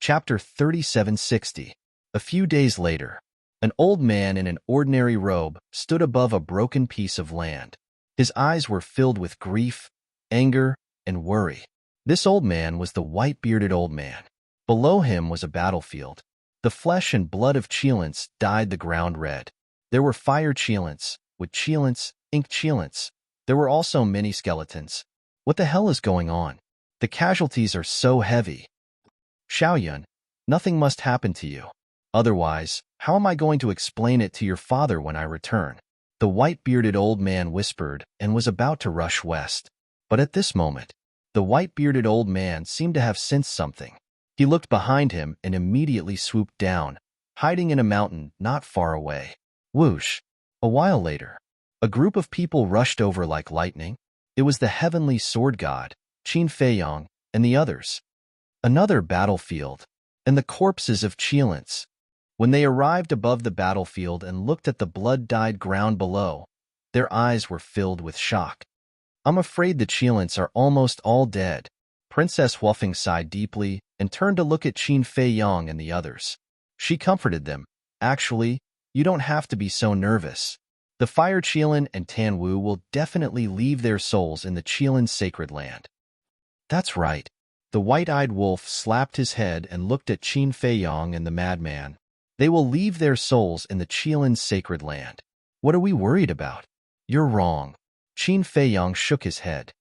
Chapter 3760. A few days later, an old man in an ordinary robe stood above a broken piece of land. His eyes were filled with grief, anger, and worry. This old man was the white-bearded old man. Below him was a battlefield. The flesh and blood of cheelants dyed the ground red. There were fire cheelants, wood cheelants, ink cheelants. There were also many skeletons. What the hell is going on? The casualties are so heavy. Xiaoyun, nothing must happen to you. Otherwise, how am I going to explain it to your father when I return? The white-bearded old man whispered and was about to rush west. But at this moment, the white-bearded old man seemed to have sensed something. He looked behind him and immediately swooped down, hiding in a mountain not far away. Whoosh! A while later, a group of people rushed over like lightning. It was the heavenly sword god, Qin Feiyong, and the others. Another battlefield, and the corpses of cheelants. When they arrived above the battlefield and looked at the blood-dyed ground below, their eyes were filled with shock. I'm afraid the cheelants are almost all dead. Princess Huofeng sighed deeply and turned to look at Qin Feiyong and the others. She comforted them. Actually, you don't have to be so nervous. The fire cheelan and Tanwu will definitely leave their souls in the cheelan sacred land. That's right. The white-eyed wolf slapped his head and looked at Qin Feiyong and the madman. They will leave their souls in the cheelan sacred land. What are we worried about? You're wrong. Qin Feiyong shook his head.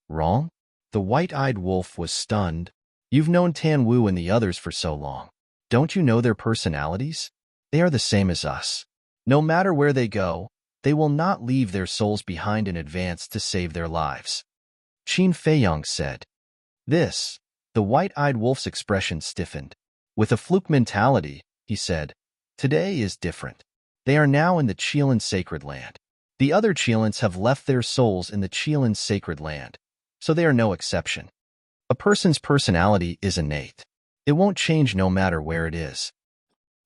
Wrong? The white-eyed wolf was stunned. You've known Tanwu and the others for so long. Don't you know their personalities? They are the same as us. No matter where they go, they will not leave their souls behind in advance to save their lives. Qin Feiyong said. The white-eyed wolf's expression stiffened. With a fluke mentality, he said, today is different. They are now in the cheelan sacred land. The other cheelants have left their souls in the cheelan sacred land, so they are no exception. A person's personality is innate. It won't change no matter where it is.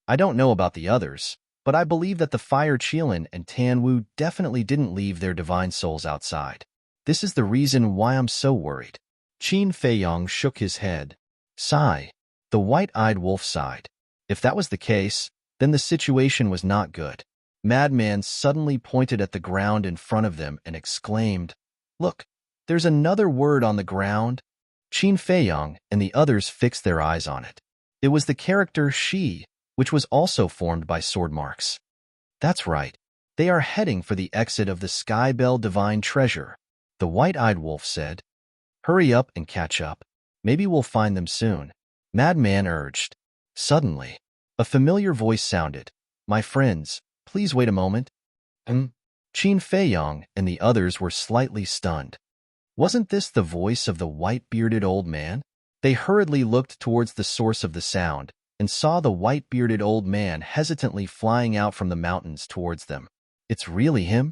I don't know about the others, but I believe that the fire cheelan and Tanwu definitely didn't leave their divine souls outside. This is the reason why I'm so worried. Qin Feiyong shook his head. Sigh. The white-eyed wolf sighed. If that was the case, then the situation was not good. Madman suddenly pointed at the ground in front of them and exclaimed, Look, there's another word on the ground. Qin Feiyong and the others fixed their eyes on it. It was the character Shi, which was also formed by sword marks. That's right. They are heading for the exit of the Sky Bell Divine Treasure, the white-eyed wolf said. Hurry up and catch up. Maybe we'll find them soon. Madman urged. Suddenly, a familiar voice sounded. My friends, please wait a moment. Qin Feiyong and the others were slightly stunned. Wasn't this the voice of the white-bearded old man? They hurriedly looked towards the source of the sound and saw the white-bearded old man hesitantly flying out from the mountains towards them. It's really him?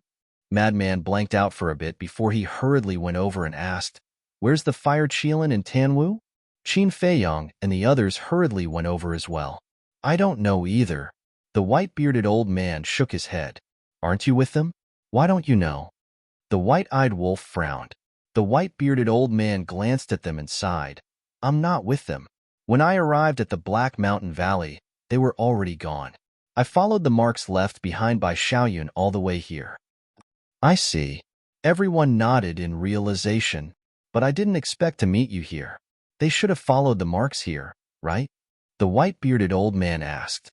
Madman blanked out for a bit before he hurriedly went over and asked, Where's the fire cheelan and Tanwu? Qin Feiyong and the others hurriedly went over as well. I don't know either. The white-bearded old man shook his head. Aren't you with them? Why don't you know? The white-eyed wolf frowned. The white-bearded old man glanced at them and sighed. I'm not with them. When I arrived at the Black Mountain Valley, they were already gone. I followed the marks left behind by Xiaoyun all the way here. I see. Everyone nodded in realization. But I didn't expect to meet you here. They should have followed the marks here, right? The white-bearded old man asked.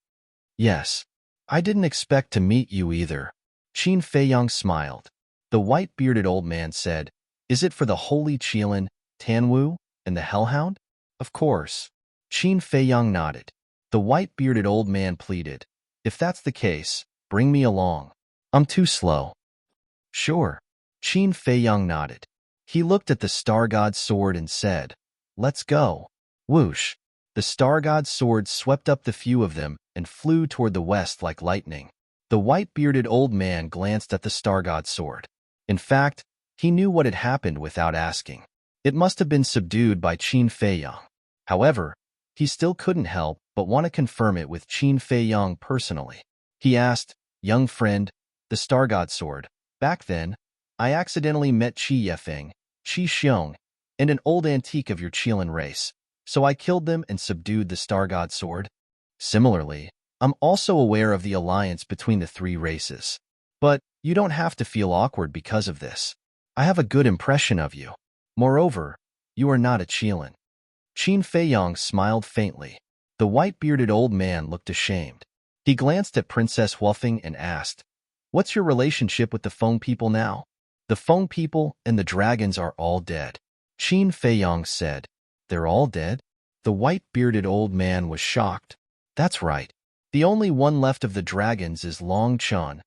Yes. I didn't expect to meet you either. Qin Feiyong smiled. The white-bearded old man said, Is it for the holy cheelan, Tanwu, and the hellhound? Of course. Qin Feiyong nodded. The white-bearded old man pleaded. If that's the case, bring me along. I'm too slow. Sure. Qin Feiyong nodded. He looked at the star god's sword and said, Let's go. Whoosh. The star god's sword swept up the few of them and flew toward the west like lightning. The white-bearded old man glanced at the star god's sword. In fact, he knew what had happened without asking. It must have been subdued by Qin Feiyong. However, he still couldn't help but want to confirm it with Qin Feiyong personally. He asked, Young friend, the star god's sword, back then, I accidentally met Qi Yefeng, Qi Xiong, and an old antique of your cheelan race. so I killed them and subdued the star god sword. Similarly, I'm also aware of the alliance between the three races. But you don't have to feel awkward because of this. I have a good impression of you. Moreover, you are not a Qilin. Qin Feiyong smiled faintly. The white-bearded old man looked ashamed. He glanced at Princess Wuffing and asked, "What's your relationship with the Feng people now?" "The Feng people and the dragons are all dead," Qin Feiyong said. "They're all dead?" The white-bearded old man was shocked. "That's right. The only one left of the dragons is Long Chun.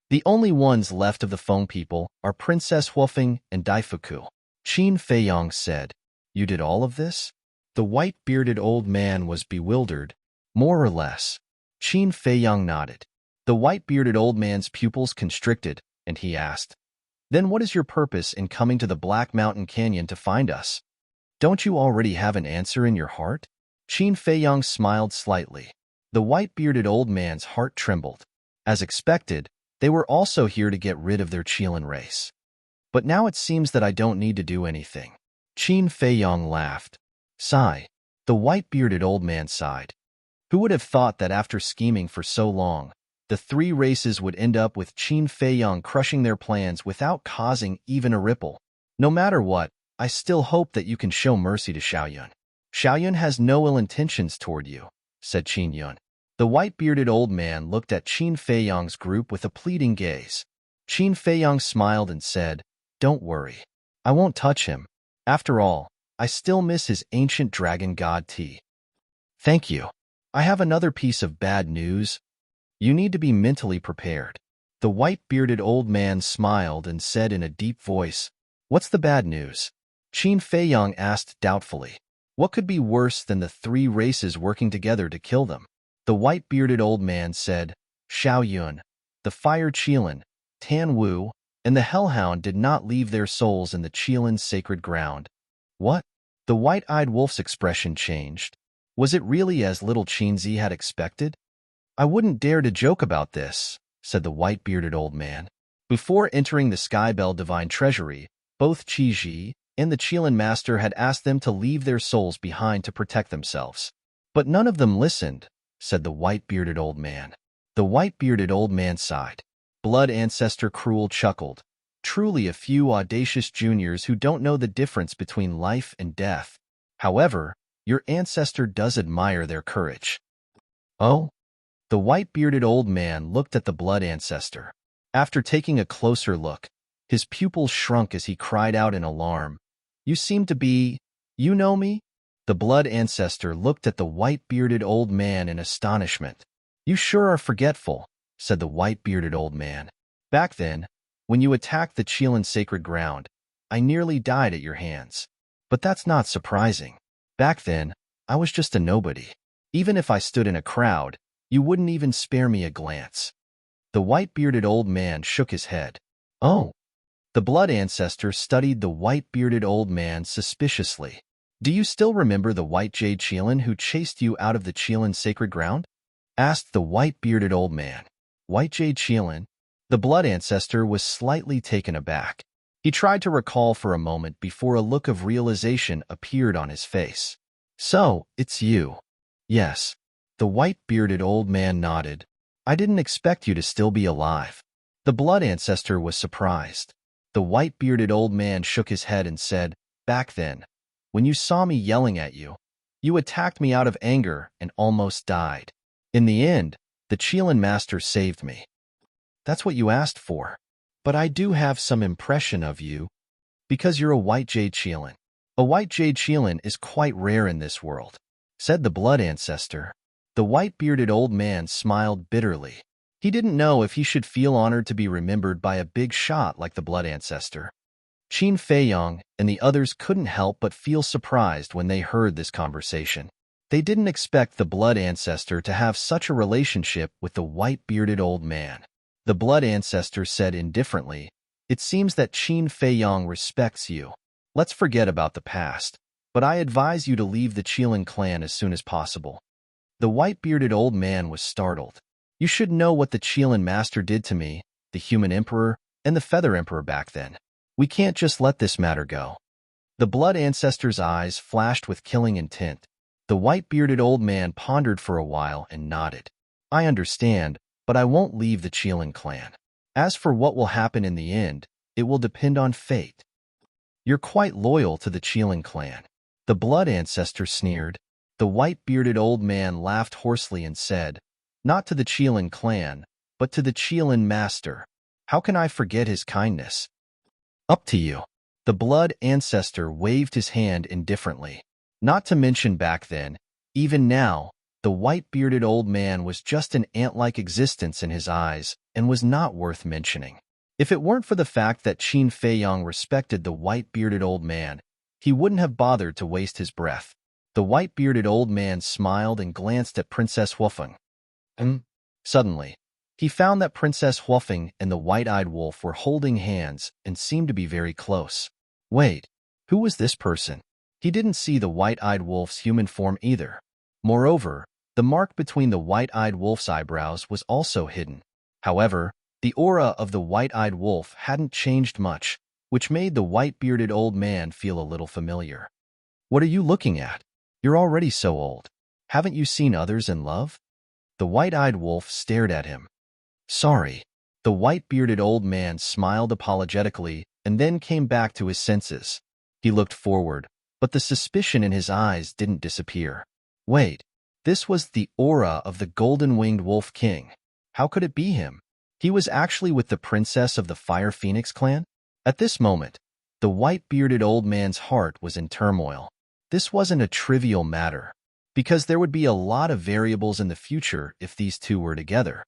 The only ones left of the Feng people are Princess Wuffing and Daifuku." Qin Feiyong said, "You did all of this?" The white-bearded old man was bewildered. "More or less." Qin Feiyong nodded. The white-bearded old man's pupils constricted, and he asked, "Then what is your purpose in coming to the Black Mountain Canyon to find us? Don't you already have an answer in your heart?" Qin Feiyong smiled slightly. The white-bearded old man's heart trembled. As expected, they were also here to get rid of their Qilin race. "But now it seems that I don't need to do anything." Qin Feiyong laughed. "Sigh." The white-bearded old man sighed. Who would have thought that after scheming for so long, the three races would end up with Qin Feiyong crushing their plans without causing even a ripple? "No matter what, I still hope that you can show mercy to Xiaoyun. Xiaoyun has no ill intentions toward you," said Qin Yun. The white-bearded old man looked at Qin Feiyong's group with a pleading gaze. Qin Feiyong smiled and said, "Don't worry. I won't touch him. After all, I still miss his ancient dragon god tea." "Thank you. I have another piece of bad news. You need to be mentally prepared." The white-bearded old man smiled and said in a deep voice, "What's the bad news?" Qin Feiyong asked doubtfully. What could be worse than the three races working together to kill them? The white-bearded old man said, "Xiaoyun, the Fire Qilin, Tan Wu, and the Hellhound did not leave their souls in the Qilin's sacred ground." "What?" The white-eyed wolf's expression changed. Was it really as little Qinzi had expected? "I wouldn't dare to joke about this," said the white-bearded old man. Before entering the Skybell Divine Treasury, both Qi and the Qilin Master had asked them to leave their souls behind to protect themselves. "But none of them listened," said the white-bearded old man. The white-bearded old man sighed. Blood Ancestor Cruel chuckled. "Truly a few audacious juniors who don't know the difference between life and death. However, your ancestor does admire their courage." "Oh?" The white-bearded old man looked at the Blood Ancestor. After taking a closer look, his pupils shrunk as he cried out in alarm, "You seem to be... you know me?" The Blood Ancestor looked at the white-bearded old man in astonishment. "You sure are forgetful," said the white-bearded old man. "Back then, when you attacked the Qilin sacred ground, I nearly died at your hands. But that's not surprising. Back then, I was just a nobody. Even if I stood in a crowd, you wouldn't even spare me a glance." The white-bearded old man shook his head. "Oh." The Blood Ancestor studied the white-bearded old man suspiciously. "Do you still remember the White Jade Qilin who chased you out of the Qilin sacred ground?" asked the white-bearded old man. "White Jade Qilin?" The Blood Ancestor was slightly taken aback. He tried to recall for a moment before a look of realization appeared on his face. "So, it's you." "Yes." The white-bearded old man nodded. "I didn't expect you to still be alive." The Blood Ancestor was surprised. The white-bearded old man shook his head and said, "Back then, when you saw me yelling at you, you attacked me out of anger and almost died. In the end, the Qilin Master saved me." "That's what you asked for. But I do have some impression of you, because you're a White Jade Qilin. A White Jade Qilin is quite rare in this world," said the Blood Ancestor. The white-bearded old man smiled bitterly. He didn't know if he should feel honored to be remembered by a big shot like the Blood Ancestor. Qin Feiyong and the others couldn't help but feel surprised when they heard this conversation. They didn't expect the Blood Ancestor to have such a relationship with the white-bearded old man. The Blood Ancestor said indifferently, "It seems that Qin Feiyong respects you. Let's forget about the past, but I advise you to leave the Qilin clan as soon as possible." The white-bearded old man was startled. "You should know what the Qilin Master did to me, the Human Emperor, and the Feather Emperor back then. We can't just let this matter go." The Blood Ancestor's eyes flashed with killing intent. The white-bearded old man pondered for a while and nodded. I understand, but I won't leave the Cheelin clan. As for what will happen in the end, it will depend on fate. You're quite loyal to the Cheelin clan. The blood ancestor sneered. The white-bearded old man laughed hoarsely and said, not to the Cheelin clan, but to the Cheelin master. How can I forget his kindness? Up to you. The blood ancestor waved his hand indifferently. Not to mention back then, even now, the white-bearded old man was just an ant-like existence in his eyes and was not worth mentioning. If it weren't for the fact that Qin Feiyong respected the white-bearded old man, he wouldn't have bothered to waste his breath. The white-bearded old man smiled and glanced at Princess Huofeng. Suddenly, he found that Princess Huofeng and the white-eyed wolf were holding hands and seemed to be very close. Wait, who was this person? He didn't see the white-eyed wolf's human form either. Moreover, the mark between the white-eyed wolf's eyebrows was also hidden. However, the aura of the white-eyed wolf hadn't changed much, which made the white-bearded old man feel a little familiar. What are you looking at? You're already so old. Haven't you seen others in love? The white-eyed wolf stared at him. Sorry. The white-bearded old man smiled apologetically and then came back to his senses. He looked forward, but the suspicion in his eyes didn't disappear. Wait, this was the aura of the golden-winged wolf king. How could it be him? He was actually with the princess of the Fire Phoenix clan? At this moment, the white-bearded old man's heart was in turmoil. This wasn't a trivial matter, because there would be a lot of variables in the future if these two were together.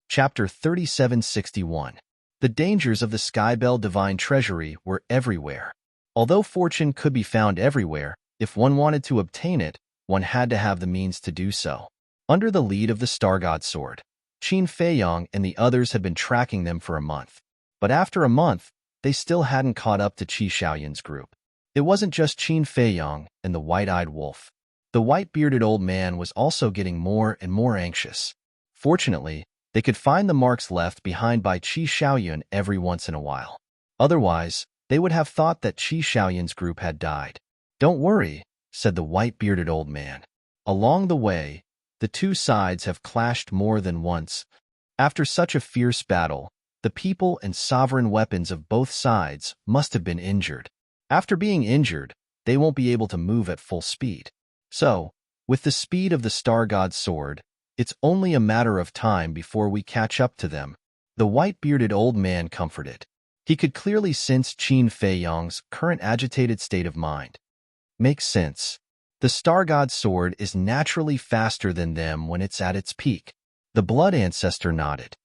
Chapter 3761. The dangers of the Skybell Divine Treasury were everywhere. Although fortune could be found everywhere, if one wanted to obtain it, one had to have the means to do so. Under the lead of the Star God Sword, Qin Feiyong and the others had been tracking them for a month. But after a month, they still hadn't caught up to Qi Xiaoyun's group. It wasn't just Qin Feiyong and the white-eyed wolf. The white-bearded old man was also getting more and more anxious. Fortunately, they could find the marks left behind by Qi Xiaoyun every once in a while. Otherwise, they would have thought that Qi Xiaoyun's group had died. Don't worry, said the white-bearded old man. Along the way, the two sides have clashed more than once. After such a fierce battle, the people and sovereign weapons of both sides must have been injured. After being injured, they won't be able to move at full speed. So, with the speed of the Star God's sword, it's only a matter of time before we catch up to them, the white-bearded old man comforted. He could clearly sense Qin Feiyong's current agitated state of mind. Makes sense. The Star God's sword is naturally faster than them when it's at its peak. The blood ancestor nodded.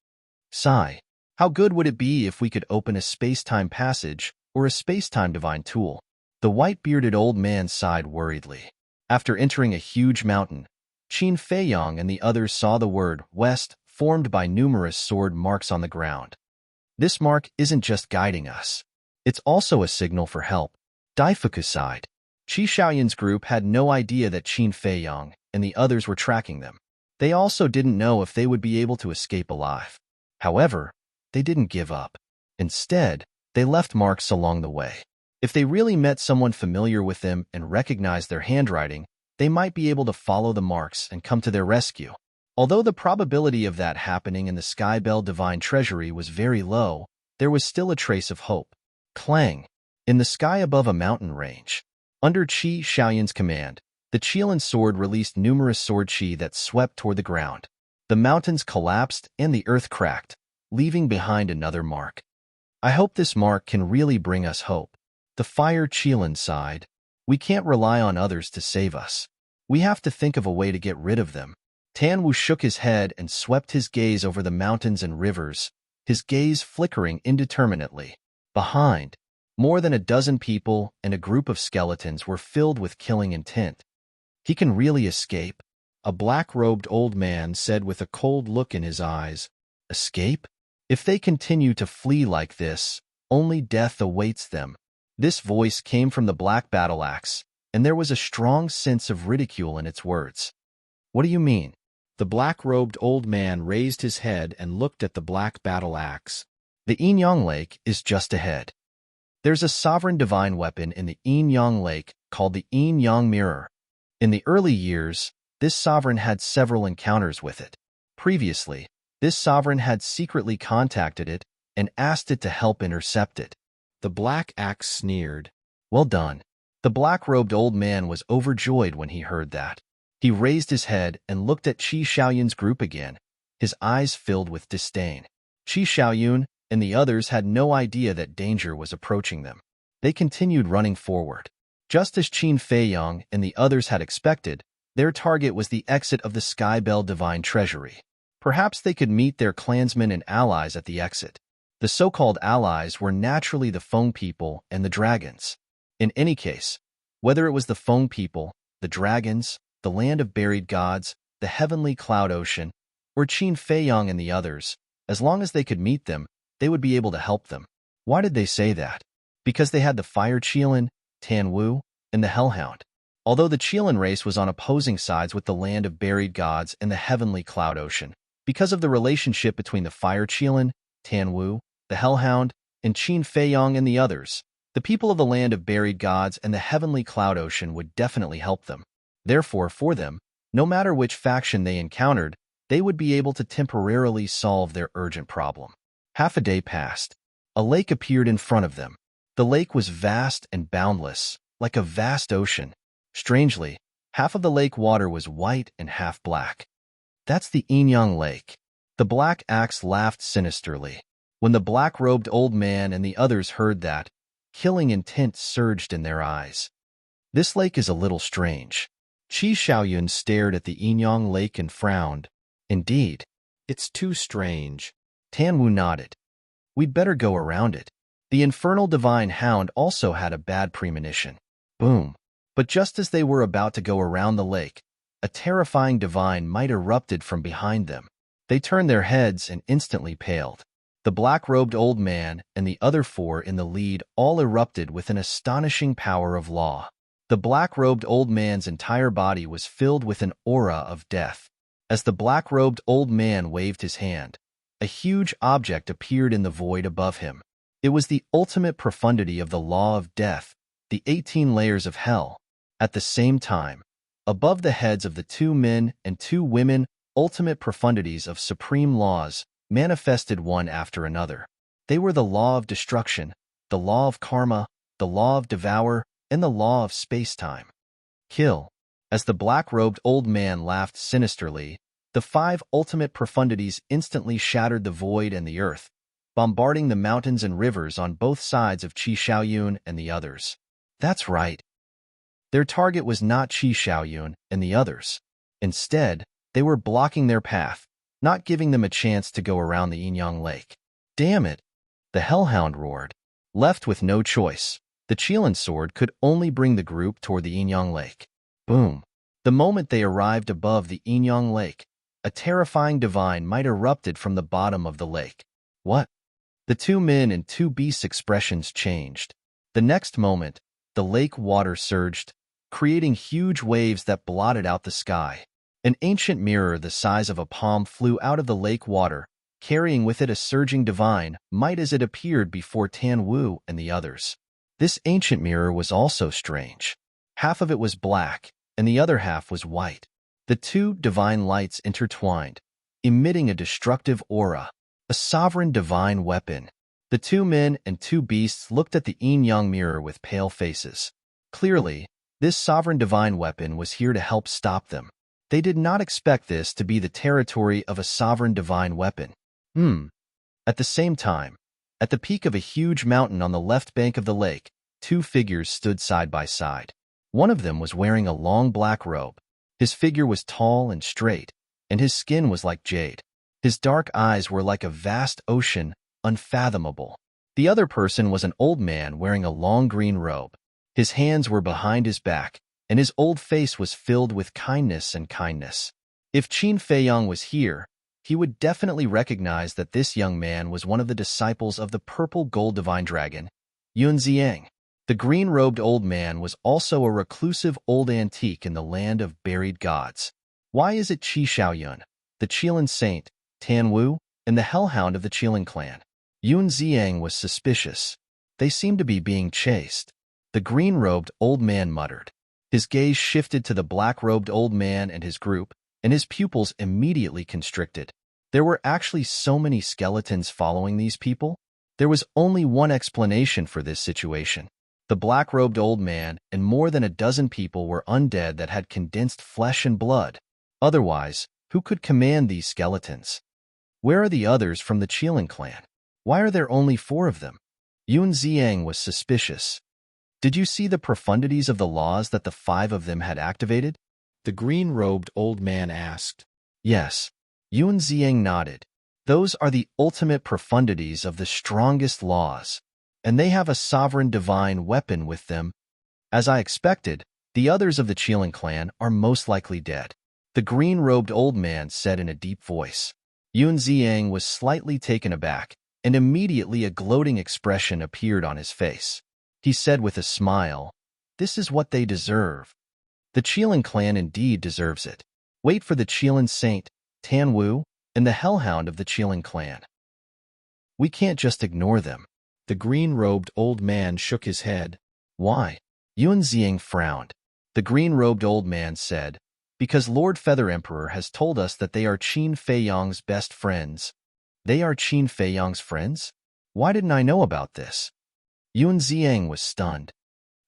Sigh. How good would it be if we could open a space-time passage or a space-time divine tool? The white-bearded old man sighed worriedly. After entering a huge mountain, Qin Feiyong and the others saw the word West formed by numerous sword marks on the ground. This mark isn't just guiding us. It's also a signal for help. Daifuku sighed. Qi Xiaoyun's group had no idea that Qin Feiyong and the others were tracking them. They also didn't know if they would be able to escape alive. However, they didn't give up. Instead, they left marks along the way. If they really met someone familiar with them and recognized their handwriting, they might be able to follow the marks and come to their rescue. Although the probability of that happening in the Skybell Divine Treasury was very low, there was still a trace of hope. Clang! In the sky above a mountain range. Under Qi Xiaoyun's command, the Cheelin sword released numerous sword qi that swept toward the ground. The mountains collapsed and the earth cracked, leaving behind another mark. I hope this mark can really bring us hope. The Fire Cheelin sighed. We can't rely on others to save us. We have to think of a way to get rid of them. Tanwu shook his head and swept his gaze over the mountains and rivers, his gaze flickering indeterminately. Behind, more than a dozen people and a group of skeletons were filled with killing intent. He can really escape? A black-robed old man said with a cold look in his eyes. Escape? If they continue to flee like this, only death awaits them. This voice came from the black battle axe, and there was a strong sense of ridicule in its words. What do you mean? The black-robed old man raised his head and looked at the black battle axe. The Yin-Yang Lake is just ahead. There's a sovereign divine weapon in the Yin-Yang Lake called the yin-yang mirror. In the early years, this sovereign had several encounters with it. Previously, this sovereign had secretly contacted it and asked it to help intercept it. The black axe sneered. Well done. The black-robed old man was overjoyed when he heard that. He raised his head and looked at Qi Xiaoyun's group again, his eyes filled with disdain. Qi Xiaoyun and the others had no idea that danger was approaching them. They continued running forward. Just as Qin Feiyang and the others had expected, their target was the exit of the Sky Bell Divine Treasury. Perhaps they could meet their clansmen and allies at the exit. The so-called allies were naturally the Feng people and the dragons. In any case, whether it was the Feng people, the dragons, the land of buried gods, the heavenly cloud ocean, or Qin Feiyang and the others, as long as they could meet them, they would be able to help them. Why did they say that? Because they had the Fire Qilin, Tan Wu, and the Hellhound. Although the Qilin race was on opposing sides with the land of buried gods and the heavenly cloud ocean, because of the relationship between the Fire Qilin, Tan Wu, the Hellhound, and Qin Feiyang and the others, the people of the land of buried gods and the heavenly cloud ocean would definitely help them. Therefore, for them, no matter which faction they encountered, they would be able to temporarily solve their urgent problem. Half a day passed. A lake appeared in front of them. The lake was vast and boundless, like a vast ocean. Strangely, half of the lake water was white and half black. That's the Yin-Yang Lake. The black axe laughed sinisterly. When the black-robed old man and the others heard that, killing intent surged in their eyes. This lake is a little strange. Qi Xiaoyun stared at the Yin-Yang Lake and frowned. Indeed, it's too strange. Tan Wu nodded. We'd better go around it. The infernal divine hound also had a bad premonition. Boom. But just as they were about to go around the lake, a terrifying divine might erupted from behind them. They turned their heads and instantly paled. The black-robed old man and the other four in the lead all erupted with an astonishing power of law. The black-robed old man's entire body was filled with an aura of death. As the black-robed old man waved his hand, a huge object appeared in the void above him. It was the ultimate profundity of the law of death, the 18 layers of hell. At the same time, above the heads of the 2 men and 2 women, ultimate profundities of supreme laws manifested one after another. They were the law of destruction, the law of karma, the law of devour, and the law of space-time. Kill. As the black-robed old man laughed sinisterly, the 5 ultimate profundities instantly shattered the void and the earth, bombarding the mountains and rivers on both sides of Qi Xiaoyun and the others. That's right. Their target was not Qi Xiaoyun and the others. Instead, they were blocking their path, not giving them a chance to go around the Yin-Yang Lake. Damn it! The Hellhound roared. Left with no choice, the Qilin sword could only bring the group toward the Yin-Yang Lake. Boom! The moment they arrived above the Yin-Yang Lake, a terrifying divine might erupted from the bottom of the lake. What? The 2 men and 2 beasts' expressions changed. The next moment, the lake water surged, creating huge waves that blotted out the sky. An ancient mirror the size of a palm flew out of the lake water, carrying with it a surging divine might as it appeared before Tan Wu and the others. This ancient mirror was also strange. Half of it was black, and the other half was white. The 2 divine lights intertwined, emitting a destructive aura, a sovereign divine weapon. The 2 men and 2 beasts looked at the yin-yang mirror with pale faces. Clearly, this sovereign divine weapon was here to help stop them. They did not expect this to be the territory of a sovereign divine weapon. At the same time, at the peak of a huge mountain on the left bank of the lake, 2 figures stood side by side. One of them was wearing a long black robe. His figure was tall and straight, and his skin was like jade. His dark eyes were like a vast ocean, unfathomable. The other person was an old man wearing a long green robe. His hands were behind his back, and his old face was filled with kindness and kindness. If Qin Feiyang was here, he would definitely recognize that this young man was one of the disciples of the purple gold divine dragon, Yun Ziang. The green-robed old man was also a reclusive old antique in the land of buried gods. Why is it Qi Xiaoyun, the Qilin saint, Tan Wu, and the hellhound of the Qilin clan? Yun Ziang was suspicious. They seemed to be being chased. The green-robed old man muttered. His gaze shifted to the black-robed old man and his group, and his pupils immediately constricted. There were actually so many skeletons following these people? There was only one explanation for this situation. The black-robed old man and more than a dozen people were undead that had condensed flesh and blood. Otherwise, who could command these skeletons? Where are the others from the Qilin clan? Why are there only 4 of them? Yun Ziang was suspicious. Did you see the profundities of the laws that the 5 of them had activated? The green-robed old man asked. Yes. Yun Ziang nodded. Those are the ultimate profundities of the strongest laws, and they have a sovereign divine weapon with them. As I expected, the others of the Qilin clan are most likely dead, the green-robed old man said in a deep voice. Yun Ziang was slightly taken aback, and immediately a gloating expression appeared on his face. He said with a smile, "This is what they deserve. The Qilin clan indeed deserves it. Wait for the Qilin saint, Tan Wu, and the hellhound of the Qilin clan. We can't just ignore them." The green-robed old man shook his head. Why? Yun Ziang frowned. The green-robed old man said, "Because Lord Feather Emperor has told us that they are Qin Feiyang's best friends." They are Qin Feiyang's friends? Why didn't I know about this? Yun Ziang was stunned.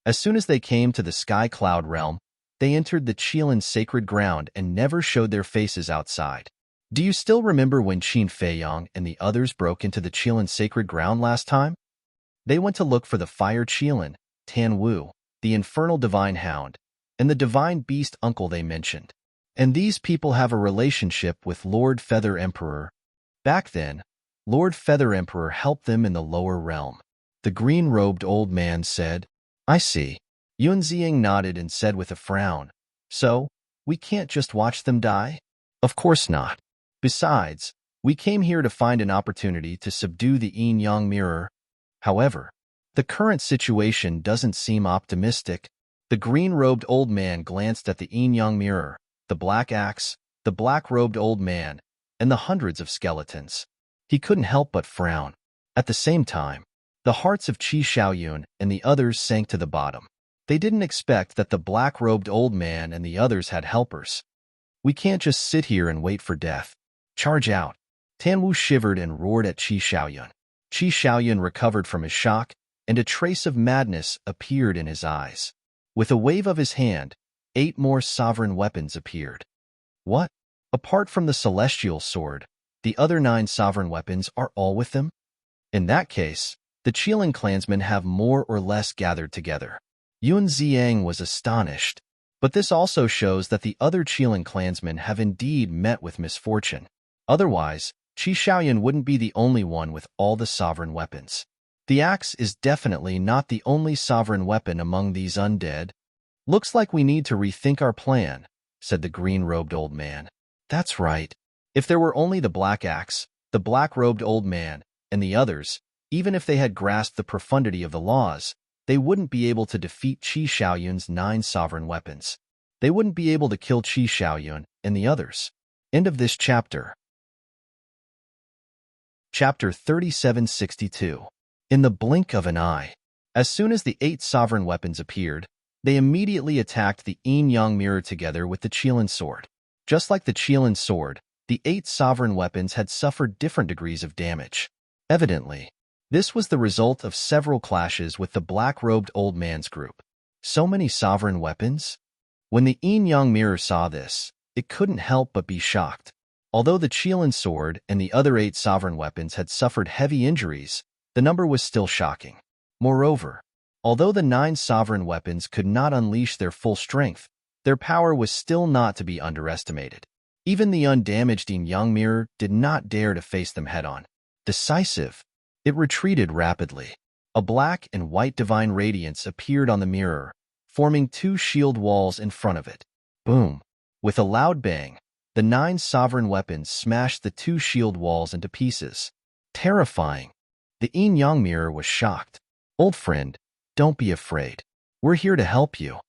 As soon as they came to the Sky Cloud realm, they entered the Qilin sacred ground and never showed their faces outside. Do you still remember when Qin Feiyang and the others broke into the Qilin sacred ground last time? They went to look for the Fire Qilin, Tan Wu, the infernal divine hound, and the divine beast uncle they mentioned. And these people have a relationship with Lord Feather Emperor. Back then, Lord Feather Emperor helped them in the lower realm. The green-robed old man said, I see. Yun Ziang nodded and said with a frown, So, we can't just watch them die? Of course not. Besides, we came here to find an opportunity to subdue the yin-yang mirror. However, the current situation doesn't seem optimistic. The green-robed old man glanced at the yin-yang mirror, the black axe, the black-robed old man, and the hundreds of skeletons. He couldn't help but frown. At the same time, the hearts of Qi Xiaoyun and the others sank to the bottom. They didn't expect that the black-robed old man and the others had helpers. We can't just sit here and wait for death. Charge out. Tan Wu shivered and roared at Qi Xiaoyun. Qi Xiaoyun recovered from his shock, and a trace of madness appeared in his eyes. With a wave of his hand, 8 more sovereign weapons appeared. What? Apart from the celestial sword, the other 9 sovereign weapons are all with them? In that case, the Qilin clansmen have more or less gathered together. Yun Ziang was astonished, but this also shows that the other Qilin clansmen have indeed met with misfortune. Otherwise, Qi Xiaoyun wouldn't be the only one with all the sovereign weapons. The axe is definitely not the only sovereign weapon among these undead. Looks like we need to rethink our plan, said the green-robed old man. That's right. If there were only the black axe, the black-robed old man, and the others, even if they had grasped the profundity of the laws, they wouldn't be able to defeat Qi Xiaoyun's 9 sovereign weapons. They wouldn't be able to kill Qi Xiaoyun and the others. End of this chapter. Chapter 3762. In the blink of an eye. As soon as the 8 sovereign weapons appeared, they immediately attacked the yin-yang mirror together with the Qilin sword. Just like the Qilin sword, the 8 sovereign weapons had suffered different degrees of damage. Evidently, this was the result of several clashes with the black-robed old man's group. So many sovereign weapons? When the yin-yang mirror saw this, it couldn't help but be shocked. Although the Qilin sword and the other 8 sovereign weapons had suffered heavy injuries, the number was still shocking. Moreover, although the 9 sovereign weapons could not unleash their full strength, their power was still not to be underestimated. Even the undamaged yin-yang mirror did not dare to face them head-on. Decisive, it retreated rapidly. A black and white divine radiance appeared on the mirror, forming 2 shield walls in front of it. Boom! With a loud bang, the 9 sovereign weapons smashed the 2 shield walls into pieces. Terrifying. The yin-yang mirror was shocked. Old friend, don't be afraid. We're here to help you.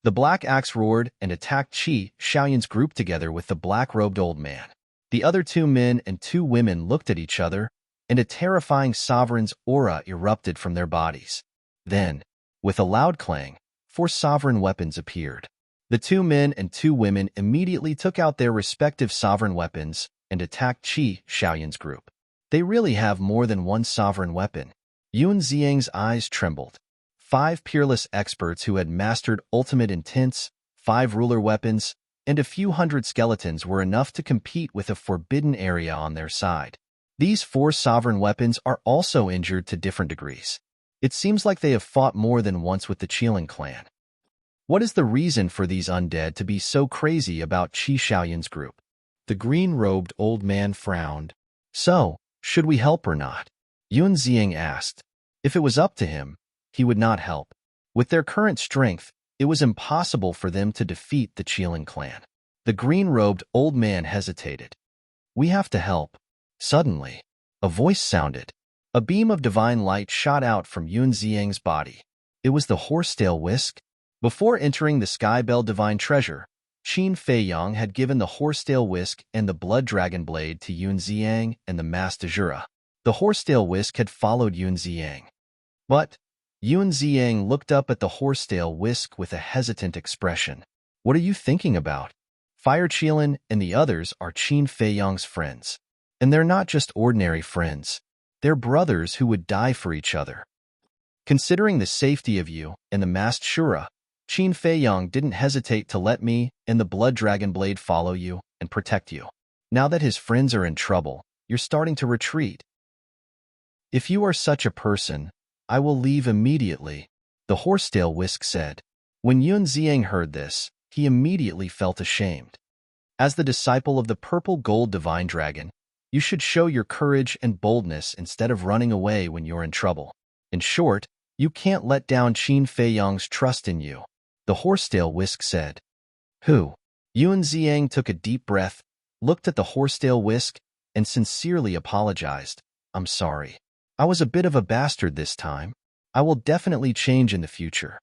The black axe roared and attacked Qi Xiaoyun's group together with the black-robed old man. The other 2 men and 2 women looked at each other, and a terrifying sovereign's aura erupted from their bodies. Then, With a loud clang, 4 sovereign weapons appeared. The 2 men and 2 women immediately took out their respective sovereign weapons and attacked Qi Xiaoyun's group. They really have more than one sovereign weapon. Yun Xiang's eyes trembled. 5 peerless experts who had mastered ultimate intents, 5 ruler weapons, and a few hundred skeletons were enough to compete with a forbidden area on their side. These 4 sovereign weapons are also injured to different degrees. It seems like they have fought more than once with the Qilin clan. What is the reason for these undead to be so crazy about Qi Xiaoyun's group? The green-robed old man frowned. So, should we help or not? Yun Xiang asked. If it was up to him, he would not help. With their current strength, it was impossible for them to defeat the Qilin clan. The green-robed old man hesitated. We have to help. Suddenly, a voice sounded. A beam of divine light shot out from Yun Xiang's body. It was the horsetail whisk. Before entering the Skybell Divine Treasure, Qin Feiyang had given the horsetail whisk and the blood dragon blade to Yun Xiang and the Mass de Jura. The horsetail whisk had followed Yun Xiang. But Yun Xiang looked up at the horsetail whisk with a hesitant expression. What are you thinking about? Fire Qilin and the others are Qin Feiyang's friends. And they're not just ordinary friends. They're brothers who would die for each other. Considering the safety of you and the masked Shura, Qin Feiyang didn't hesitate to let me and the Blood Dragon Blade follow you and protect you. Now that his friends are in trouble, you're starting to retreat. If you are such a person, I will leave immediately, the horsetail whisk said. When Yun Xiang heard this, he immediately felt ashamed. As the disciple of the purple gold divine dragon, you should show your courage and boldness instead of running away when you're in trouble. In short, you can't let down Qin Feiyang's trust in you, the horsetail whisk said. Who? Yun Xiang took a deep breath, looked at the horsetail whisk, and sincerely apologized. I'm sorry. I was a bit of a bastard this time. I will definitely change in the future.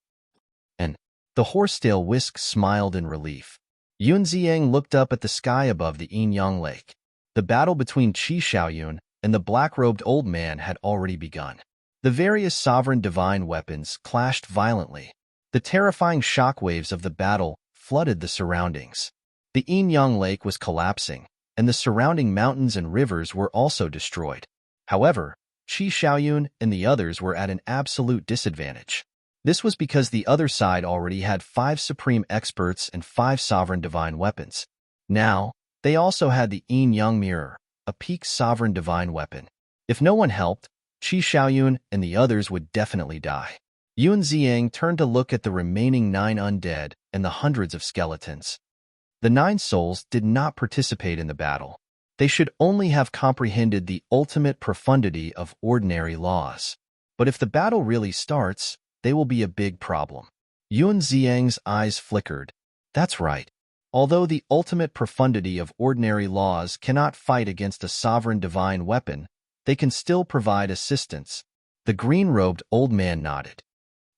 And the horsetail whisk smiled in relief. Yun Xiang looked up at the sky above the Yin-Yang Lake. The battle between Qi Xiaoyun and the black-robed old man had already begun. The various sovereign divine weapons clashed violently. The terrifying shockwaves of the battle flooded the surroundings. The Yin-Yang Lake was collapsing, and the surrounding mountains and rivers were also destroyed. However, Qi Xiaoyun and the others were at an absolute disadvantage. This was because the other side already had 5 supreme experts and 5 sovereign divine weapons. Now, they also had the Yin-Yang Mirror, a peak sovereign divine weapon. If no one helped, Qi Xiaoyun and the others would definitely die. Yun Xiang turned to look at the remaining 9 undead and the hundreds of skeletons. The 9 souls did not participate in the battle. They should only have comprehended the ultimate profundity of ordinary laws. But if the battle really starts, they will be a big problem. Yun Xiang's eyes flickered. That's right. Although the ultimate profundity of ordinary laws cannot fight against a sovereign divine weapon, they can still provide assistance. The green-robed old man nodded.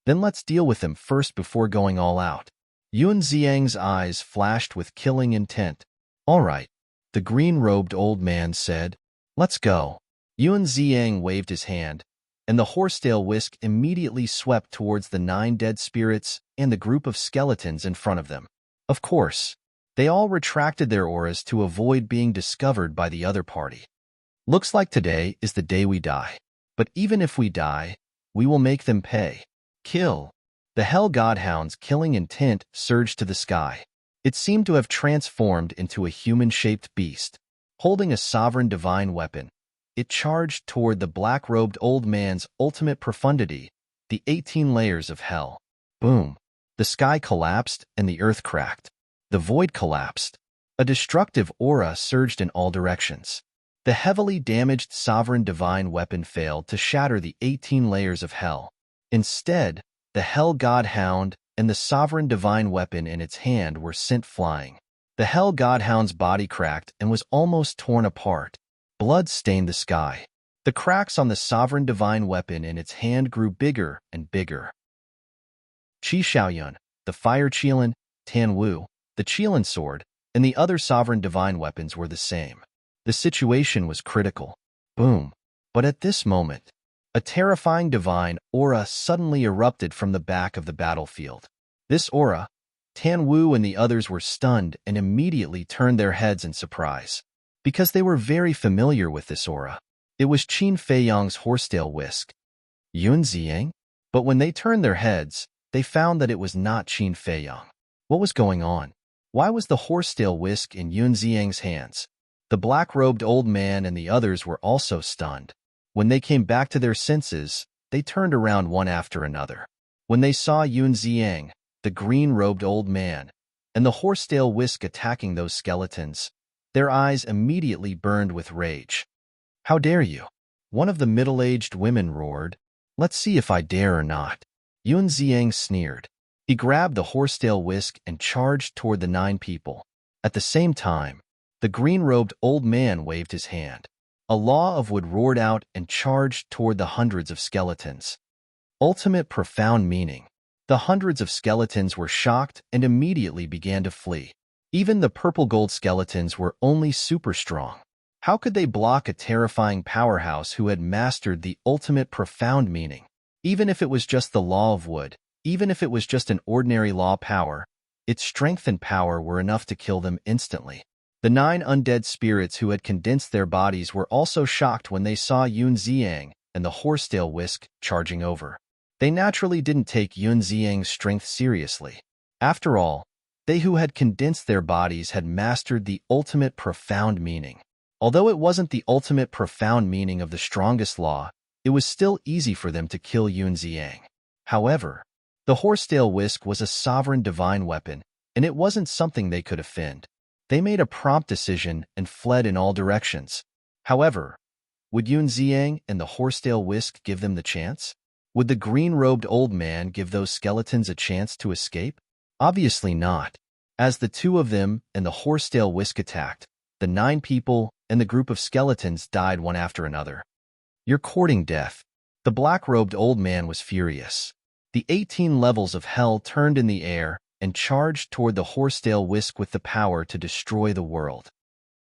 Then let's deal with them first before going all out. Yun Xiang's eyes flashed with killing intent. All right, the green-robed old man said. Let's go. Yun Xiang waved his hand, and the horsetail whisk immediately swept towards the 9 dead spirits and the group of skeletons in front of them. Of course, they all retracted their auras to avoid being discovered by the other party. Looks like today is the day we die. But even if we die, we will make them pay. Kill. The Hell Godhound's killing intent surged to the sky. It seemed to have transformed into a human-shaped beast. Holding a sovereign divine weapon, it charged toward the black-robed old man's ultimate profundity, the 18 layers of hell. Boom. The sky collapsed and the earth cracked. The void collapsed. A destructive aura surged in all directions. The heavily damaged sovereign divine weapon failed to shatter the 18 layers of hell. Instead, the Hell Godhound and the sovereign divine weapon in its hand were sent flying. The Hell Godhound's body cracked and was almost torn apart. Blood stained the sky. The cracks on the sovereign divine weapon in its hand grew bigger and bigger. Qi Xiaoyun, the Fire Qilin, Tan Wu, the Qilin sword, and the other sovereign divine weapons were the same. The situation was critical. Boom. But at this moment, A terrifying divine aura suddenly erupted from the back of the battlefield. This aura, Tan Wu and the others were stunned and immediately turned their heads in surprise, because they were very familiar with this aura. It was Qin Feiyang's horsetail whisk. Yun Ziyang? But when they turned their heads, they found that it was not Qin Feiyang. What was going on? Why was the horsetail whisk in Yun Ziyang's hands? The black-robed old man and the others were also stunned. When they came back to their senses, they turned around one after another. When they saw Yun Ziyang, the green-robed old man, and the horsetail whisk attacking those skeletons, their eyes immediately burned with rage. "How dare you?" One of the middle-aged women roared. "Let's see if I dare or not." Yun Ziyang sneered. He grabbed the horsetail whisk and charged toward the 9 people. At the same time, the green-robed old man waved his hand. A law of wood roared out and charged toward the hundreds of skeletons. Ultimate profound meaning. The hundreds of skeletons were shocked and immediately began to flee. Even the purple-gold skeletons were only super strong. How could they block a terrifying powerhouse who had mastered the ultimate profound meaning? Even if it was just the law of wood, even if it was just an ordinary law power, its strength and power were enough to kill them instantly. The 9 undead spirits who had condensed their bodies were also shocked when they saw Yun Ziyang and the horsetail whisk charging over. They naturally didn't take Yun Ziyang's strength seriously. After all, they who had condensed their bodies had mastered the ultimate profound meaning. Although it wasn't the ultimate profound meaning of the strongest law, it was still easy for them to kill Yun Ziyang. However, the horsetail whisk was a sovereign divine weapon, and it wasn't something they could offend. They made a prompt decision and fled in all directions. However, would Yun Ziyang and the horsetail whisk give them the chance? Would the green-robed old man give those skeletons a chance to escape? Obviously not. As the 2 of them and the horsetail whisk attacked, the 9 people and the group of skeletons died one after another. "You're courting death." The black-robed old man was furious. The 18 levels of hell turned in the air and charged toward the horsetail whisk with the power to destroy the world.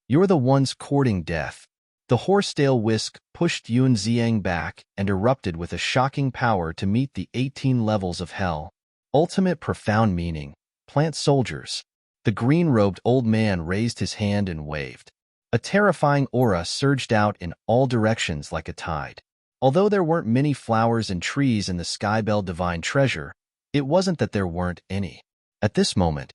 "You're the ones courting death." The horsetail whisk pushed Yun Ziyang back and erupted with a shocking power to meet the 18 levels of hell. Ultimate profound meaning. Plant soldiers. The green-robed old man raised his hand and waved. A terrifying aura surged out in all directions like a tide. Although there weren't many flowers and trees in the Skybell Divine Treasure, it wasn't that there weren't any. At this moment,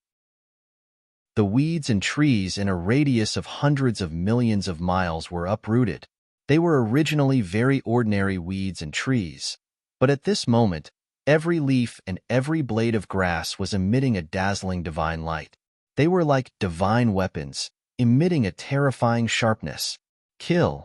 the weeds and trees in a radius of hundreds of millions of miles were uprooted. They were originally very ordinary weeds and trees, but at this moment, every leaf and every blade of grass was emitting a dazzling divine light. They were like divine weapons, emitting a terrifying sharpness. "Kill!"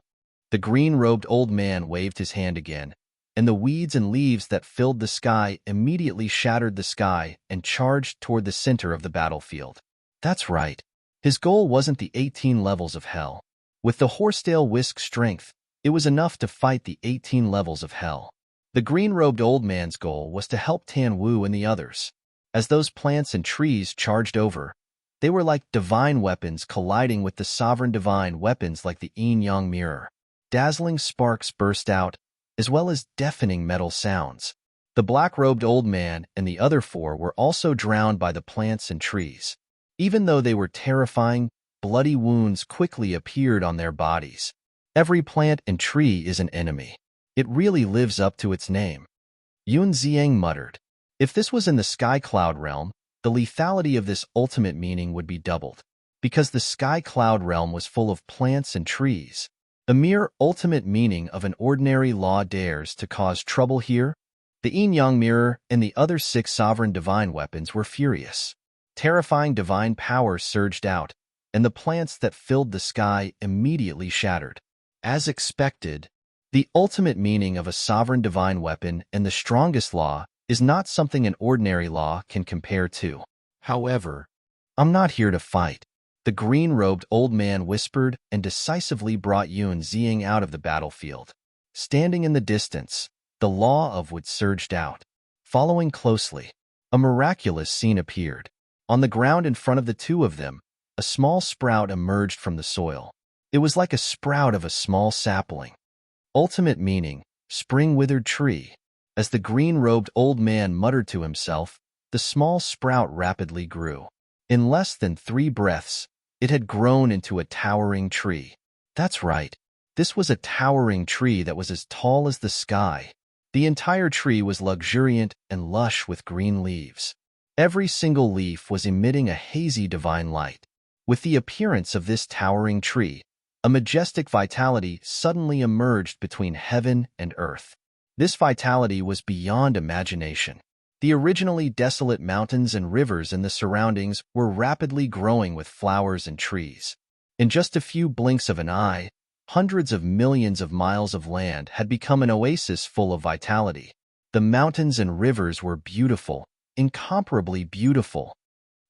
The green-robed old man waved his hand again, and the weeds and leaves that filled the sky immediately shattered the sky and charged toward the center of the battlefield. That's right. His goal wasn't the 18 levels of hell. With the horsetail whisk strength, it was enough to fight the 18 levels of hell. The green-robed old man's goal was to help Tan Wu and the others. As those plants and trees charged over, they were like divine weapons colliding with the sovereign divine weapons like the yin-yang mirror. Dazzling sparks burst out, as well as deafening metal sounds. The black-robed old man and the other 4 were also drowned by the plants and trees. Even though they were terrifying, bloody wounds quickly appeared on their bodies. Every plant and tree is an enemy. It really lives up to its name. Yun Ziyang muttered. If this was in the Sky Cloud realm, the lethality of this ultimate meaning would be doubled, because the Sky Cloud realm was full of plants and trees. The mere ultimate meaning of an ordinary law dares to cause trouble here? The yin-yang mirror and the other 6 sovereign divine weapons were furious. Terrifying divine power surged out, and the plants that filled the sky immediately shattered. As expected, the ultimate meaning of a sovereign divine weapon and the strongest law is not something an ordinary law can compare to. However, I'm not here to fight. The green-robed old man whispered and decisively brought Yun Ziyang out of the battlefield. Standing in the distance, the law of wood surged out. Following closely, a miraculous scene appeared. On the ground in front of the 2 of them, a small sprout emerged from the soil. It was like a sprout of a small sapling. Ultimate meaning, spring-withered tree. As the green-robed old man muttered to himself, the small sprout rapidly grew. In less than 3 breaths, it had grown into a towering tree. That's right. This was a towering tree that was as tall as the sky. The entire tree was luxuriant and lush with green leaves. Every single leaf was emitting a hazy divine light. With the appearance of this towering tree, a majestic vitality suddenly emerged between heaven and earth. This vitality was beyond imagination. The originally desolate mountains and rivers in the surroundings were rapidly growing with flowers and trees. In just a few blinks of an eye, hundreds of millions of miles of land had become an oasis full of vitality. The mountains and rivers were beautiful, incomparably beautiful.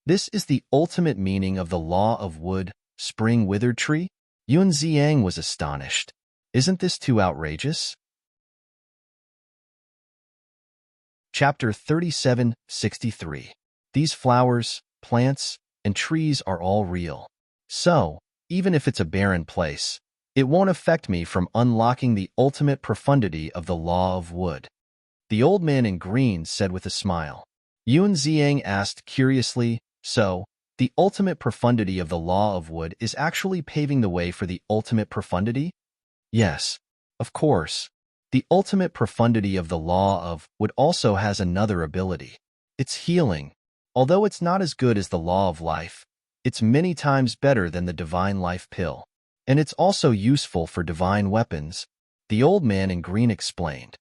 This is the ultimate meaning of the law of wood, spring withered tree? Yun Ziang was astonished. Isn't this too outrageous? Chapter 3763. These flowers, plants, and trees are all real. So, even if it's a barren place, it won't affect me from unlocking the ultimate profundity of the law of wood. The old man in green said with a smile. Yun Ziang asked curiously, so, the ultimate profundity of the law of wood is actually paving the way for the ultimate profundity? Yes, of course. The ultimate profundity of the law of wood also has another ability. It's healing. Although it's not as good as the law of life, it's many times better than the divine life pill. And it's also useful for divine weapons, the old man in green explained.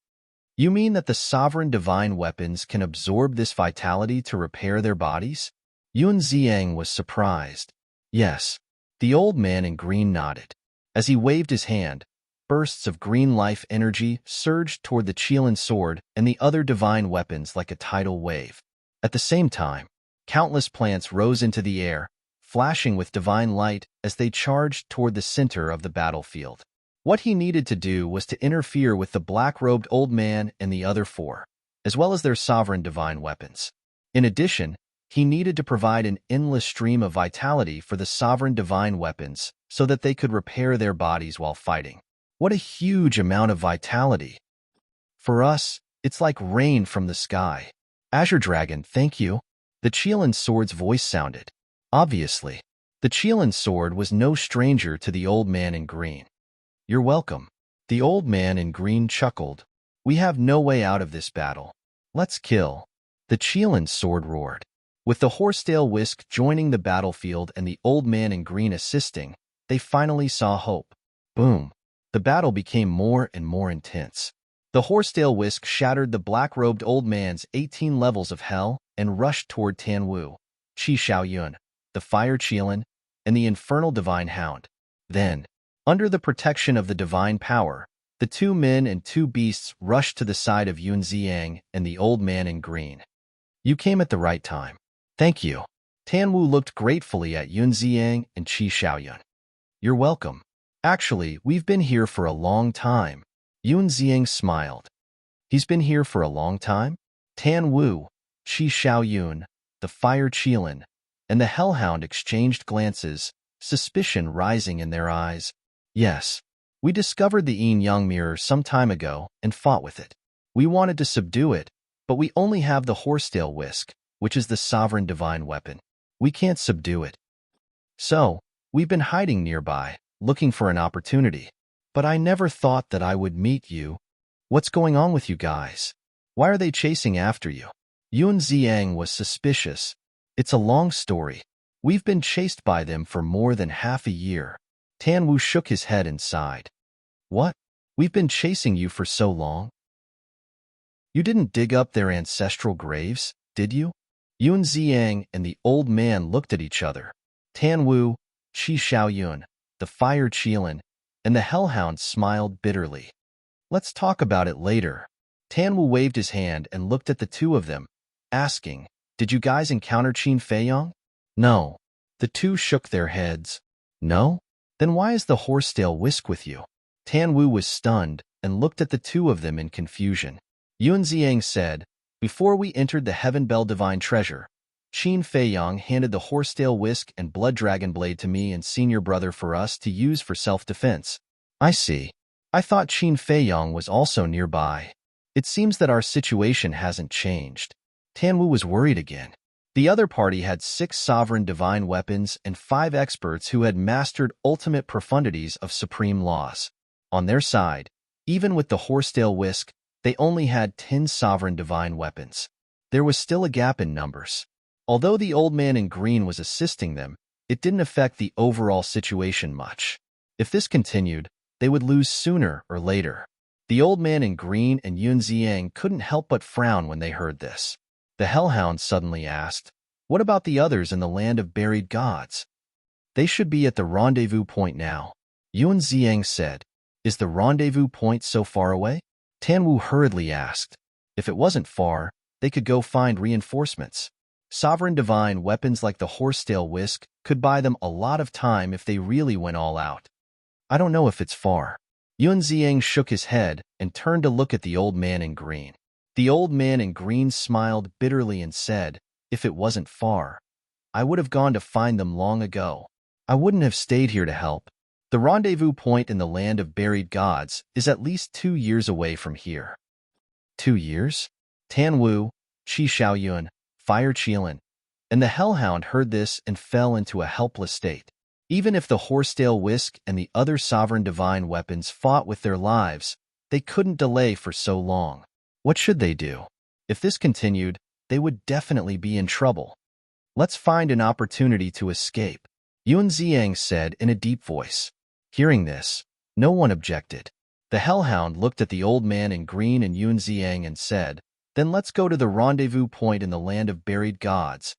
You mean that the sovereign divine weapons can absorb this vitality to repair their bodies? Yun Ziang was surprised. Yes, the old man in green nodded. As he waved his hand, bursts of green life energy surged toward the Qilin sword and the other divine weapons like a tidal wave. At the same time, countless plants rose into the air, flashing with divine light as they charged toward the center of the battlefield. What he needed to do was to interfere with the black-robed old man and the other 4, as well as their sovereign divine weapons. In addition, he needed to provide an endless stream of vitality for the sovereign divine weapons so that they could repair their bodies while fighting. What a huge amount of vitality! For us, it's like rain from the sky. Azure Dragon, thank you. The Qilin sword's voice sounded. Obviously, the Qilin sword was no stranger to the old man in green. You're welcome. The old man in green chuckled. We have no way out of this battle. Let's kill. The Qilin sword roared. With the horsetail whisk joining the battlefield and the old man in green assisting, they finally saw hope. Boom. The battle became more and more intense. The horsetail whisk shattered the black-robed old man's 18 levels of hell and rushed toward Tan Wu, Qi Xiaoyun, the fire Qilin, and the infernal divine hound. Then, under the protection of the divine power, the 2 men and 2 beasts rushed to the side of Yun Ziang and the old man in green. You came at the right time. Thank you. Tan Wu looked gratefully at Yun Ziang and Qi Xiaoyun. You're welcome. Actually, we've been here for a long time. Yun Ziang smiled. He's been here for a long time? Tan Wu, Qi Xiaoyun, the fire Qilin, and the hellhound exchanged glances, suspicion rising in their eyes. Yes, we discovered the yin-yang mirror some time ago and fought with it. We wanted to subdue it, but we only have the horsetail whisk, which is the sovereign divine weapon. We can't subdue it. So, we've been hiding nearby, looking for an opportunity. But I never thought that I would meet you. What's going on with you guys? Why are they chasing after you? Yun Ziang was suspicious. It's a long story. We've been chased by them for more than half a year. Tan Wu shook his head and sighed. What? We've been chasing you for so long? You didn't dig up their ancestral graves, did you? Yun Ziang and the old man looked at each other. Tan Wu, Qi Xiaoyun, the fire Qilin, and the hellhound smiled bitterly. Let's talk about it later. Tan Wu waved his hand and looked at the 2 of them, asking, Did you guys encounter Qin Feiyong? No. The 2 shook their heads. No? Then why is the horsetail whisk with you? Tan Wu was stunned and looked at the 2 of them in confusion. Yun Ziang said, Before we entered the Heaven Bell Divine Treasure, Qin Feiyong handed the horsetail whisk and blood dragon blade to me and senior brother for us to use for self-defense. I see. I thought Qin Feiyong was also nearby. It seems that our situation hasn't changed. Tanwu was worried again. The other party had 6 sovereign divine weapons and 5 experts who had mastered ultimate profundities of supreme laws. On their side, even with the horsetail whisk, they only had 10 sovereign divine weapons. There was still a gap in numbers. Although the old man in green was assisting them, it didn't affect the overall situation much. If this continued, they would lose sooner or later. The old man in green and Yun Ziang couldn't help but frown when they heard this. The hellhound suddenly asked, "What about the others in the land of buried gods? They should be at the rendezvous point now." Yun Ziang said, "Is the rendezvous point so far away?" Tanwu hurriedly asked. If it wasn't far, they could go find reinforcements. Sovereign divine weapons like the horsetail whisk could buy them a lot of time if they really went all out. I don't know if it's far. Yun Ziang shook his head and turned to look at the old man in green. The old man in green smiled bitterly and said, "If it wasn't far, I would have gone to find them long ago. I wouldn't have stayed here to help. The rendezvous point in the land of buried gods is at least 2 years away from here." 2 years? Tanwu, Qi Xiaoyun, Fire Qilin, and the hellhound heard this and fell into a helpless state. Even if the horsetail whisk and the other sovereign divine weapons fought with their lives, they couldn't delay for so long. What should they do? If this continued, they would definitely be in trouble. "Let's find an opportunity to escape," Yun Ziang said in a deep voice. Hearing this, no one objected. The hellhound looked at the old man in green and Yun Ziang and said, "Then let's go to the rendezvous point in the land of buried gods."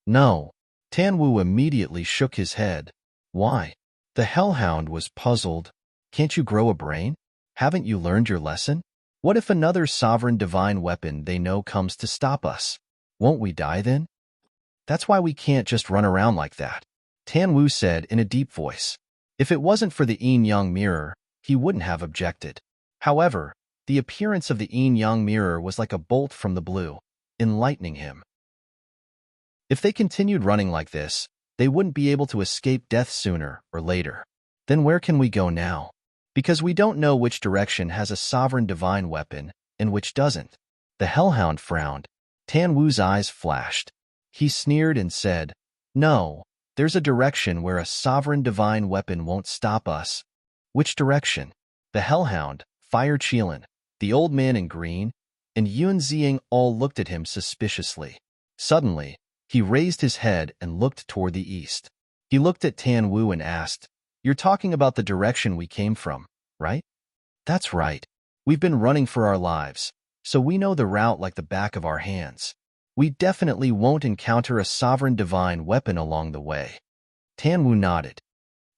"No." Tanwu immediately shook his head. "Why?" The hellhound was puzzled. "Can't you grow a brain? Haven't you learned your lesson? What if another sovereign divine weapon they know comes to stop us? Won't we die then?" "That's why we can't just run around like that," Tanwu said in a deep voice. If it wasn't for the yin-yang mirror, he wouldn't have objected. However, the appearance of the yin-yang mirror was like a bolt from the blue, enlightening him. If they continued running like this, they wouldn't be able to escape death sooner or later. Then where can we go now? Because we don't know which direction has a sovereign divine weapon and which doesn't. The hellhound frowned. Tanwu's eyes flashed. He sneered and said, "No, there's a direction where a sovereign divine weapon won't stop us." "Which direction?" The hellhound, Fire Qilin, the old man in green, and Yun Ziang all looked at him suspiciously. Suddenly, he raised his head and looked toward the east. He looked at Tanwu and asked, "You're talking about the direction we came from, right?" "That's right. We've been running for our lives, so we know the route like the back of our hands. We definitely won't encounter a sovereign divine weapon along the way." Tanwu nodded.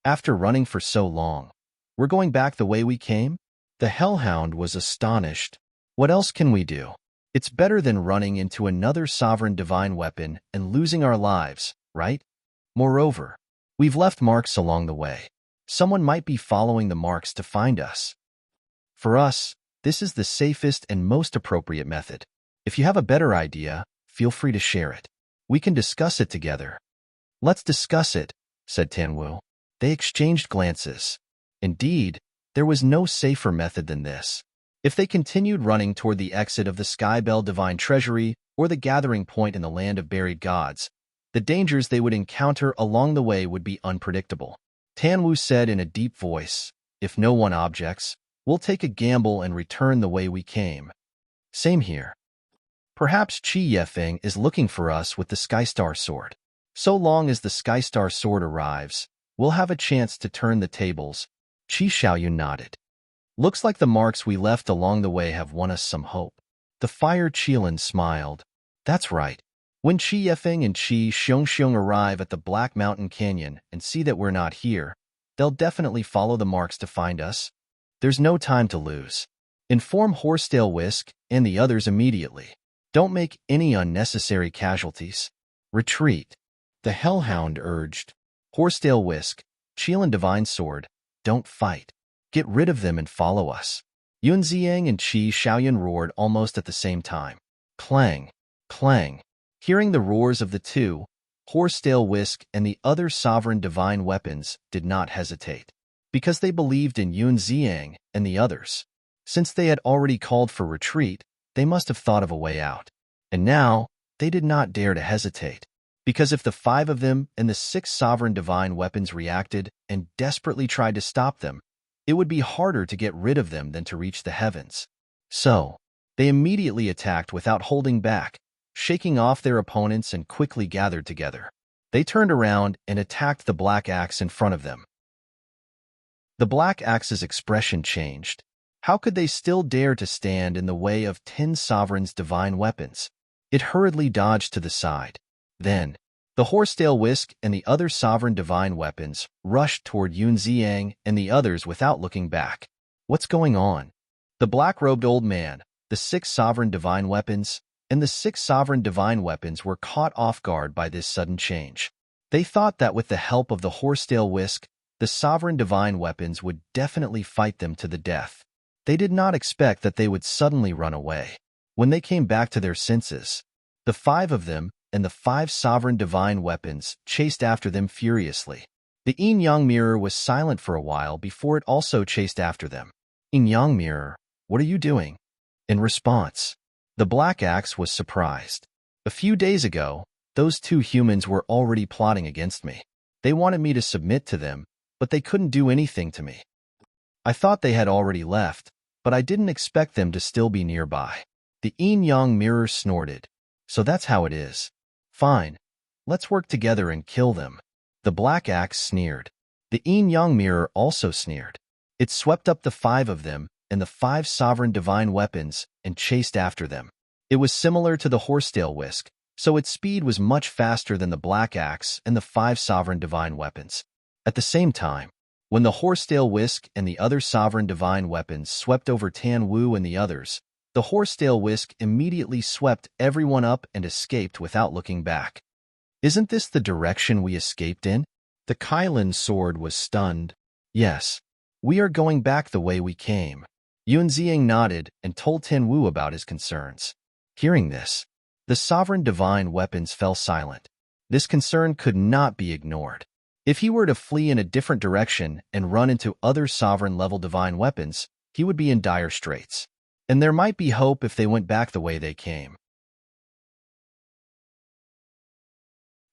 "After running for so long, we're going back the way we came?" The hellhound was astonished. "What else can we do? It's better than running into another sovereign divine weapon and losing our lives, right? Moreover, we've left marks along the way. Someone might be following the marks to find us. For us, this is the safest and most appropriate method. If you have a better idea, feel free to share it. We can discuss it together." "Let's discuss it," said Tanwu. They exchanged glances. Indeed, there was no safer method than this. If they continued running toward the exit of the Skybell Divine Treasury or the gathering point in the land of buried gods, the dangers they would encounter along the way would be unpredictable. Tanwu said in a deep voice, "If no one objects, we'll take a gamble and return the way we came." "Same here. Perhaps Qi Yefeng is looking for us with the Skystar Sword. So long as the Skystar Sword arrives, we'll have a chance to turn the tables." Qi Xiaoyun nodded. "Looks like the marks we left along the way have won us some hope." The Fire Qilin smiled. "That's right. When Qi Yefeng and Qi Xiongxiong arrive at the Black Mountain Canyon and see that we're not here, they'll definitely follow the marks to find us. There's no time to lose. Inform Horsetail Whisk and the others immediately. Don't make any unnecessary casualties. Retreat." The hellhound urged. "Horsetail Whisk, Qilin Divine Sword, don't fight. Get rid of them and follow us." Yun Ziang and Qi Xiaoyun roared almost at the same time. Clang, clang. Hearing the roars of the two, Horsetail Whisk and the other sovereign divine weapons did not hesitate. because they believed in Yun Ziang and the others. Since they had already called for retreat, they must have thought of a way out. And now, they did not dare to hesitate, because if the 5 of them and the 6 sovereign divine weapons reacted and desperately tried to stop them, it would be harder to get rid of them than to reach the heavens. So, they immediately attacked without holding back, shaking off their opponents and quickly gathered together. They turned around and attacked the Black Axe in front of them. The Black Axe's expression changed. How could they still dare to stand in the way of 10 sovereigns' divine weapons? It hurriedly dodged to the side. Then, the Horsetail Whisk and the other sovereign divine weapons rushed toward Yun Ziang and the others without looking back. What's going on? The black-robed old man, the 6 sovereign divine weapons, and the 6 sovereign divine weapons were caught off guard by this sudden change. They thought that with the help of the Horsetail Whisk, the sovereign divine weapons would definitely fight them to the death. They did not expect that they would suddenly run away. When they came back to their senses, the 5 of them and the 5 sovereign divine weapons chased after them furiously. The yin-yang mirror was silent for a while before it also chased after them. Yin-yang mirror, what are you doing? In response, the Black Axe was surprised. A few days ago, those 2 humans were already plotting against me. They wanted me to submit to them, but they couldn't do anything to me. I thought they had already left, but I didn't expect them to still be nearby. The yin-yang mirror snorted. So that's how it is. Fine, let's work together and kill them. The Black Axe sneered. The yin-yang mirror also sneered. It swept up the 5 of them and the 5 sovereign divine weapons and chased after them. It was similar to the Horsetail Whisk, so its speed was much faster than the Black Axe and the 5 sovereign divine weapons. At the same time, when the Horsetail Whisk and the other sovereign divine weapons swept over Tan Wu and the others, the Horsetail Whisk immediately swept everyone up and escaped without looking back. Isn't this the direction we escaped in? The Kailan sword was stunned. Yes, we are going back the way we came. Yun Ziang nodded and told Tan Wu about his concerns. Hearing this, the sovereign divine weapons fell silent. This concern could not be ignored. If he were to flee in a different direction and run into other sovereign-level divine weapons, he would be in dire straits. And there might be hope if they went back the way they came.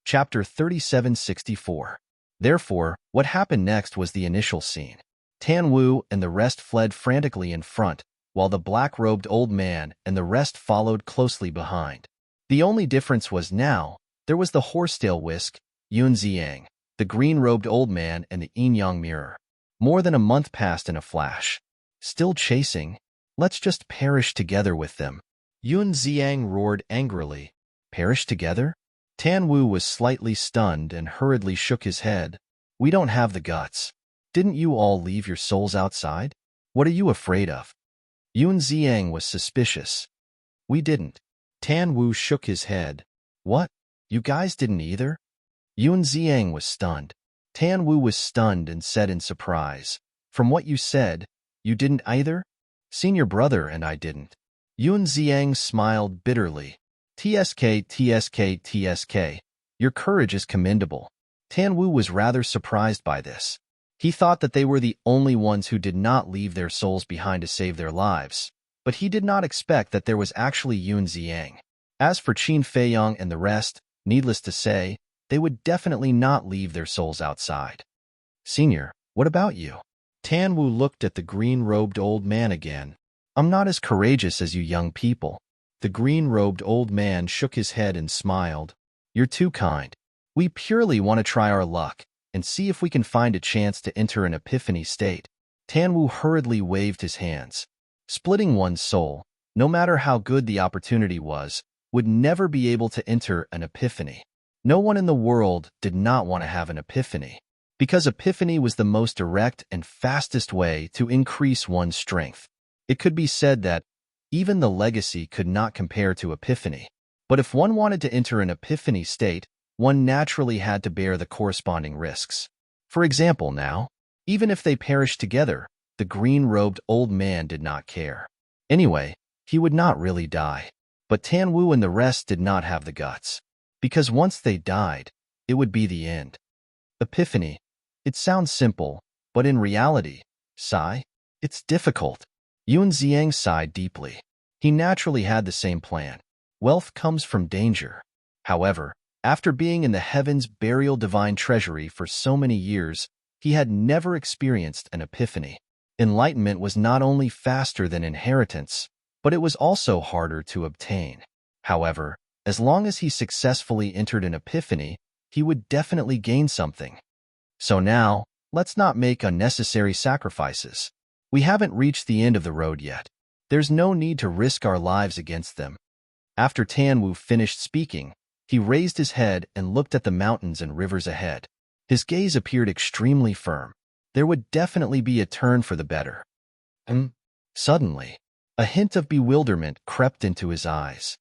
Chapter 3764. Therefore, what happened next was the initial scene. Tan Wu and the rest fled frantically in front, while the black-robed old man and the rest followed closely behind. The only difference was now, there was the Horsetail Whisk, Yun Ziang, the green-robed old man, and the yin-yang mirror. More than a month passed in a flash. Still chasing? Let's just perish together with them. Yun Ziang roared angrily. Perish together? Tan Wu was slightly stunned and hurriedly shook his head. We don't have the guts. Didn't you all leave your souls outside? What are you afraid of? Yun Ziang was suspicious. We didn't. Tan Wu shook his head. What? You guys didn't either? Yun Ziang was stunned. Tan Wu was stunned and said in surprise, From what you said, you didn't either? Senior brother and I didn't. Yun Ziang smiled bitterly. TSK, TSK, TSK. Your courage is commendable. Tan Wu was rather surprised by this. He thought that they were the only ones who did not leave their souls behind to save their lives, but he did not expect that there was actually Yun Ziang. As for Qin Feiyang and the rest, needless to say, they would definitely not leave their souls outside. Senior, what about you? Tan Wu looked at the green-robed old man again. I'm not as courageous as you young people. The green-robed old man shook his head and smiled. You're too kind. We purely want to try our luck and see if we can find a chance to enter an epiphany state. Tan Wu hurriedly waved his hands. Splitting one's soul, no matter how good the opportunity was, would never be able to enter an epiphany. No one in the world did not want to have an epiphany, because epiphany was the most direct and fastest way to increase one's strength. It could be said that even the legacy could not compare to epiphany. But if one wanted to enter an epiphany state, one naturally had to bear the corresponding risks. For example now, even if they perished together, the green-robed old man did not care. Anyway, he would not really die. But Tan Wu and the rest did not have the guts. Because once they died, it would be the end. Epiphany. It sounds simple, But in reality, sigh, it's difficult. Yun Xiang sighed deeply. He naturally had the same plan. Wealth comes from danger. However, after being in the heavens' burial divine treasury for so many years, he had never experienced an epiphany. Enlightenment was not only faster than inheritance, but it was also harder to obtain. However, as long as he successfully entered an epiphany, he would definitely gain something. So now, let's not make unnecessary sacrifices. We haven't reached the end of the road yet. There's no need to risk our lives against them. After Tanwu finished speaking, he raised his head and looked at the mountains and rivers ahead. His gaze appeared extremely firm. There would definitely be a turn for the better. Suddenly, a hint of bewilderment crept into his eyes.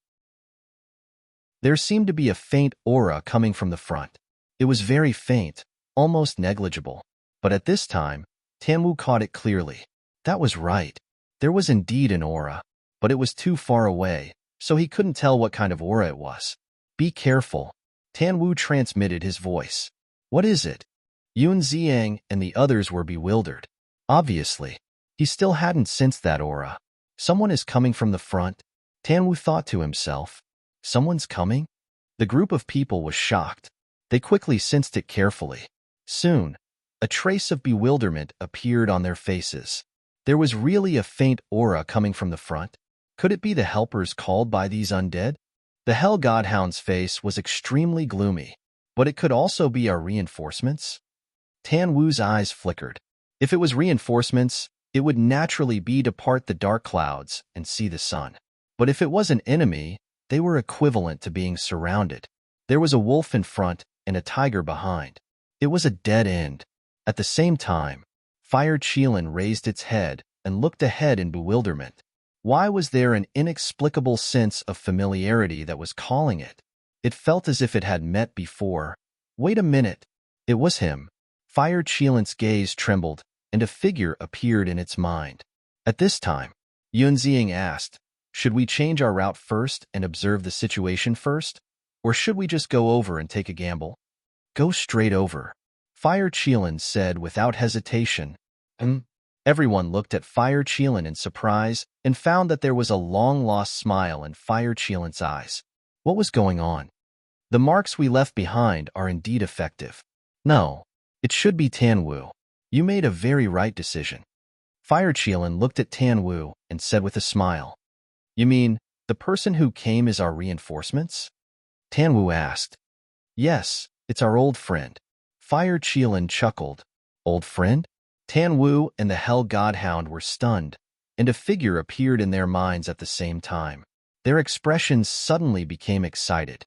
There seemed to be a faint aura coming from the front. It was very faint, almost negligible. But at this time, Tanwu caught it clearly. That was right. There was indeed an aura, but it was too far away, so he couldn't tell what kind of aura it was. Be careful. Tanwu transmitted his voice. What is it? Yun Xiang and the others were bewildered. Obviously, he still hadn't sensed that aura. Someone is coming from the front, Tanwu thought to himself. Someone's coming? The group of people was shocked. They quickly sensed it carefully. Soon, a trace of bewilderment appeared on their faces. There was really a faint aura coming from the front. Could it be the helpers called by these undead? The Hell Godhound's face was extremely gloomy, but it could also be our reinforcements? Tanwu's eyes flickered. If it was reinforcements, it would naturally be to part the dark clouds and see the sun. But if it was an enemy, they were equivalent to being surrounded. There was a wolf in front and a tiger behind. It was a dead end. At the same time, Fire Qilin raised its head and looked ahead in bewilderment. Why was there an inexplicable sense of familiarity that was calling it? It felt as if it had met before. Wait a minute. It was him. Fire Qilin's gaze trembled, and a figure appeared in its mind. At this time, Yun Xiang asked, should we change our route first and observe the situation first? Or should we just go over and take a gamble? Go straight over. Fire Qilin said without hesitation. Everyone looked at Fire Qilin in surprise and found that there was a long-lost smile in Fire Qilin's eyes. What was going on? The marks we left behind are indeed effective. No, it should be Tanwu. You made a very right decision. Fire Qilin looked at Tanwu and said with a smile. You mean, the person who came is our reinforcements? Tanwu asked. Yes, it's our old friend. Fire Qilin chuckled. Old friend? Tanwu and the Hell Godhound were stunned, and a figure appeared in their minds at the same time. Their expressions suddenly became excited.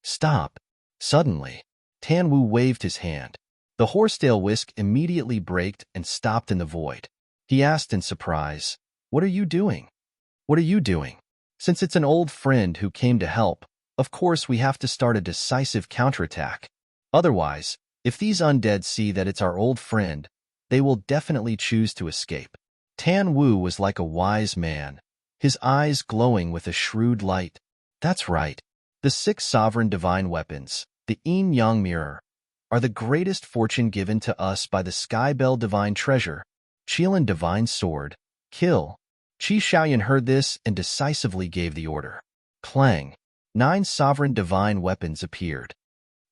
Stop. Suddenly, Tanwu waved his hand. The horsetail whisk immediately braked and stopped in the void. He asked in surprise, What are you doing? What are you doing? Since it's an old friend who came to help, of course we have to start a decisive counterattack. Otherwise, if these undead see that it's our old friend, they will definitely choose to escape. Tanwu was like a wise man, his eyes glowing with a shrewd light. That's right. The 6 sovereign divine weapons, the Yin-Yang Mirror, are the greatest fortune given to us by the Skybell Divine Treasure, Qilin Divine Sword, Kill. Qi Shaoyan heard this and decisively gave the order. Clang. 9 sovereign divine weapons appeared.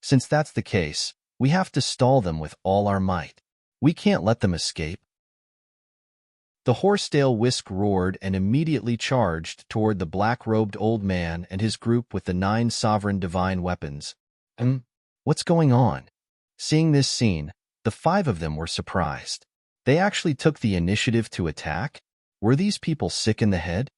Since that's the case, we have to stall them with all our might. We can't let them escape. The horsetail whisk roared and immediately charged toward the black-robed old man and his group with the 9 sovereign divine weapons. What's going on? Seeing this scene, the 5 of them were surprised. They actually took the initiative to attack? Were these people sick in the head?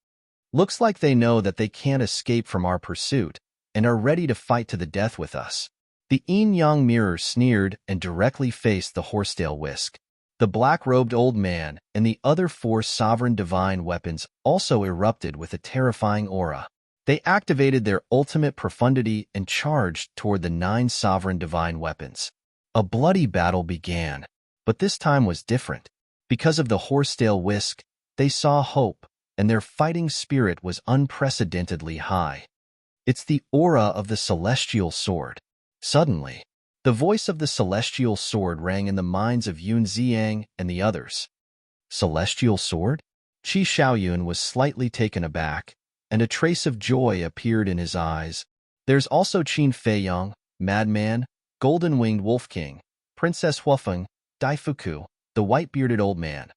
Looks like they know that they can't escape from our pursuit and are ready to fight to the death with us. The Yin-Yang Mirror sneered and directly faced the horsetail whisk. The black-robed old man and the other 4 sovereign divine weapons also erupted with a terrifying aura. They activated their ultimate profundity and charged toward the 9 sovereign divine weapons. A bloody battle began, but this time was different. Because of the horsetail whisk, they saw hope, and their fighting spirit was unprecedentedly high. It's the aura of the celestial sword. Suddenly, The voice of the celestial sword rang in the minds of Yun Ziang and the others. Celestial sword? Qi Xiaoyun was slightly taken aback, and a trace of joy appeared in his eyes. There's also Qin Feiyang, Madman, Golden-Winged Wolf King, Princess Huafeng, Daifuku, the white-bearded old man.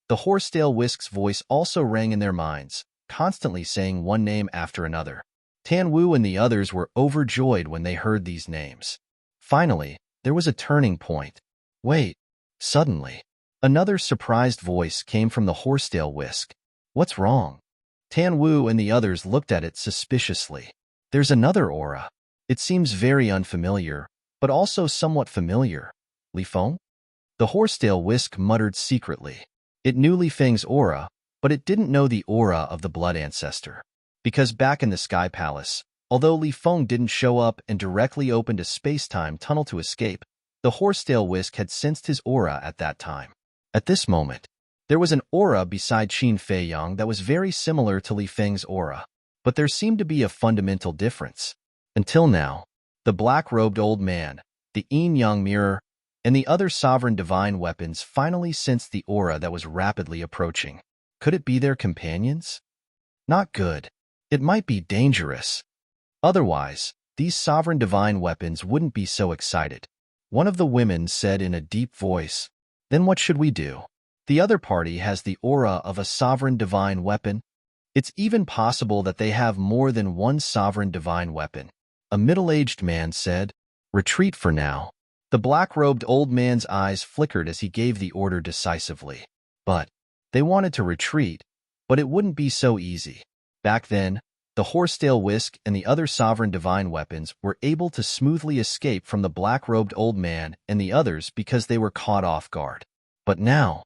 The horsetail Whisk's voice also rang in their minds, constantly saying one name after another. Tan Wu and the others were overjoyed when they heard these names. Finally, there was a turning point. Wait, suddenly, another surprised voice came from the horsetail Whisk. What's wrong? Tan Wu and the others looked at it suspiciously. There's another aura. It seems very unfamiliar, but also somewhat familiar. Li Feng? The horsetail Whisk muttered secretly. It knew Li Feng's aura, but it didn't know the aura of the blood ancestor. Because back in the Sky Palace, although Li Feng didn't show up and directly opened a space-time tunnel to escape, the horsetail Whisk had sensed his aura at that time. At this moment, there was an aura beside Qin Feiyang that was very similar to Li Feng's aura, but there seemed to be a fundamental difference. Until now, the black-robed old man, the yin-yang mirror, and the other sovereign divine weapons finally sensed the aura that was rapidly approaching. Could it be their companions? Not good. It might be dangerous. Otherwise, these sovereign divine weapons wouldn't be so excited. One of the women said in a deep voice, "Then what should we do? The other party has the aura of a sovereign divine weapon. It's even possible that they have more than one sovereign divine weapon." A middle-aged man said, "Retreat for now." The black-robed old man's eyes flickered as he gave the order decisively. But they wanted to retreat, but it wouldn't be so easy. Back then, the horsetail Whisk and the other sovereign divine weapons were able to smoothly escape from the black-robed old man and the others because they were caught off guard. But now,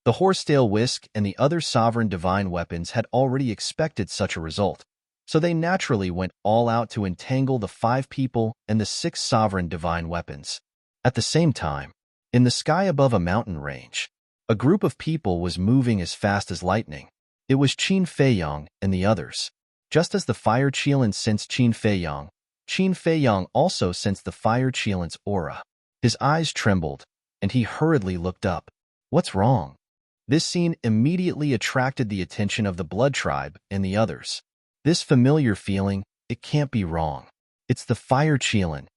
the horsetail Whisk and the other sovereign divine weapons had already expected such a result, so they naturally went all out to entangle the 5 people and the 6 sovereign divine weapons. At the same time, in the sky above a mountain range, a group of people was moving as fast as lightning. It was Qin Feiyang and the others. Just as the fire Qilin sensed Qin Feiyang also sensed the fire Qilin's aura. His eyes trembled, and he hurriedly looked up. What's wrong? This scene immediately attracted the attention of the Blood Tribe and the others. This familiar feeling, it can't be wrong. It's the fire Qilin.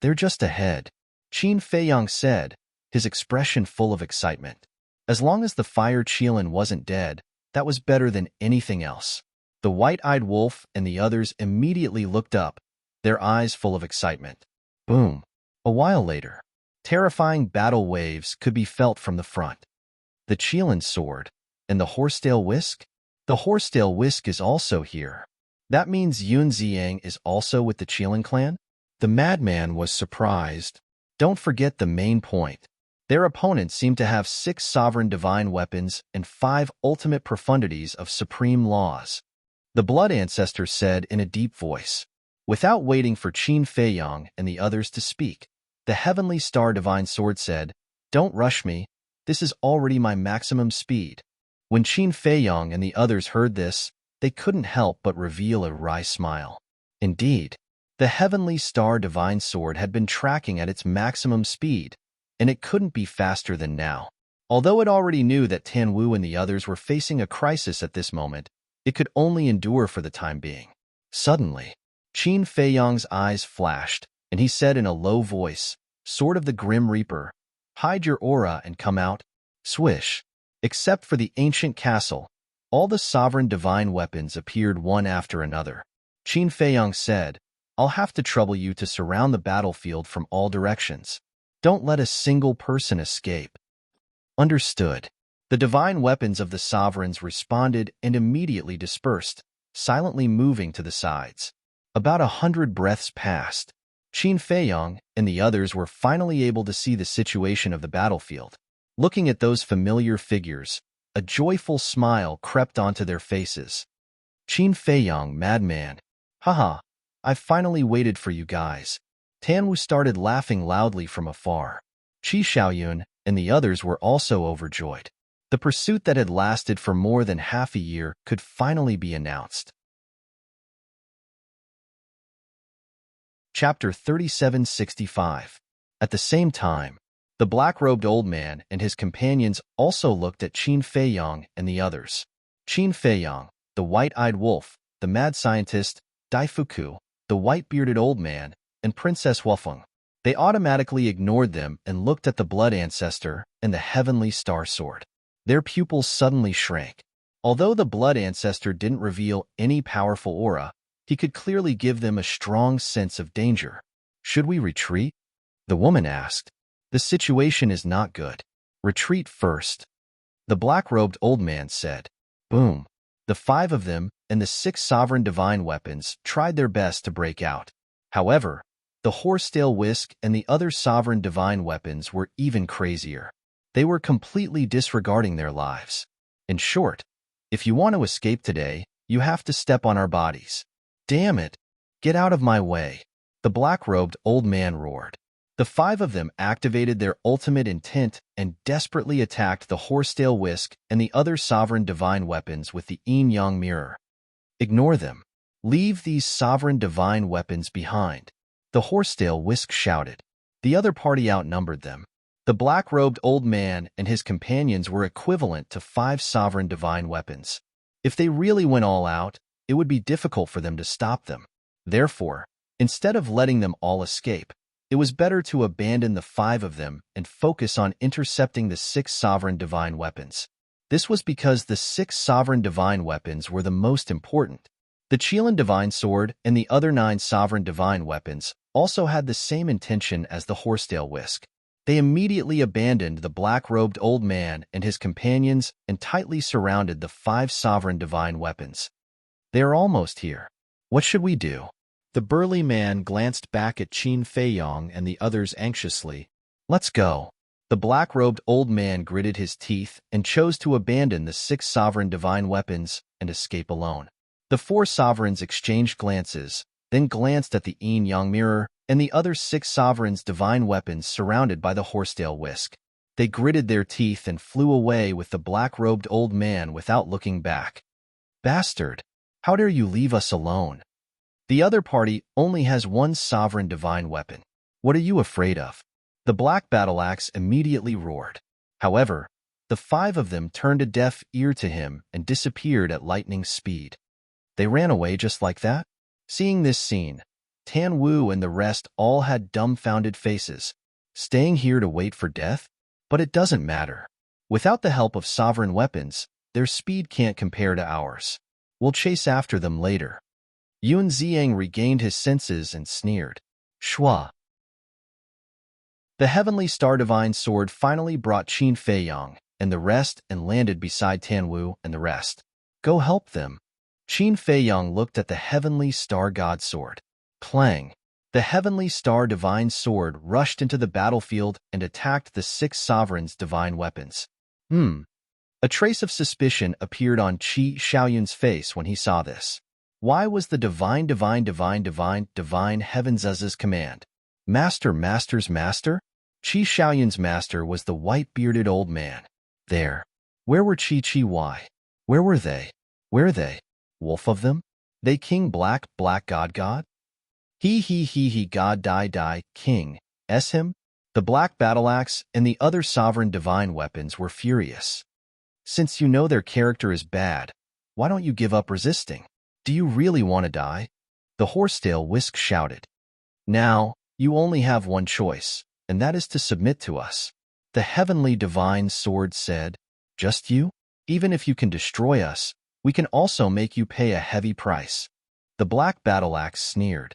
They're just ahead, Qin Feiyang said, his expression full of excitement. As long as the fire Qilin wasn't dead, that was better than anything else. The white-eyed wolf and the others immediately looked up, their eyes full of excitement. Boom. A while later, terrifying battle waves could be felt from the front. The Qilin sword and the horsetail Whisk? The horsetail Whisk is also here. That means Yun Ziang is also with the Qilin clan? The madman was surprised. Don't forget the main point. Their opponents seemed to have 6 sovereign divine weapons and 5 ultimate profundities of supreme laws. The blood ancestor said in a deep voice. Without waiting for Qin Feiyang and the others to speak, the heavenly star divine sword said, "Don't rush me. This is already my maximum speed." When Qin Feiyang and the others heard this, they couldn't help but reveal a wry smile. Indeed, the heavenly star divine sword had been tracking at its maximum speed, and it couldn't be faster than now. Although it already knew that Tan Wu and the others were facing a crisis at this moment, it could only endure for the time being. Suddenly, Qin Feiyang's eyes flashed, and he said in a low voice, "Sword of the Grim Reaper, hide your aura and come out." Swish. Except for the ancient castle, all the sovereign divine weapons appeared one after another. Qin Feiyang said, "I'll have to trouble you to surround the battlefield from all directions. Don't let a single person escape." Understood. The divine weapons of the sovereigns responded and immediately dispersed, silently moving to the sides. About 100 breaths passed. Qin Feiyang and the others were finally able to see the situation of the battlefield. Looking at those familiar figures, a joyful smile crept onto their faces. Qin Feiyang, madman. Haha, I've finally waited for you guys. Tan Wu started laughing loudly from afar. Qi Xiaoyun and the others were also overjoyed. The pursuit that had lasted for more than half a year could finally be announced. Chapter 3765. At the same time, the black-robed old man and his companions also looked at Qin Feiyang and the others. Qin Feiyang, the white-eyed wolf, the mad scientist, Dai Fuku, the white-bearded old man, and Princess Wufeng. They automatically ignored them and looked at the blood ancestor and the heavenly star sword. Their pupils suddenly shrank. Although the blood ancestor didn't reveal any powerful aura, he could clearly give them a strong sense of danger. Should we retreat? The woman asked. The situation is not good. Retreat first. The black-robed old man said. Boom. The 5 of them and the 6 sovereign divine weapons tried their best to break out. However, the horsetail whisk and the other sovereign divine weapons were even crazier. They were completely disregarding their lives. In short, if you want to escape today, you have to step on our bodies. Damn it! Get out of my way! The black-robed old man roared. The 5 of them activated their ultimate intent and desperately attacked the horsetail whisk and the other sovereign divine weapons with the yin-yang mirror. Ignore them. Leave these sovereign divine weapons behind. The horsetail whisk shouted. The other party outnumbered them. The black-robed old man and his companions were equivalent to 5 sovereign divine weapons. If they really went all out, it would be difficult for them to stop them. Therefore, instead of letting them all escape, it was better to abandon the 5 of them and focus on intercepting the 6 sovereign divine weapons. This was because the 6 sovereign divine weapons were the most important. The Qilin divine sword and the other 9 sovereign divine weapons also had the same intention as the horsetail whisk. They immediately abandoned the black-robed old man and his companions and tightly surrounded the 5 sovereign divine weapons. They are almost here. What should we do? The burly man glanced back at Qin Feiyang and the others anxiously. Let's go. The black-robed old man gritted his teeth and chose to abandon the 6 sovereign divine weapons and escape alone. The 4 sovereigns exchanged glances, then glanced at the yin-yang mirror and the other 6 sovereigns' divine weapons surrounded by the horsetail whisk. They gritted their teeth and flew away with the black-robed old man without looking back. Bastard! How dare you leave us alone? The other party only has 1 sovereign divine weapon. What are you afraid of? The black battle axe immediately roared. However, the 5 of them turned a deaf ear to him and disappeared at lightning speed. They ran away just like that? Seeing this scene, Tan Wu and the rest all had dumbfounded faces. Staying here to wait for death? But it doesn't matter. Without the help of sovereign weapons, their speed can't compare to ours. We'll chase after them later. Yun Ziang regained his senses and sneered. Shua. The heavenly star divine sword finally brought Qin Feiyang and the rest and landed beside Tan Wu and the rest. Go help them. Qin Feiyang looked at the heavenly star god sword. Clang. The heavenly star divine sword rushed into the battlefield and attacked the 6 sovereigns' divine weapons. A trace of suspicion appeared on Qi Xiaoyun's face when he saw this. Why was the divine heaven's command? Master's master? Qi Xiaoyun's master was the white-bearded old man. There. Where were Qi Why? Where were they? Where they? Wolf of them? They king black god? He god die, king. S him? The black battle axe and the other sovereign divine weapons were furious. Since you know their character is bad, why don't you give up resisting? Do you really want to die? The horsetail whisk shouted. Now, you only have one choice, and that is to submit to us. The heavenly divine sword said, just you? Even if you can destroy us, we can also make you pay a heavy price. The black battle axe sneered.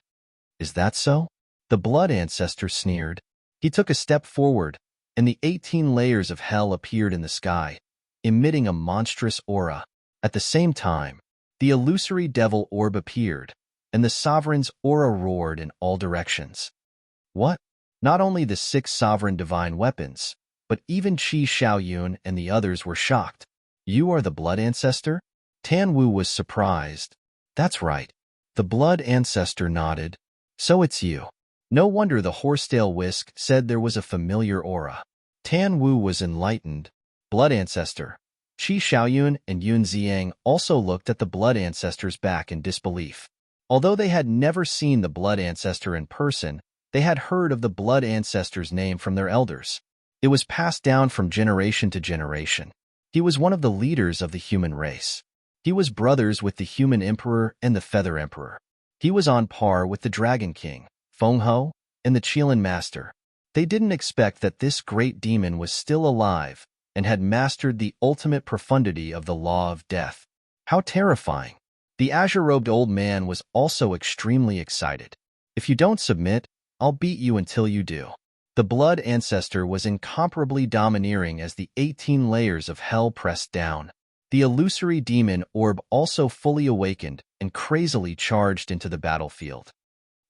Is that so? The blood ancestor sneered. He took a step forward, and the 18 layers of hell appeared in the sky, emitting a monstrous aura. At the same time, the illusory devil orb appeared, and the sovereign's aura roared in all directions. What? Not only the 6 sovereign divine weapons, but even Qi Xiaoyun and the others were shocked. You are the blood ancestor? Tan Wu was surprised. That's right. The blood ancestor nodded. So it's you. No wonder the horsetail whisk said there was a familiar aura. Tan Wu was enlightened. Blood ancestor. Qi Xiaoyun and Yun Ziang also looked at the blood ancestor's back in disbelief. Although they had never seen the blood ancestor in person, they had heard of the blood ancestor's name from their elders. It was passed down from generation to generation. He was one of the leaders of the human race. He was brothers with the human emperor and the feather emperor. He was on par with the dragon king, Feng Ho, and the Qilin master. They didn't expect that this great demon was still alive and had mastered the ultimate profundity of the law of death. How terrifying! The azure-robed old man was also extremely excited. If you don't submit, I'll beat you until you do. The blood ancestor was incomparably domineering as the 18 layers of hell pressed down. The illusory demon orb also fully awakened and crazily charged into the battlefield.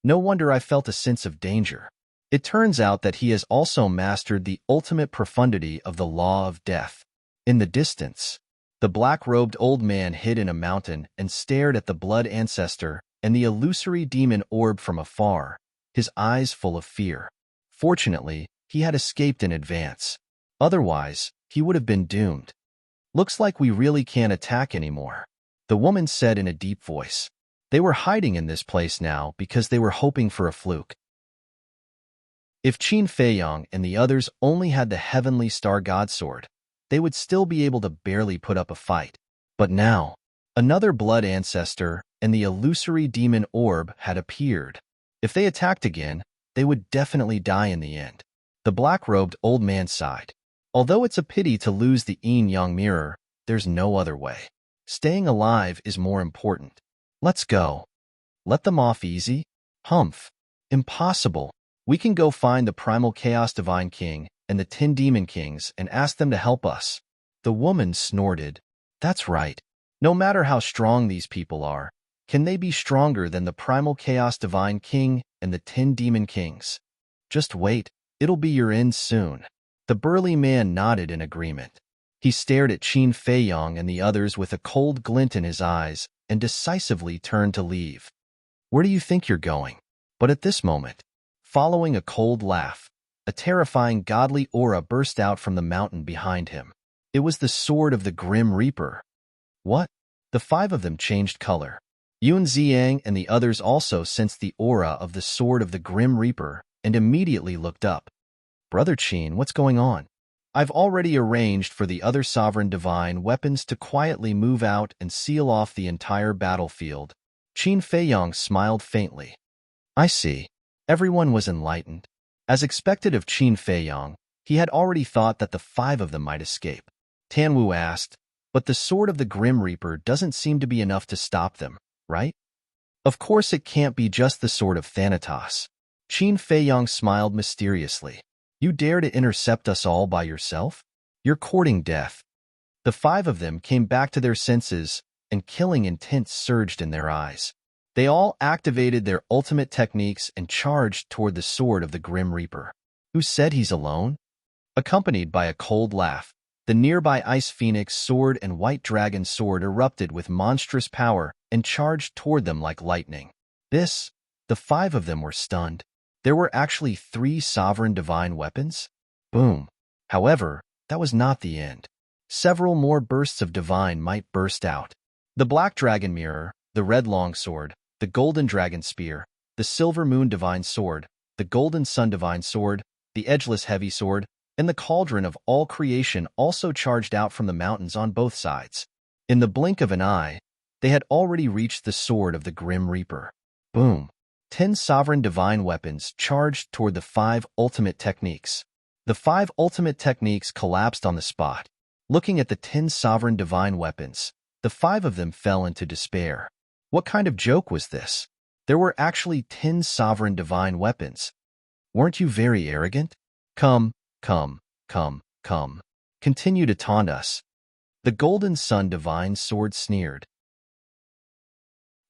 No wonder I felt a sense of danger. It turns out that he has also mastered the ultimate profundity of the law of death. In the distance, the black-robed old man hid in a mountain and stared at the blood ancestor and the illusory demon orb from afar, his eyes full of fear. Fortunately, he had escaped in advance. Otherwise, he would have been doomed. Looks like we really can't attack anymore, the woman said in a deep voice. They were hiding in this place now because they were hoping for a fluke. If Qin Feiyang and the others only had the heavenly star god sword, they would still be able to barely put up a fight. But now, another blood ancestor and the illusory demon orb had appeared. If they attacked again, they would definitely die in the end. The black-robed old man sighed. Although it's a pity to lose the yin-yang mirror, there's no other way. Staying alive is more important. Let's go. Let them off easy? Humph. Impossible. We can go find the primal chaos divine king and the 10 demon kings and ask them to help us. The woman snorted. That's right. No matter how strong these people are, can they be stronger than the primal chaos divine king and the 10 demon kings? Just wait, it'll be your end soon. The burly man nodded in agreement. He stared at Qin Feiyang and the others with a cold glint in his eyes and decisively turned to leave. Where do you think you're going? But at this moment, following a cold laugh, a terrifying godly aura burst out from the mountain behind him. It was the sword of the Grim Reaper. What? The 5 of them changed color. Yun Xiang and the others also sensed the aura of the sword of the Grim Reaper and immediately looked up. Brother Qin, what's going on? I've already arranged for the other sovereign divine weapons to quietly move out and seal off the entire battlefield. Qin Feiyang smiled faintly. I see. Everyone was enlightened. As expected of Qin Feiyang, he had already thought that the 5 of them might escape. Tanwu asked, but the sword of the Grim Reaper doesn't seem to be enough to stop them, right? Of course it can't be just the sword of Thanatos. Qin Feiyang smiled mysteriously. You dare to intercept us all by yourself? You're courting death. The 5 of them came back to their senses, and killing intent surged in their eyes. They all activated their ultimate techniques and charged toward the sword of the Grim Reaper. Who said he's alone? Accompanied by a cold laugh, the nearby Ice Phoenix sword and White Dragon sword erupted with monstrous power and charged toward them like lightning. The 5 of them were stunned. There were actually 3 sovereign divine weapons? Boom. However, that was not the end. Several more bursts of divine might burst out. The Black Dragon Mirror, the Red Longsword, the Golden Dragon Spear, the Silver Moon Divine Sword, the Golden Sun Divine Sword, the Edgeless Heavy Sword, and the Cauldron of All Creation also charged out from the mountains on both sides. In the blink of an eye, they had already reached the sword of the Grim Reaper. Boom. 10 sovereign divine weapons charged toward the 5 ultimate techniques. The 5 ultimate techniques collapsed on the spot. Looking at the 10 sovereign divine weapons, the 5 of them fell into despair. What kind of joke was this? There were actually 10 sovereign divine weapons. Weren't you very arrogant? Come. Continue to taunt us. The Golden Sun Divine Sword sneered.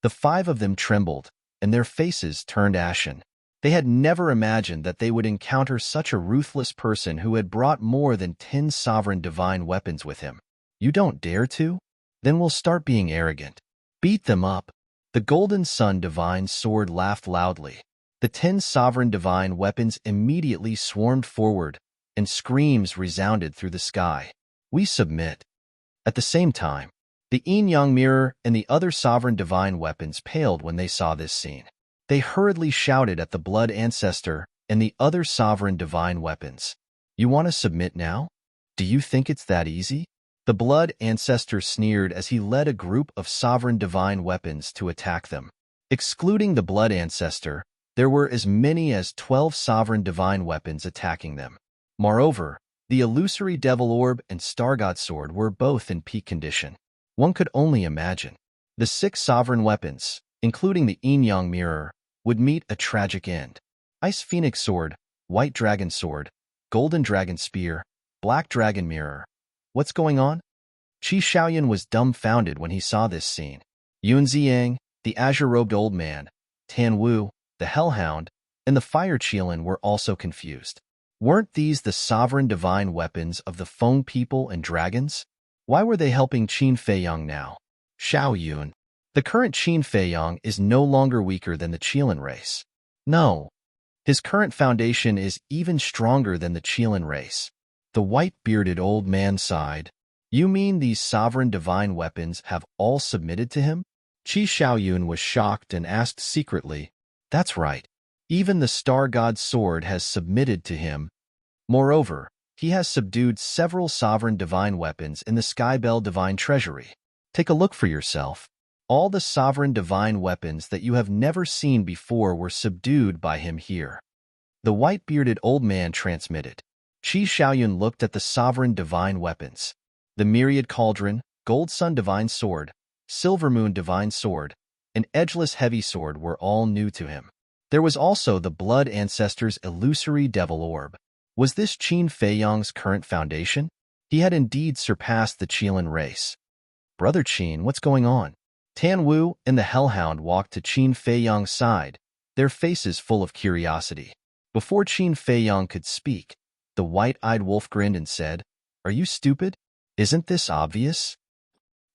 The 5 of them trembled, and their faces turned ashen. They had never imagined that they would encounter such a ruthless person who had brought more than 10 sovereign divine weapons with him. You don't dare to? Then we'll start being arrogant. Beat them up. The Golden Sun Divine Sword laughed loudly. The 10 sovereign divine weapons immediately swarmed forward, and screams resounded through the sky. We submit. At the same time, The yin-yang mirror and the other sovereign divine weapons paled when they saw this scene. They hurriedly shouted at the blood ancestor and the other sovereign divine weapons. You want to submit now? Do you think it's that easy? The blood ancestor sneered as he led a group of sovereign divine weapons to attack them. Excluding the blood ancestor, there were as many as 12 sovereign divine weapons attacking them. Moreover, the illusory devil orb and star god sword were both in peak condition. One could only imagine. The 6 sovereign weapons, including the yin-yang mirror, would meet a tragic end. Ice phoenix sword, white dragon sword, golden dragon spear, black dragon mirror. What's going on? Qi Shaoyun was dumbfounded when he saw this scene. Yun Ziyang, the azure-robed old man, Tan Wu, the hellhound, and the fire Qilin were also confused. Weren't these the sovereign divine weapons of the Feng people and dragons? Why were they helping Qin Feiyang now? Xiao Yun. The current Qin Feiyang is no longer weaker than the Qilin race. No. His current foundation is even stronger than the Qilin race. The white-bearded old man sighed. You mean these sovereign divine weapons have all submitted to him? Qi Shaoyun was shocked and asked secretly, That's right. Even the star god's sword has submitted to him. Moreover, he has subdued several sovereign divine weapons in the Skybell Divine Treasury. Take a look for yourself. All the sovereign divine weapons that you have never seen before were subdued by him here. The white-bearded old man transmitted. Qi Shaoyun looked at the sovereign divine weapons. The myriad cauldron, gold sun divine sword, silver moon divine sword, and edgeless heavy sword were all new to him. There was also the blood ancestor's illusory devil orb. Was this Qin Feiyang's current foundation? He had indeed surpassed the Qilin race. Brother Qin, what's going on? Tan Wu and the hellhound walked to Qin Feiyang's side, their faces full of curiosity. Before Qin Feiyang could speak, the white-eyed wolf grinned and said, Are you stupid? Isn't this obvious?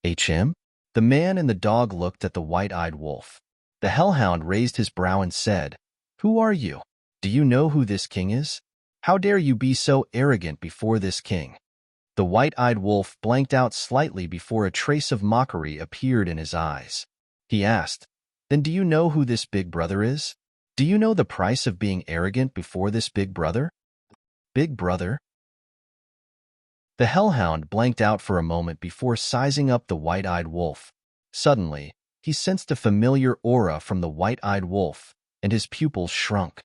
HM? The man and the dog looked at the white-eyed wolf. The hellhound raised his brow and said, Who are you? Do you know who this king is? How dare you be so arrogant before this king? The white-eyed wolf blanked out slightly before a trace of mockery appeared in his eyes. He asked, Then do you know who this big brother is? Do you know the price of being arrogant before this big brother? Big brother? The hellhound blanked out for a moment before sizing up the white-eyed wolf. Suddenly, he sensed a familiar aura from the white-eyed wolf, and his pupils shrunk.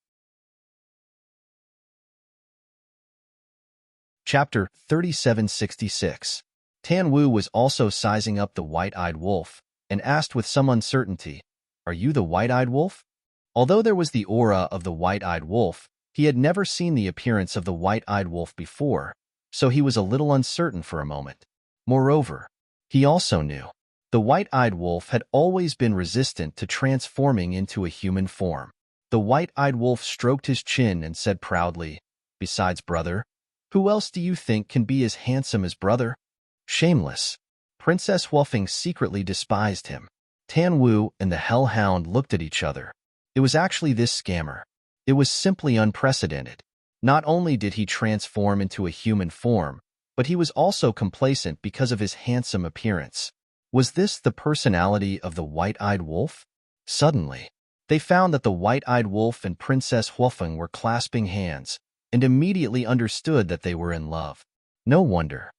Chapter 3766. Tan Wu was also sizing up the white-eyed wolf, and asked with some uncertainty, Are you the white-eyed wolf? Although there was the aura of the white-eyed wolf, he had never seen the appearance of the white-eyed wolf before, so he was a little uncertain for a moment. Moreover, he also knew the white-eyed wolf had always been resistant to transforming into a human form. The white-eyed wolf stroked his chin and said proudly, Besides brother, who else do you think can be as handsome as brother? Shameless. Princess Huofeng secretly despised him. Tan Wu and the hellhound looked at each other. It was actually this scammer. It was simply unprecedented. Not only did he transform into a human form, but he was also complacent because of his handsome appearance. Was this the personality of the white-eyed wolf? Suddenly, they found that the white-eyed wolf and Princess Huofeng were clasping hands, and immediately understood that they were in love. No wonder.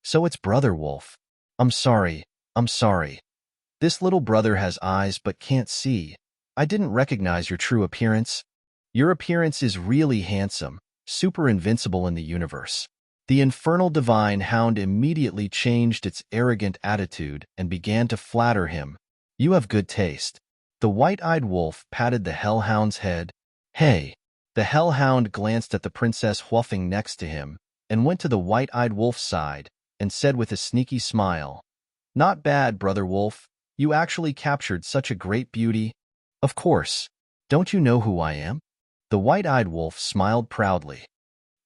So it's Brother Wolf. I'm sorry. This little brother has eyes but can't see. I didn't recognize your true appearance. Your appearance is really handsome, super invincible in the universe. The infernal divine hound immediately changed its arrogant attitude and began to flatter him. You have good taste. The white-eyed wolf patted the hellhound's head. Hey. The hellhound glanced at the Princess Huofeng next to him and went to the white-eyed wolf's side and said with a sneaky smile, Not bad, Brother Wolf. You actually captured such a great beauty. Of course. Don't you know who I am? The white-eyed wolf smiled proudly.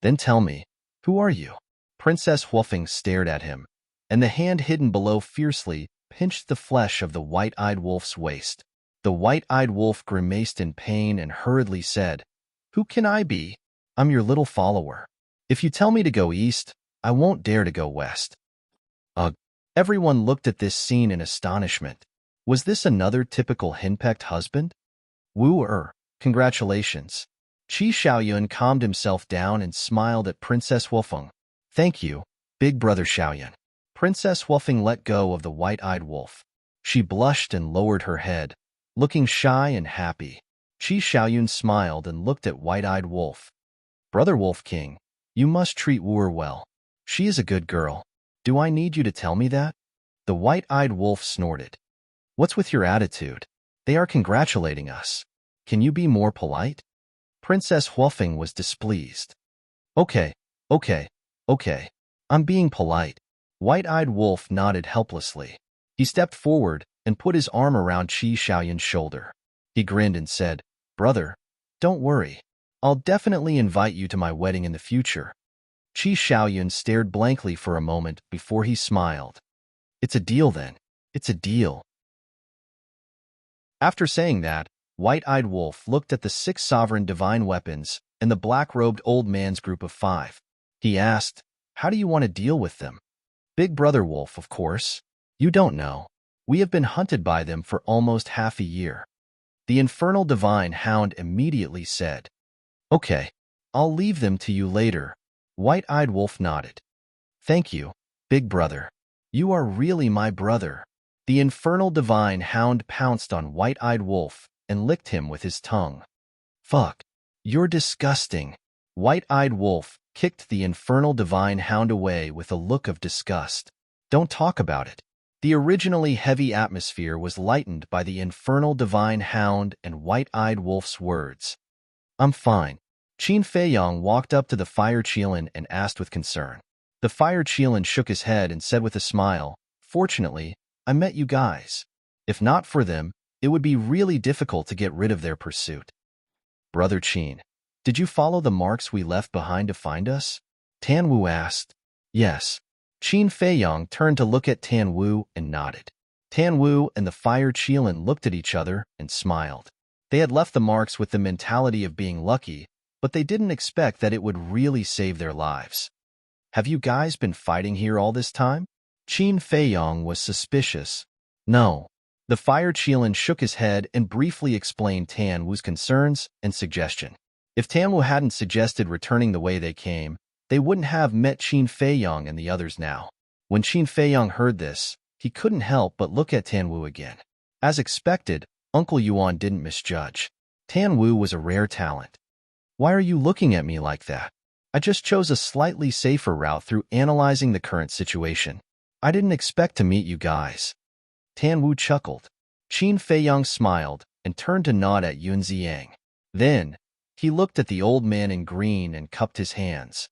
Then tell me, who are you? Princess Huofeng stared at him, and the hand hidden below fiercely pinched the flesh of the white-eyed wolf's waist. The white-eyed wolf grimaced in pain and hurriedly said, Who can I be? I'm your little follower. If you tell me to go east, I won't dare to go west. Ugh. Everyone looked at this scene in astonishment. Was this another typical henpecked husband? Wu-er, congratulations. Qi Xiaoyun calmed himself down and smiled at Princess Wolfeng. Thank you, big brother Xiaoyun. Princess Wolfeng let go of the white-eyed wolf. She blushed and lowered her head, looking shy and happy. Qi Xiaoyun smiled and looked at White-Eyed Wolf. Brother Wolf King, you must treat Wu-er well. She is a good girl. Do I need you to tell me that? The White-Eyed Wolf snorted. What's with your attitude? They are congratulating us. Can you be more polite? Princess Wolfeng was displeased. Okay. I'm being polite. White-Eyed Wolf nodded helplessly. He stepped forward and put his arm around Qi Xiaoyun's shoulder. He grinned and said, Brother, don't worry. I'll definitely invite you to my wedding in the future. Qi Xiaoyun stared blankly for a moment before he smiled. It's a deal then. It's a deal. After saying that, White-Eyed Wolf looked at the 6 sovereign divine weapons and the black-robed old man's group of 5. He asked, how do you want to deal with them? Big Brother Wolf, of course. You don't know. We have been hunted by them for almost half a year. The infernal divine hound immediately said, Okay, I'll leave them to you later. White-Eyed Wolf nodded. Thank you, Big Brother. You are really my brother. The infernal divine hound pounced on White-Eyed Wolf and licked him with his tongue. Fuck. You're disgusting. White-Eyed Wolf kicked the infernal divine hound away with a look of disgust. Don't talk about it. The originally heavy atmosphere was lightened by the infernal divine hound and White-Eyed Wolf's words. I'm fine. Qin Feiyong walked up to the Fire Qilin and asked with concern. The Fire Qilin shook his head and said with a smile, Fortunately, I met you guys. If not for them, it would be really difficult to get rid of their pursuit. Brother Qin, did you follow the marks we left behind to find us? Tan Wu asked. Yes. Qin Feiyong turned to look at Tan Wu and nodded. Tan Wu and the Fire Qilin looked at each other and smiled. They had left the marks with the mentality of being lucky, but they didn't expect that it would really save their lives. Have you guys been fighting here all this time? Qin Feiyong was suspicious. No. The Fire Qilin shook his head and briefly explained Tan Wu's concerns and suggestion. If Tan Wu hadn't suggested returning the way they came, they wouldn't have met Qin Feiyong and the others now. When Qin Feiyong heard this, he couldn't help but look at Tan Wu again. As expected, Uncle Yuan didn't misjudge. Tan Wu was a rare talent. Why are you looking at me like that? I just chose a slightly safer route through analyzing the current situation. I didn't expect to meet you guys. Tan Wu chuckled. Qin Feiyong smiled and turned to nod at Yun Ziyang. Then, he looked at the old man in green and cupped his hands.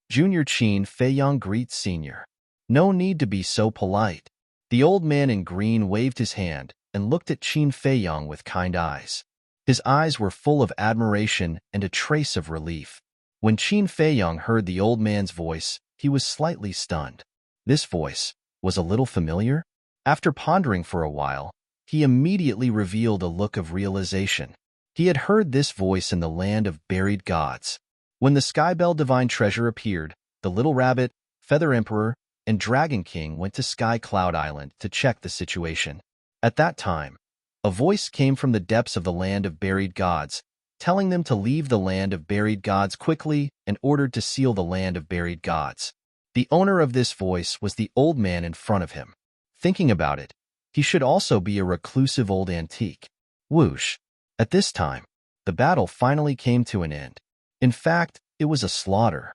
Junior Qin Feiyong greets Senior. No need to be so polite. The old man in green waved his hand and looked at Qin Feiyong with kind eyes. His eyes were full of admiration and a trace of relief. When Qin Feiyong heard the old man's voice, he was slightly stunned. This voice was a little familiar. After pondering for a while, he immediately revealed a look of realization. He had heard this voice in the land of buried gods. When the Skybell Divine Treasure appeared, the Little Rabbit, Feather Emperor, and Dragon King went to Sky Cloud Island to check the situation. At that time, a voice came from the depths of the land of buried gods, telling them to leave the land of buried gods quickly and ordered to seal the land of buried gods. The owner of this voice was the old man in front of him. Thinking about it, he should also be a reclusive old antique. Whoosh! At this time, the battle finally came to an end. In fact, it was a slaughter.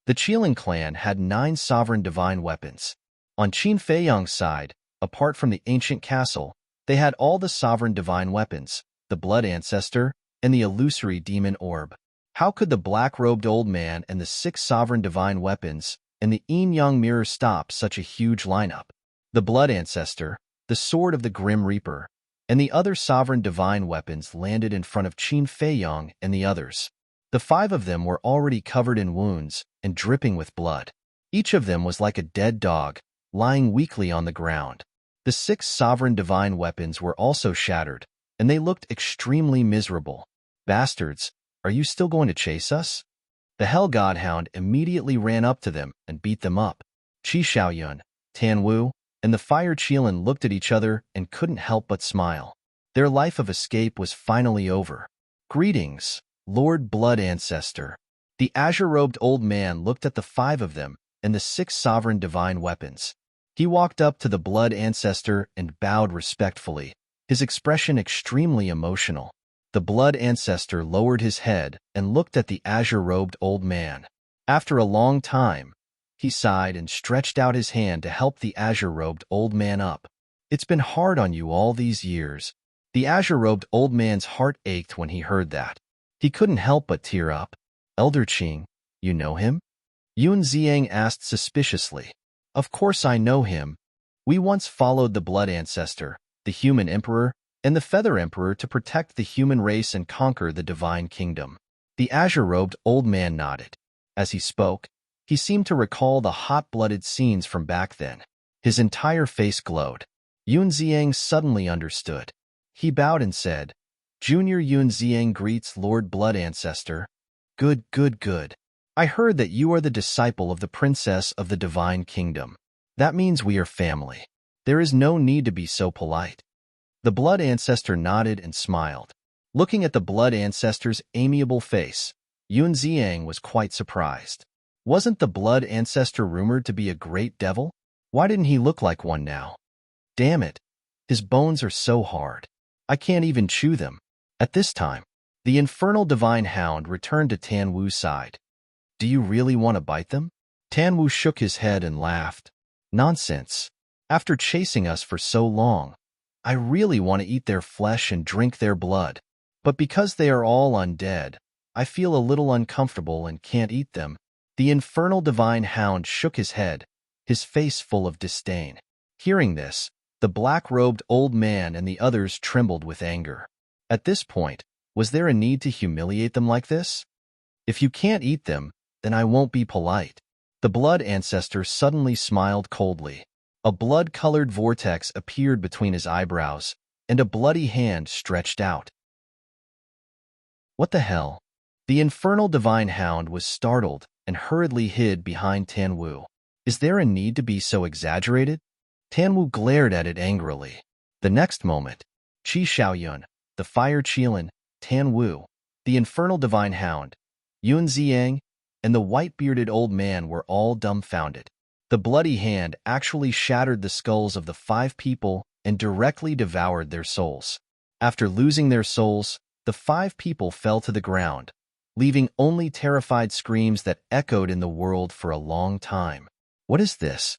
The Qilin clan had 9 sovereign divine weapons. On Qin Feiyong's side, apart from the ancient castle, they had all the sovereign divine weapons, the Blood Ancestor, and the illusory demon orb. How could the black-robed old man and the 6 sovereign divine weapons and the Yin-Yang mirror stop such a huge lineup? The Blood Ancestor, the Sword of the Grim Reaper, and the other sovereign divine weapons landed in front of Qin Feiyong and the others. The 5 of them were already covered in wounds and dripping with blood. Each of them was like a dead dog, lying weakly on the ground. The 6 sovereign divine weapons were also shattered, and they looked extremely miserable. Bastards, are you still going to chase us? The Hell Godhound immediately ran up to them and beat them up. Qi Xiaoyun, Tan Wu, and the Fire Qilin looked at each other and couldn't help but smile. Their life of escape was finally over. Greetings, Lord Blood Ancestor. The azure-robed old man looked at the five of them and the six sovereign divine weapons. He walked up to the Blood Ancestor and bowed respectfully, his expression extremely emotional. The Blood Ancestor lowered his head and looked at the azure-robed old man. After a long time, he sighed and stretched out his hand to help the azure-robed old man up. It's been hard on you all these years. The azure-robed old man's heart ached when he heard that. He couldn't help but tear up. Elder Qing, you know him? Yun Ziang asked suspiciously. Of course I know him. We once followed the Blood Ancestor, the Human Emperor, and the Feather Emperor to protect the human race and conquer the Divine Kingdom. The azure-robed old man nodded. As he spoke, he seemed to recall the hot-blooded scenes from back then. His entire face glowed. Yun Ziang suddenly understood. He bowed and said, Junior Yun Ziang greets Lord Blood Ancestor. Good, good, good. I heard that you are the disciple of the Princess of the Divine Kingdom. That means we are family. There is no need to be so polite. The Blood Ancestor nodded and smiled. Looking at the Blood Ancestor's amiable face, Yun Ziang was quite surprised. Wasn't the Blood Ancestor rumored to be a great devil? Why didn't he look like one now? Damn it, his bones are so hard. I can't even chew them. At this time, the infernal divine hound returned to Tan Wu's side. Do you really want to bite them? Tan Wu shook his head and laughed. Nonsense. After chasing us for so long, I really want to eat their flesh and drink their blood. But because they are all undead, I feel a little uncomfortable and can't eat them. The infernal divine hound shook his head, his face full of disdain. Hearing this, the black-robed old man and the others trembled with anger. At this point, was there a need to humiliate them like this? If you can't eat them, then I won't be polite. The Blood Ancestor suddenly smiled coldly. A blood-colored vortex appeared between his eyebrows, and a bloody hand stretched out. What the hell? The infernal divine hound was startled and hurriedly hid behind Tan Wu. Is there a need to be so exaggerated? Tan Wu glared at it angrily. The next moment, Qi Xiaoyun, the Fire Qilin, Tan Wu, the infernal divine hound, Yun Ziang, and the white-bearded old man were all dumbfounded. The bloody hand actually shattered the skulls of the five people and directly devoured their souls. After losing their souls, the five people fell to the ground, leaving only terrified screams that echoed in the world for a long time. What is this?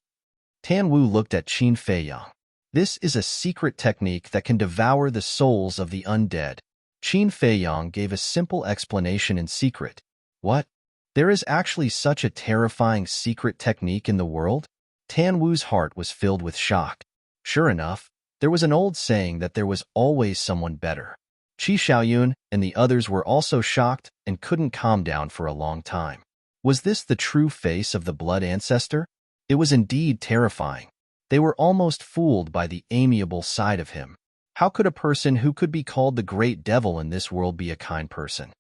Tan Wu looked at Qin Feiyang. This is a secret technique that can devour the souls of the undead. Qin Feiyang gave a simple explanation in secret. What? There is actually such a terrifying secret technique in the world? Tan Wu's heart was filled with shock. Sure enough, there was an old saying that there was always someone better. Qi Xiaoyun and the others were also shocked and couldn't calm down for a long time. Was this the true face of the Blood Ancestor? It was indeed terrifying. They were almost fooled by the amiable side of him. How could a person who could be called the great devil in this world be a kind person?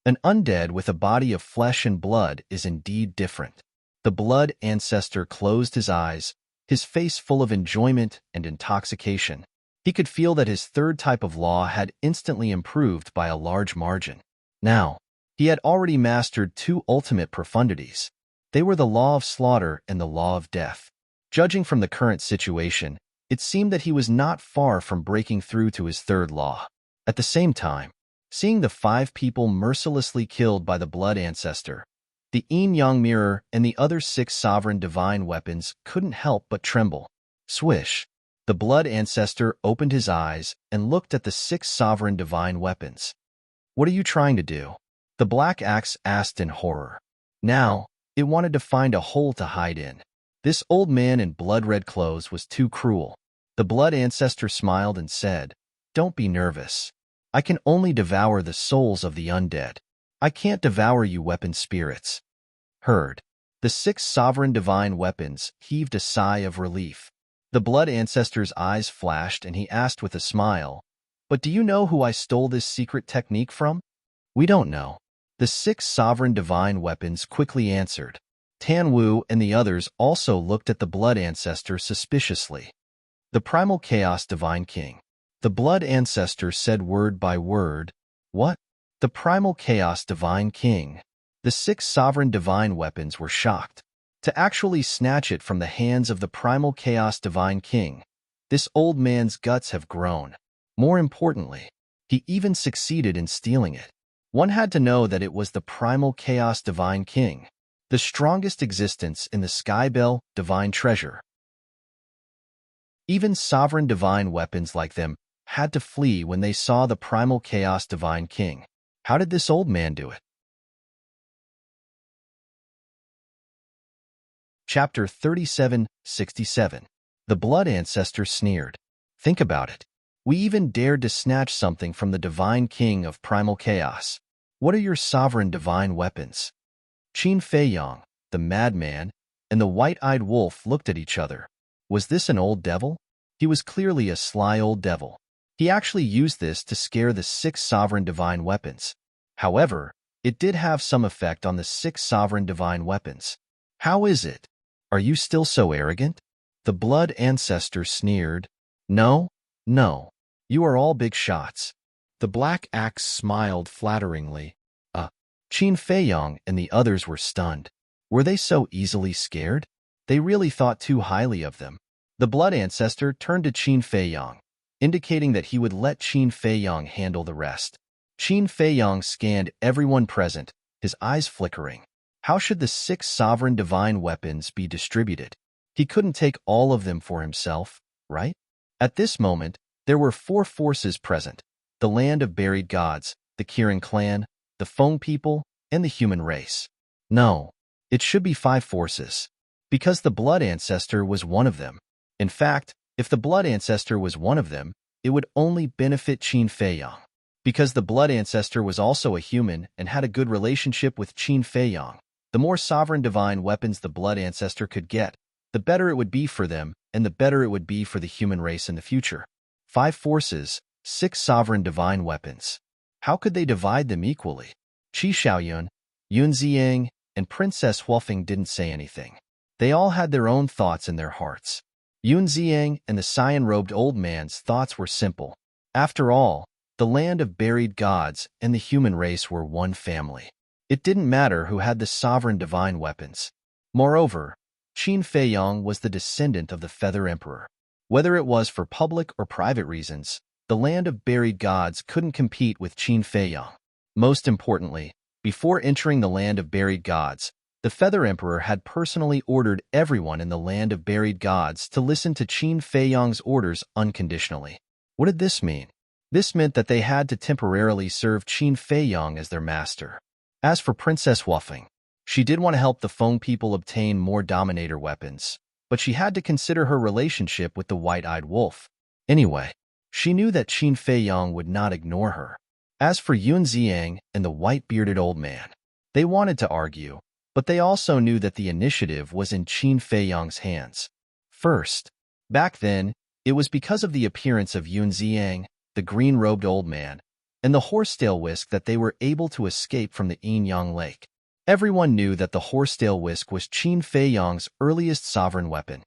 An undead with a body of flesh and blood is indeed different. The Blood Ancestor closed his eyes, his face full of enjoyment and intoxication. He could feel that his third type of law had instantly improved by a large margin. Now, he had already mastered two ultimate profundities. They were the law of slaughter and the law of death. Judging from the current situation, it seemed that he was not far from breaking through to his third law. At the same time, seeing the five people mercilessly killed by the Blood Ancestor, the yin-yang mirror and the other six sovereign divine weapons couldn't help but tremble. Swish! The Blood Ancestor opened his eyes and looked at the six sovereign divine weapons. What are you trying to do? The Black Axe asked in horror. Now, it wanted to find a hole to hide in. This old man in blood-red clothes was too cruel. The Blood Ancestor smiled and said, Don't be nervous. I can only devour the souls of the undead. I can't devour you weapon spirits. Heard. The six sovereign divine weapons heaved a sigh of relief. The Blood Ancestor's eyes flashed and he asked with a smile, But do you know who I stole this secret technique from? We don't know. The six sovereign divine weapons quickly answered. Tan Wu and the others also looked at the Blood Ancestor suspiciously. The Primal Chaos Divine King. The Blood Ancestor said word by word, "What? The Primal Chaos Divine King." The 6 sovereign divine weapons were shocked. To actually snatch it from the hands of the Primal Chaos Divine King, this old man's guts have grown. More importantly, he even succeeded in stealing it. One had to know that it was the Primal Chaos Divine King, the strongest existence in the Skybell divine treasure. Even sovereign divine weapons like them had to flee when they saw the Primal Chaos Divine King. How did this old man do it? Chapter 3767. The Blood Ancestor sneered. Think about it. We even dared to snatch something from the Divine King of Primal Chaos. What are your sovereign divine weapons? Qin Feiyang, the madman, and the white-eyed wolf looked at each other. Was this an old devil? He was clearly a sly old devil. He actually used this to scare the 6 sovereign divine weapons. However, it did have some effect on the 6 sovereign divine weapons. How is it? Are you still so arrogant? The Blood Ancestor sneered. No, no. You are all big shots. The Black Axe smiled flatteringly. Qin Feiyang and the others were stunned. Were they so easily scared? They really thought too highly of them. The Blood Ancestor turned to Qin Feiyang, indicating that he would let Qin Feiyang handle the rest. Qin Feiyang scanned everyone present, his eyes flickering. How should the 6 sovereign divine weapons be distributed? He couldn't take all of them for himself, right? At this moment, there were 4 forces present: the land of buried gods, the Kirin clan, the Feng people, and the human race. No, it should be 5 forces, because the Blood Ancestor was one of them. In fact, if the Blood Ancestor was one of them, it would only benefit Qin Feiyang. Because the Blood Ancestor was also a human and had a good relationship with Qin Feiyang, the more sovereign divine weapons the Blood Ancestor could get, the better it would be for them, and the better it would be for the human race in the future. 5 forces, 6 sovereign divine weapons. How could they divide them equally? Qi Xiaoyun, Yun Ziyang, and Princess Huafeng didn't say anything. They all had their own thoughts in their hearts. Yun Ziyang and the cyan-robed old man's thoughts were simple. After all, the land of buried gods and the human race were one family. It didn't matter who had the sovereign divine weapons. Moreover, Qin Feiyang was the descendant of the Feather Emperor. Whether it was for public or private reasons, the land of buried gods couldn't compete with Qin Feiyang. Most importantly, before entering the land of buried gods, the Feather Emperor had personally ordered everyone in the land of buried gods to listen to Qin Feiyang's orders unconditionally. What did this mean? This meant that they had to temporarily serve Qin Feiyang as their master. As for Princess Huafeng, she did want to help the Feng people obtain more Dominator weapons, but she had to consider her relationship with the white-eyed wolf. Anyway, she knew that Qin Feiyang would not ignore her. As for Yun Ziyang and the white-bearded old man, they wanted to argue, but they also knew that the initiative was in Qin Feiyang's hands. First, back then, it was because of the appearance of Yun Ziyang, the green-robed old man, and the horsetail whisk that they were able to escape from the Yin-Yang Lake. Everyone knew that the horsetail whisk was Qin Feiyang's earliest sovereign weapon.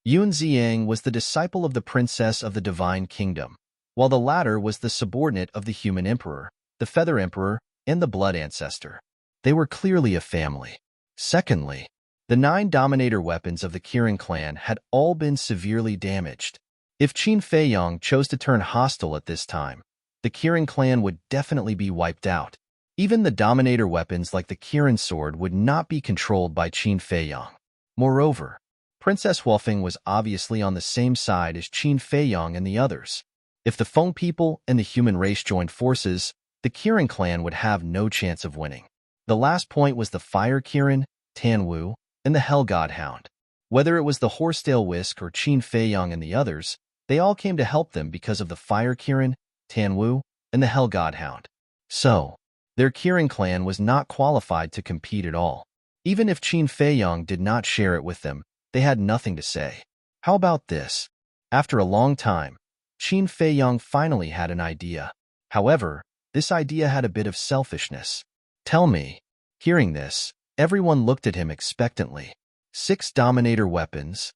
Yun Ziyang was the disciple of the Princess of the Divine Kingdom, while the latter was the subordinate of the Human Emperor, the Feather Emperor, and the Blood Ancestor. They were clearly a family. Secondly, the 9 Dominator weapons of the Kirin clan had all been severely damaged. If Qin Feiyang chose to turn hostile at this time, the Kirin clan would definitely be wiped out. Even the Dominator weapons like the Kirin sword would not be controlled by Qin Feiyang. Moreover, Princess Huafeng was obviously on the same side as Qin Feiyang and the others. If the Feng people and the human race joined forces, the Kirin clan would have no chance of winning. The last point was the Fire Kirin, Tan Wu, and the Hell God Hound. Whether it was the Horsetail Whisk or Qin Feiyang and the others, they all came to help them because of the Fire Kirin, Tan Wu, and the Hell God Hound. So, their Kirin clan was not qualified to compete at all. Even if Qin Feiyang did not share it with them, they had nothing to say. How about this? After a long time, Qin Feiyang finally had an idea. However, this idea had a bit of selfishness. Tell me. Hearing this, Everyone looked at him expectantly. 6 Dominator weapons.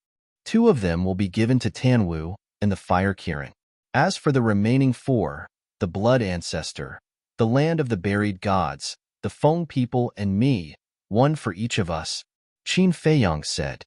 2 of them will be given to Tanwu and the Fire Kirin. As for the remaining 4, the Blood Ancestor, the Land of the Buried Gods, the Feng people, and me, 1 for each of us, Qin Feiyang said.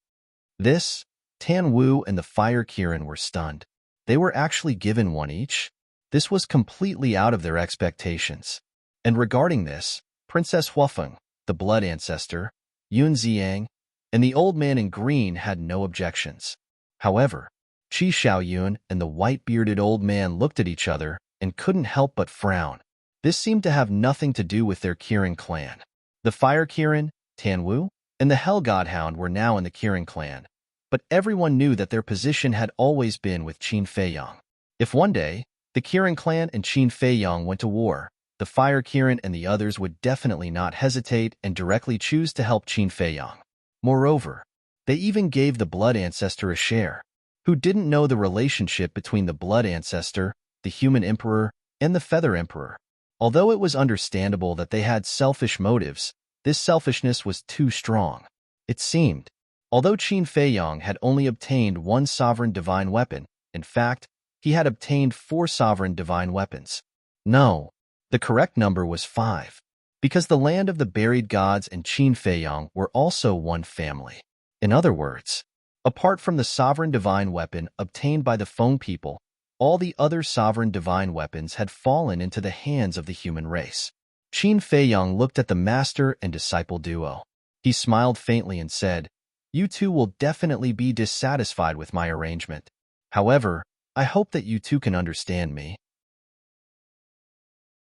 This, Tanwu and the Fire Kirin were stunned. They were actually given 1 each? This was completely out of their expectations. And regarding this, Princess Huafeng, the Blood Ancestor, Yun Ziyang, and the old man in green had no objections. However, Qi Xiaoyun and the white-bearded old man looked at each other and couldn't help but frown. This seemed to have nothing to do with their Kirin clan. The Fire Kirin, Tanwu, and the Hell Godhound were now in the Kirin clan, but everyone knew that their position had always been with Qin Feiyang. If one day, the Kirin clan and Qin Feiyang went to war, the Fire Kirin and the others would definitely not hesitate and directly choose to help Qin Feiyang. Moreover, they even gave the Blood Ancestor a share. Who didn't know the relationship between the Blood Ancestor, the Human Emperor, and the Feather Emperor? Although it was understandable that they had selfish motives, this selfishness was too strong. It seemed, although Qin Feiyang had only obtained 1 sovereign divine weapon, in fact, he had obtained 4 sovereign divine weapons. No, the correct number was 5, because the Land of the Buried Gods and Qin Feiyang were also one family. In other words, apart from the sovereign divine weapon obtained by the Feng people, all the other sovereign divine weapons had fallen into the hands of the human race. Qin Feiyang looked at the master and disciple duo. He smiled faintly and said, "You two will definitely be dissatisfied with my arrangement. However, I hope that you two can understand me.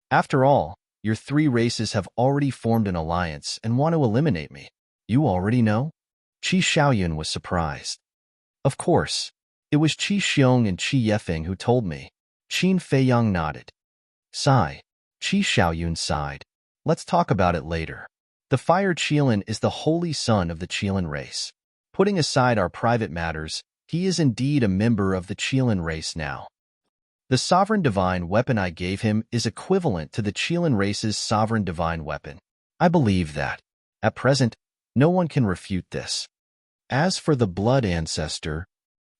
After all, your 3 races have already formed an alliance and want to eliminate me. You already know?" Qi Xiaoyun was surprised. Of course. It was Qi Xiong and Qi Yefeng who told me. Qin Feiyang nodded. Sigh. Qi Xiaoyun sighed. Let's talk about it later. The Fire Qilin is the holy son of the Qilin race. Putting aside our private matters, he is indeed a member of the Qilin race now. The sovereign divine weapon I gave him is equivalent to the Qilin race's sovereign divine weapon. I believe that. At present, no one can refute this. As for the Blood Ancestor,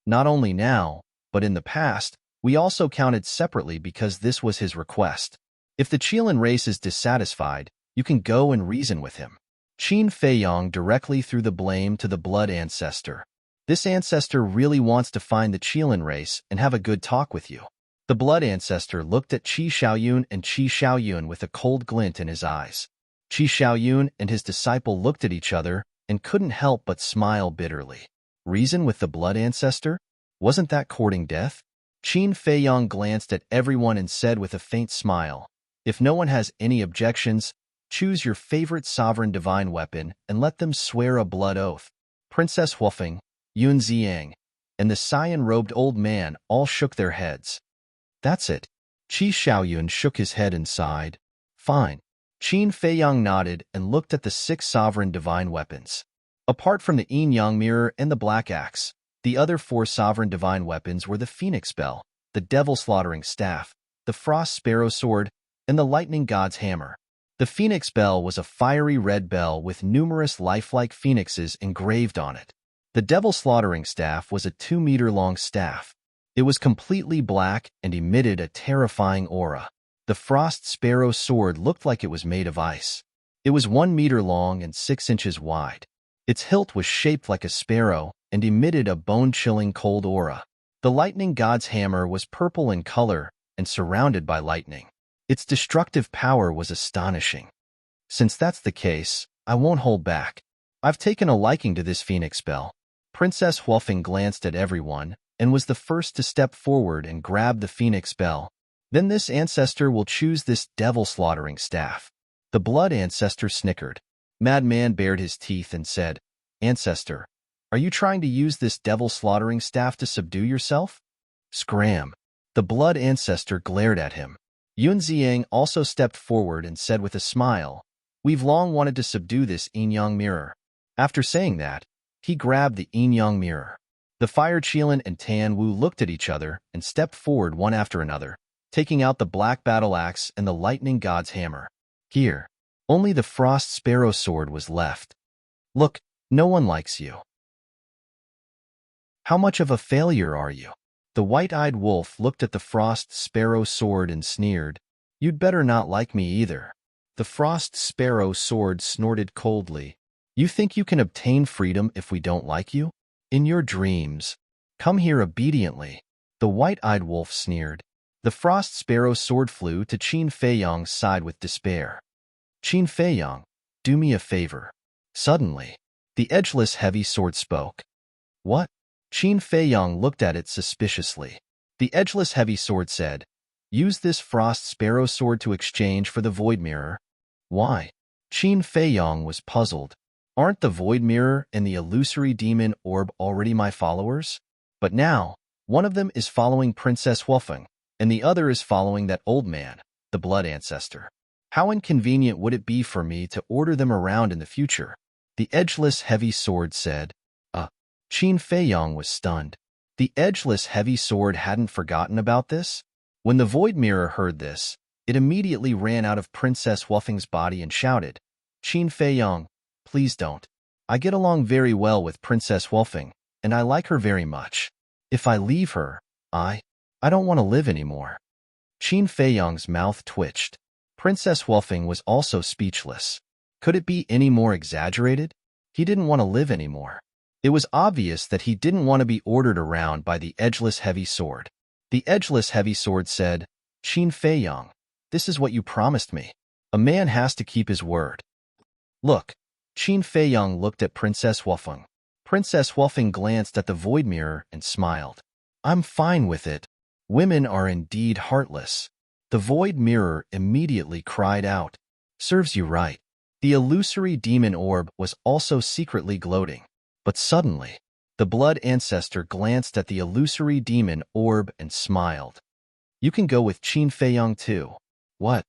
not only now, but in the past, we also counted separately because this was his request. If the Qilin race is dissatisfied, you can go and reason with him. Qin Feiyang directly threw the blame to the Blood Ancestor. This ancestor really wants to find the Qilin race and have a good talk with you. The Blood Ancestor looked at Qi Xiaoyun and Qi Xiaoyun with a cold glint in his eyes. Qi Xiaoyun and his disciple looked at each other and couldn't help but smile bitterly. Reason with the Blood Ancestor? Wasn't that courting death? Qin Feiyang glanced at everyone and said with a faint smile, "If no one has any objections, choose your favorite sovereign divine weapon and let them swear a blood oath." Princess Huafeng, Yun Ziyang, and the cyan-robed old man all shook their heads. That's it. Qi Xiaoyun shook his head and sighed. Fine. Qin Feiyang nodded and looked at the 6 sovereign divine weapons. Apart from the yin-yang mirror and the black axe, the other 4 sovereign divine weapons were the Phoenix Bell, the Devil Slaughtering Staff, the Frost Sparrow Sword, and the Lightning God's Hammer. The Phoenix Bell was a fiery red bell with numerous lifelike phoenixes engraved on it. The Devil Slaughtering Staff was a 2-meter-long staff. It was completely black and emitted a terrifying aura. The Frost Sparrow Sword looked like it was made of ice. It was 1 meter long and 6 inches wide. Its hilt was shaped like a sparrow and emitted a bone-chilling cold aura. The Lightning God's Hammer was purple in color and surrounded by lightning. Its destructive power was astonishing. Since that's the case, I won't hold back. I've taken a liking to this Phoenix Bell. Princess Huafeng glanced at everyone and was the first to step forward and grab the Phoenix Bell. Then this ancestor will choose this Devil Slaughtering Staff. The Blood Ancestor snickered. Madman bared his teeth and said, Ancestor, are you trying to use this Devil Slaughtering Staff to subdue yourself? Scram. The Blood Ancestor glared at him. Yun Ziyang also stepped forward and said with a smile, We've long wanted to subdue this yin-yang mirror. After saying that, he grabbed the yin-yang mirror. The Fire Qilin and Tan Wu looked at each other and stepped forward one after another, taking out the black battle axe and the Lightning God's Hammer. Here. Only the frost sparrow sword was left. Look, no one likes you. How much of a failure are you? The white-eyed wolf looked at the frost sparrow sword and sneered. You'd better not like me either. The frost sparrow sword snorted coldly. You think you can obtain freedom if we don't like you? In your dreams. Come here obediently. The white-eyed wolf sneered. The frost sparrow sword flew to Qin Feiyong's side with despair. Qin Feiyong, do me a favor. Suddenly, the edgeless heavy sword spoke. What? Qin Feiyong looked at it suspiciously. The edgeless heavy sword said, use this frost sparrow sword to exchange for the void mirror. Why? Qin Feiyong was puzzled. Aren't the void mirror and the illusory demon orb already my followers? But now, one of them is following Princess Wolfeng, and the other is following that old man, the blood ancestor. How inconvenient would it be for me to order them around in the future? The edgeless heavy sword said. Qin Feiyong was stunned. The edgeless heavy sword hadn't forgotten about this. When the void mirror heard this, it immediately ran out of Princess Wolfeng's body and shouted, Qin Feiyong, please don't. I get along very well with Princess Wolfeng, and I like her very much. If I leave her, I don't want to live anymore. Qin Feiyong's mouth twitched. Princess Wolfeng was also speechless. Could it be any more exaggerated? He didn't want to live anymore. It was obvious that he didn't want to be ordered around by the edgeless heavy sword. The edgeless heavy sword said, Qin Feiyong, this is what you promised me. A man has to keep his word. Look, Qin Feiyong looked at Princess Wolfeng. Princess Wolfeng glanced at the void mirror and smiled. I'm fine with it. Women are indeed heartless. The void mirror immediately cried out. Serves you right. The illusory demon orb was also secretly gloating. But suddenly, the blood ancestor glanced at the illusory demon orb and smiled. You can go with Qin Feiyong too. What?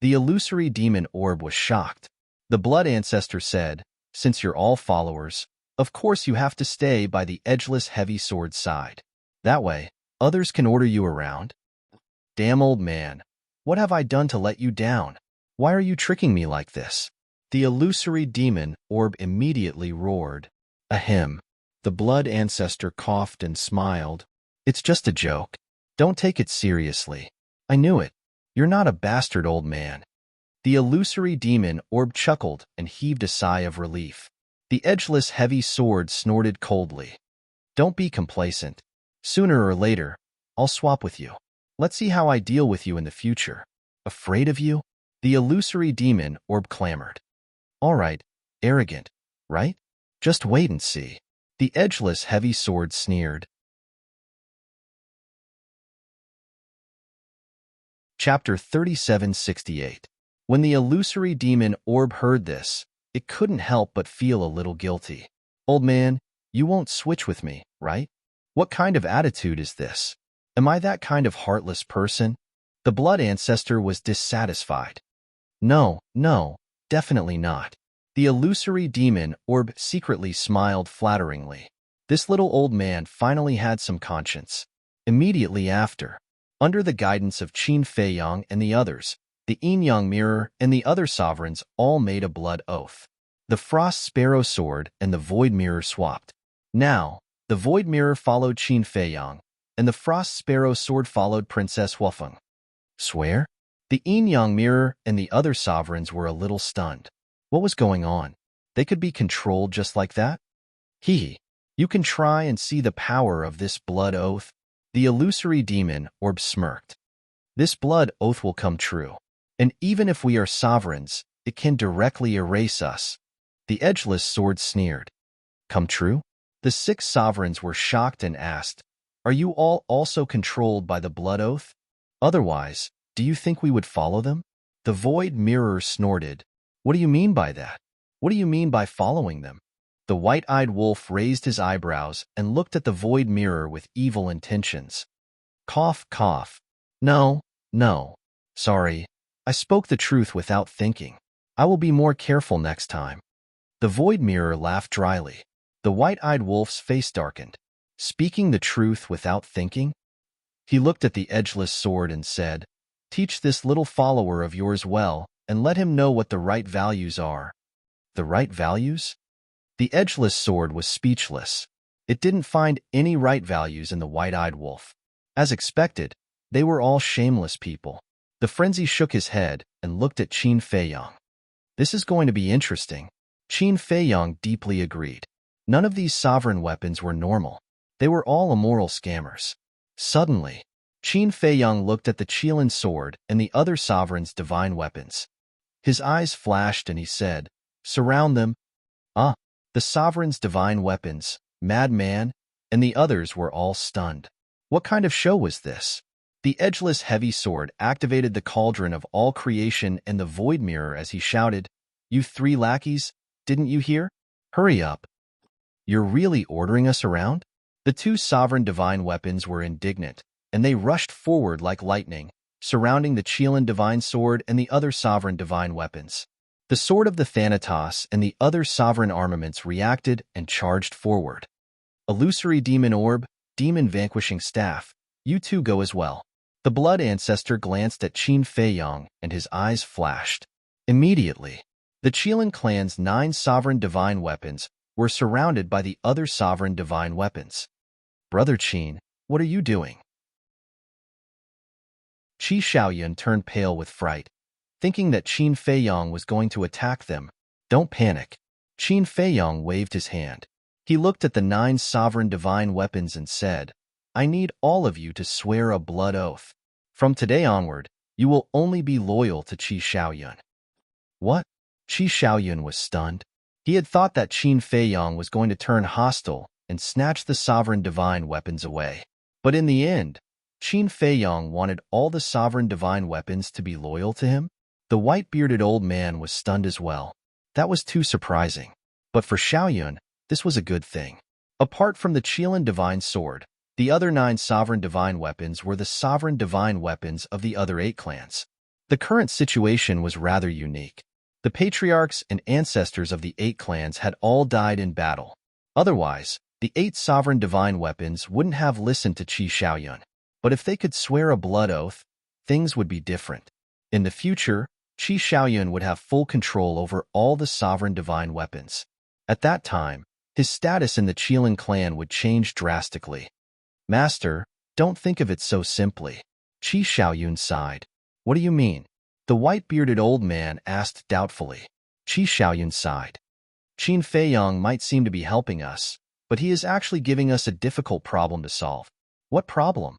The illusory demon orb was shocked. The blood ancestor said, since you're all followers, of course you have to stay by the edgeless heavy sword's side. That way, others can order you around. Damn old man, what have I done to let you down? Why are you tricking me like this? The illusory demon orb immediately roared. Ahem. The blood ancestor coughed and smiled. It's just a joke. Don't take it seriously. I knew it. You're not a bastard old man. The illusory demon orb chuckled and heaved a sigh of relief. The edgeless heavy sword snorted coldly. Don't be complacent. Sooner or later, I'll swap with you. Let's see how I deal with you in the future. Afraid of you? The illusory demon orb clamored. All right, arrogant, right? Just wait and see. The edgeless heavy sword sneered. Chapter 3768. When the illusory demon orb heard this, it couldn't help but feel a little guilty. Old man, you won't switch with me, right? What kind of attitude is this? Am I that kind of heartless person? The blood ancestor was dissatisfied. No, definitely not. The illusory demon orb secretly smiled flatteringly. This little old man finally had some conscience. Immediately after, under the guidance of Qin Feiyong and the others, the yin-yang mirror and the other sovereigns all made a blood oath. The frost sparrow sword and the void mirror swapped. Now, the void mirror followed Qin Feiyong, and the frost sparrow sword followed Princess Wolfeng. Swear? The yin-yang mirror and the other sovereigns were a little stunned. What was going on? They could be controlled just like that? Hee. You can try and see the power of this blood oath. The illusory demon orb smirked. This blood oath will come true. And even if we are sovereigns, it can directly erase us. The edgeless sword sneered. Come true? The 6 sovereigns were shocked and asked, are you all also controlled by the blood oath? Otherwise, do you think we would follow them? The void mirror snorted. What do you mean by that? What do you mean by following them? The white-eyed wolf raised his eyebrows and looked at the void mirror with evil intentions. Cough, cough. No. Sorry. I spoke the truth without thinking. I will be more careful next time. The void mirror laughed dryly. The white-eyed wolf's face darkened. Speaking the truth without thinking? He looked at the edgeless sword and said, teach this little follower of yours well, and let him know what the right values are. The right values? The edgeless sword was speechless. It didn't find any right values in the white-eyed wolf. As expected, they were all shameless people. The frenzy shook his head and looked at Qin Feiyang. This is going to be interesting. Qin Feiyang deeply agreed. None of these sovereign weapons were normal. They were all immoral scammers. Suddenly, Qin Feiyang looked at the Qilin sword and the other sovereign's divine weapons. His eyes flashed and he said, "Surround them." The sovereign's divine weapons, madman, and the others were all stunned. What kind of show was this? The edgeless heavy sword activated the cauldron of all creation and the void mirror as he shouted, "You three lackeys, didn't you hear? Hurry up. You're really ordering us around?" The two sovereign divine weapons were indignant, and they rushed forward like lightning, surrounding the Qilin divine sword and the other sovereign divine weapons. The sword of the Thanatos and the other sovereign armaments reacted and charged forward. Illusory demon orb, demon vanquishing staff, you two go as well. The blood ancestor glanced at Qin Feiyang and his eyes flashed. Immediately, the Qilin clan's 9 sovereign divine weapons were surrounded by the other sovereign divine weapons. "Brother Qin, what are you doing?" Qi Shaoyun turned pale with fright, thinking that Qin Feiyang was going to attack them. "Don't panic." Qin Feiyang waved his hand. He looked at the 9 sovereign divine weapons and said, "I need all of you to swear a blood oath. From today onward, you will only be loyal to Qi Shaoyun." What? Qi Shaoyun was stunned. He had thought that Qin Feiyang was going to turn hostile and snatch the sovereign divine weapons away. But in the end, Qin Feiyang wanted all the sovereign divine weapons to be loyal to him. The white-bearded old man was stunned as well. That was too surprising. But for Shaoyun, this was a good thing. Apart from the Qilin divine sword, the other 9 sovereign divine weapons were the sovereign divine weapons of the other 8 clans. The current situation was rather unique. The patriarchs and ancestors of the 8 clans had all died in battle. Otherwise, the 8 sovereign divine weapons wouldn't have listened to Qi Shaoyun. But if they could swear a blood oath, things would be different. In the future, Qi Shaoyun would have full control over all the sovereign divine weapons. At that time, his status in the Qilin clan would change drastically. "Master, don't think of it so simply." Qi Shaoyun sighed. "What do you mean?" The white-bearded old man asked doubtfully. Qi Shaoyun sighed. "Qin Feiyang might seem to be helping us, but he is actually giving us a difficult problem to solve." "What problem?"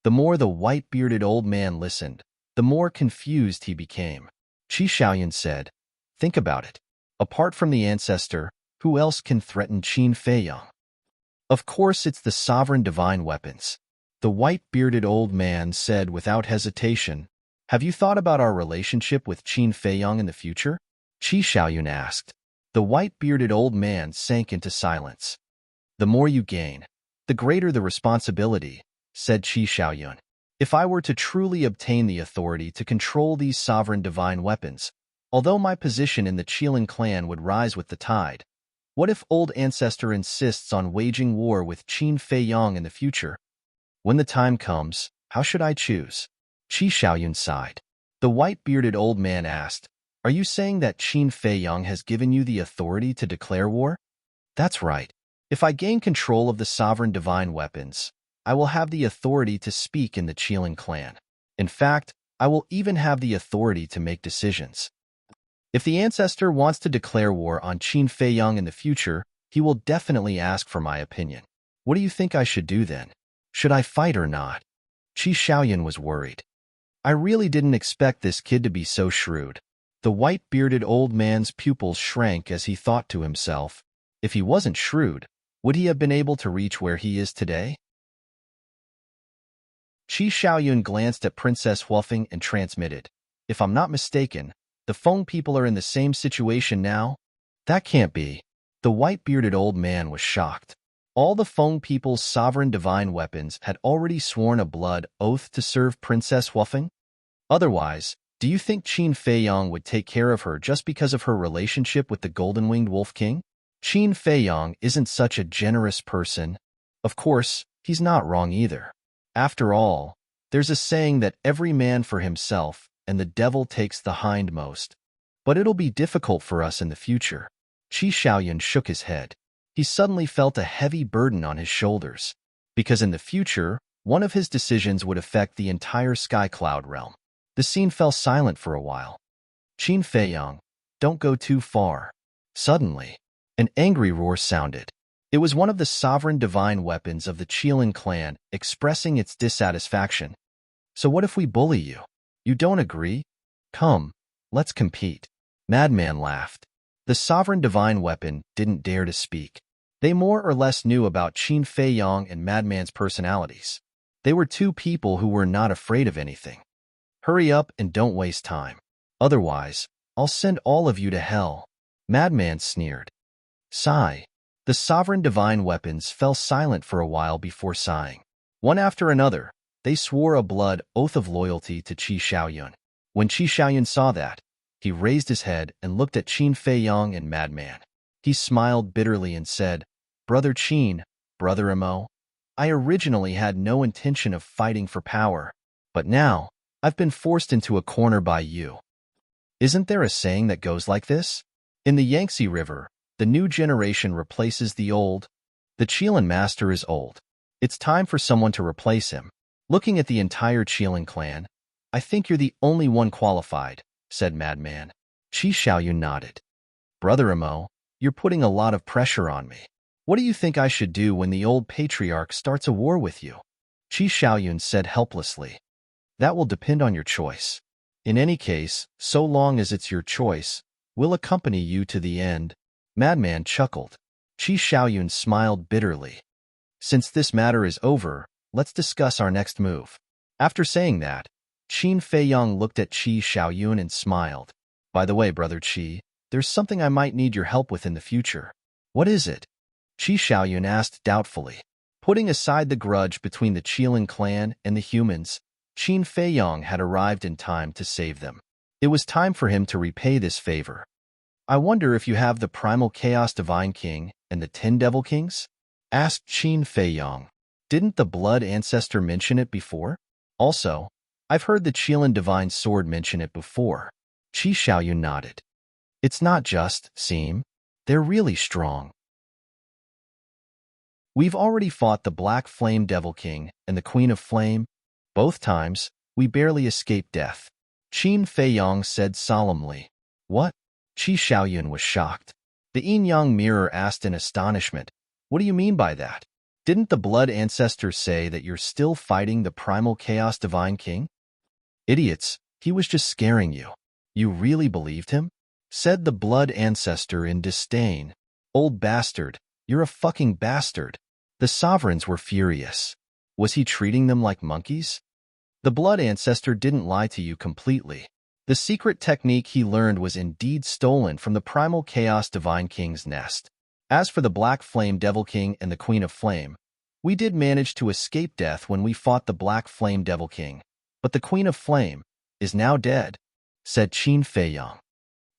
The more the white-bearded old man listened, the more confused he became. Qi Shaoyun said, "Think about it. Apart from the ancestor, who else can threaten Qin Feiyang?" "Of course it's the sovereign divine weapons." The white-bearded old man said without hesitation, "Have you thought about our relationship with Qin Feiyang in the future?" Qi Shaoyun asked. The white-bearded old man sank into silence. "The more you gain, the greater the responsibility," said Qi Shaoyun. "If I were to truly obtain the authority to control these sovereign divine weapons, although my position in the Qilin clan would rise with the tide, what if old ancestor insists on waging war with Qin Feiyang in the future? When the time comes, how should I choose?" Qi Shaoyun sighed. The white-bearded old man asked, "Are you saying that Qin Feiyang has given you the authority to declare war?" "That's right. If I gain control of the sovereign divine weapons, I will have the authority to speak in the Qilin clan. In fact, I will even have the authority to make decisions. If the ancestor wants to declare war on Qin Feiyang in the future, he will definitely ask for my opinion. What do you think I should do then? Should I fight or not?" Qi Shaoyun was worried. "I really didn't expect this kid to be so shrewd." The white-bearded old man's pupils shrank as he thought to himself, if he wasn't shrewd, would he have been able to reach where he is today? Qi Shaoyun glanced at Princess Huofeng and transmitted, "If I'm not mistaken, the Feng people are in the same situation now?" "That can't be." The white-bearded old man was shocked. All the Feng people's sovereign divine weapons had already sworn a blood oath to serve Princess Huofeng. Otherwise, do you think Qin Feiyang would take care of her just because of her relationship with the golden-winged Wolf King? Qin Feiyang isn't such a generous person. Of course, he's not wrong either. After all, there's a saying that every man for himself and the devil takes the hindmost. But it'll be difficult for us in the future. Qi Xiaoyun shook his head. He suddenly felt a heavy burden on his shoulders, because in the future, one of his decisions would affect the entire sky cloud realm. The scene fell silent for a while. Qin Feiyang, don't go too far. Suddenly, an angry roar sounded. It was one of the sovereign divine weapons of the Qilin clan expressing its dissatisfaction. So what if we bully you? You don't agree? Come, let's compete. Madman laughed. The sovereign divine weapon didn't dare to speak. They more or less knew about Qin Feiyang and Madman's personalities. They were two people who were not afraid of anything. Hurry up and don't waste time. Otherwise, I'll send all of you to hell. Madman sneered. Sigh. The sovereign divine weapons fell silent for a while before sighing. One after another, they swore a blood oath of loyalty to Qi Xiaoyun. When Qi Xiaoyun saw that, he raised his head and looked at Qin Feiyang and Madman. He smiled bitterly and said, Brother Qin, Brother Emo, I originally had no intention of fighting for power, but now, I've been forced into a corner by you. Isn't there a saying that goes like this? In the Yangtze River, the new generation replaces the old. The Qilin master is old. It's time for someone to replace him. Looking at the entire Qilin clan, I think you're the only one qualified, said Madman. Qi Xiaoyun nodded. Brother Emo, you're putting a lot of pressure on me. What do you think I should do when the old patriarch starts a war with you? Qi Xiaoyun said helplessly. That will depend on your choice. In any case, so long as it's your choice, we'll accompany you to the end. Madman chuckled. Qi Xiaoyun smiled bitterly. Since this matter is over, let's discuss our next move. After saying that, Qin Feiyang looked at Qi Xiaoyun and smiled. By the way, Brother Qi, there's something I might need your help with in the future. What is it? Qi Xiaoyun asked doubtfully. Putting aside the grudge between the Qilin clan and the humans, Qin Feiyang had arrived in time to save them. It was time for him to repay this favor. I wonder if you have the Primal Chaos Divine King and the 10 Devil Kings? Asked Qin Feiyang. Didn't the Blood Ancestor mention it before? Also, I've heard the Qilin Divine Sword mention it before. Qi Xiaoyun nodded. It's not just, seem. They're really strong. We've already fought the Black Flame Devil King and the Queen of Flame. Both times, we barely escaped death. Qin Feiyang said solemnly. What? Qi Xiaoyun was shocked. The yin-yang mirror asked in astonishment. What do you mean by that? Didn't the Blood Ancestor say that you're still fighting the Primal Chaos Divine King? Idiots, he was just scaring you. You really believed him? Said the Blood Ancestor in disdain. Old bastard, you're a fucking bastard. The sovereigns were furious. Was he treating them like monkeys? The Blood Ancestor didn't lie to you completely. The secret technique he learned was indeed stolen from the Primal Chaos Divine King's nest. As for the Black Flame Devil King and the Queen of Flame, we did manage to escape death when we fought the Black Flame Devil King, but the Queen of Flame is now dead, said Qin Feiyang.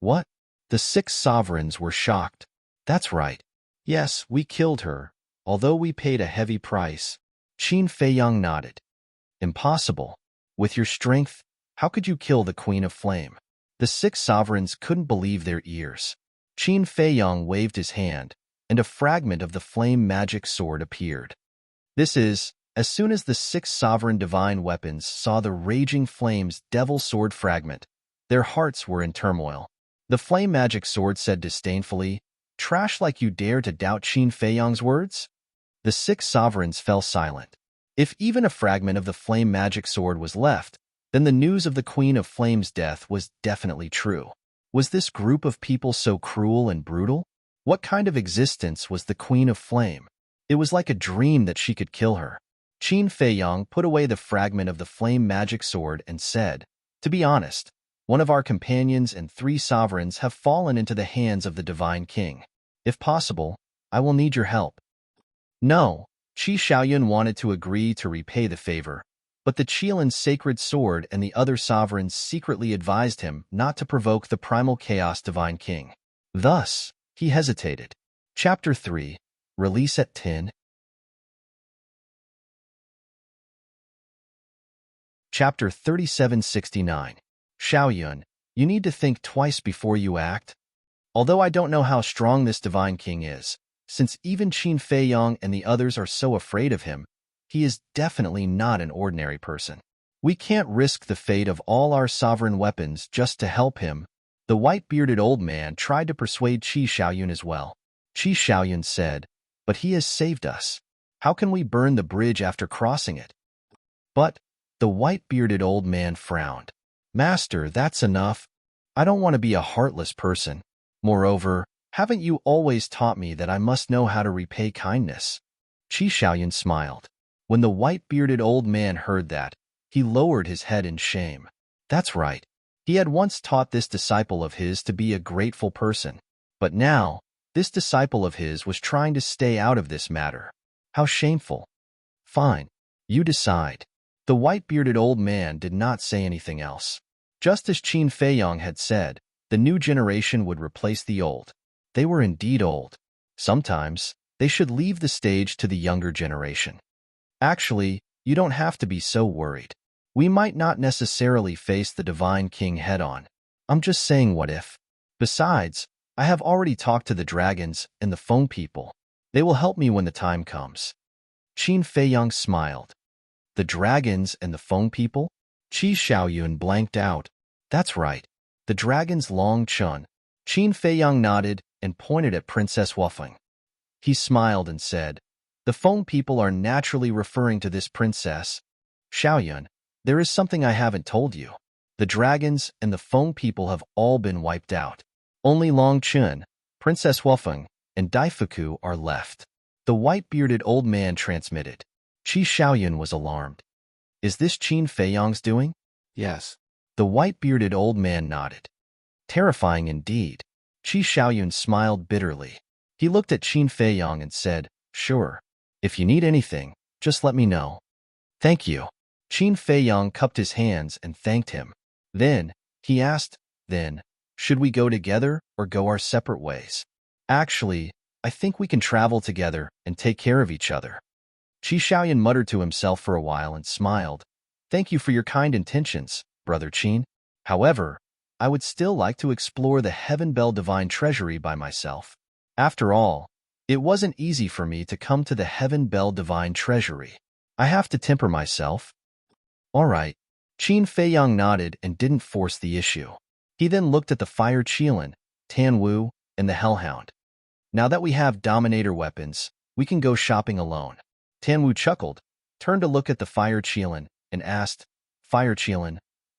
What? The 6 sovereigns were shocked. That's right. Yes, we killed her, although we paid a heavy price. Qin Feiyang nodded. Impossible. With your strength, how could you kill the Queen of Flame? The 6 sovereigns couldn't believe their ears. Qin Feiyang waved his hand, and a fragment of the flame magic sword appeared. This is, as soon as the 6 sovereign divine weapons saw the raging flame's devil sword fragment, their hearts were in turmoil. The flame magic sword said disdainfully, Trash like you dare to doubt Qin Feiyang's words? The 6 sovereigns fell silent. If even a fragment of the flame magic sword was left, then the news of the Queen of Flame's death was definitely true. Was this group of people so cruel and brutal? What kind of existence was the Queen of Flame? It was like a dream that she could kill her. Qin Feiyang put away the fragment of the flame magic sword and said, To be honest, one of our companions and 3 sovereigns have fallen into the hands of the Divine King. If possible, I will need your help. No, Qi Xiaoyun wanted to agree to repay the favor, but the Qilin's sacred sword and the other sovereigns secretly advised him not to provoke the Primal Chaos Divine King. Thus, he hesitated. Chapter 3, Release at 10. Chapter 3769. Xiaoyun, you need to think twice before you act. Although I don't know how strong this divine king is, since even Qin Feiyang and the others are so afraid of him, he is definitely not an ordinary person. We can't risk the fate of all our sovereign weapons just to help him. The white-bearded old man tried to persuade Qi Xiaoyun as well. Qi Xiaoyun said, "But he has saved us. How can we burn the bridge after crossing it?" But the white-bearded old man frowned. "Master, that's enough. I don't want to be a heartless person. Moreover, haven't you always taught me that I must know how to repay kindness?" Qi Xiaoyun smiled. When the white-bearded old man heard that, he lowered his head in shame. That's right. He had once taught this disciple of his to be a grateful person. But now, this disciple of his was trying to stay out of this matter. How shameful. Fine. You decide. The white-bearded old man did not say anything else. Just as Qin Feiyang had said, the new generation would replace the old. They were indeed old. Sometimes, they should leave the stage to the younger generation. Actually, you don't have to be so worried. We might not necessarily face the Divine King head-on. I'm just saying what if. Besides, I have already talked to the dragons and the Feng people. They will help me when the time comes. Qin Feiyang smiled. The dragons and the Feng people? Qi Xiaoyun blanked out. That's right. The dragons Long Chun. Qin Feiyang nodded and pointed at Princess Wufeng. He smiled and said, "The Feng people are naturally referring to this princess. Xiaoyun, there is something I haven't told you. The dragons and the Feng people have all been wiped out. Only Long Chun, Princess Wufeng, and Daifuku are left." The white-bearded old man transmitted. Qi Xiaoyun was alarmed. "Is this Qin Feiyang's doing?" Yes. The white-bearded old man nodded. Terrifying indeed. Qi Xiaoyun smiled bitterly. He looked at Qin Feiyang and said, "Sure. If you need anything, just let me know." "Thank you." Qin Feiyang cupped his hands and thanked him. Then, he asked, "Then, should we go together or go our separate ways?" "Actually, I think we can travel together and take care of each other." Qi Xiaoyun muttered to himself for a while and smiled. "Thank you for your kind intentions, Brother Qin. However, I would still like to explore the Heaven Bell Divine Treasury by myself. After all, it wasn't easy for me to come to the Heaven Bell Divine Treasury. I have to temper myself." "All right." Qin Feiyang nodded and didn't force the issue. He then looked at the Fire Qilin, Tan Wu, and the Hellhound. "Now that we have Dominator weapons, we can go shopping alone." Tan Wu chuckled, turned to look at the Fire Qilin, and asked, "Fire Qilin,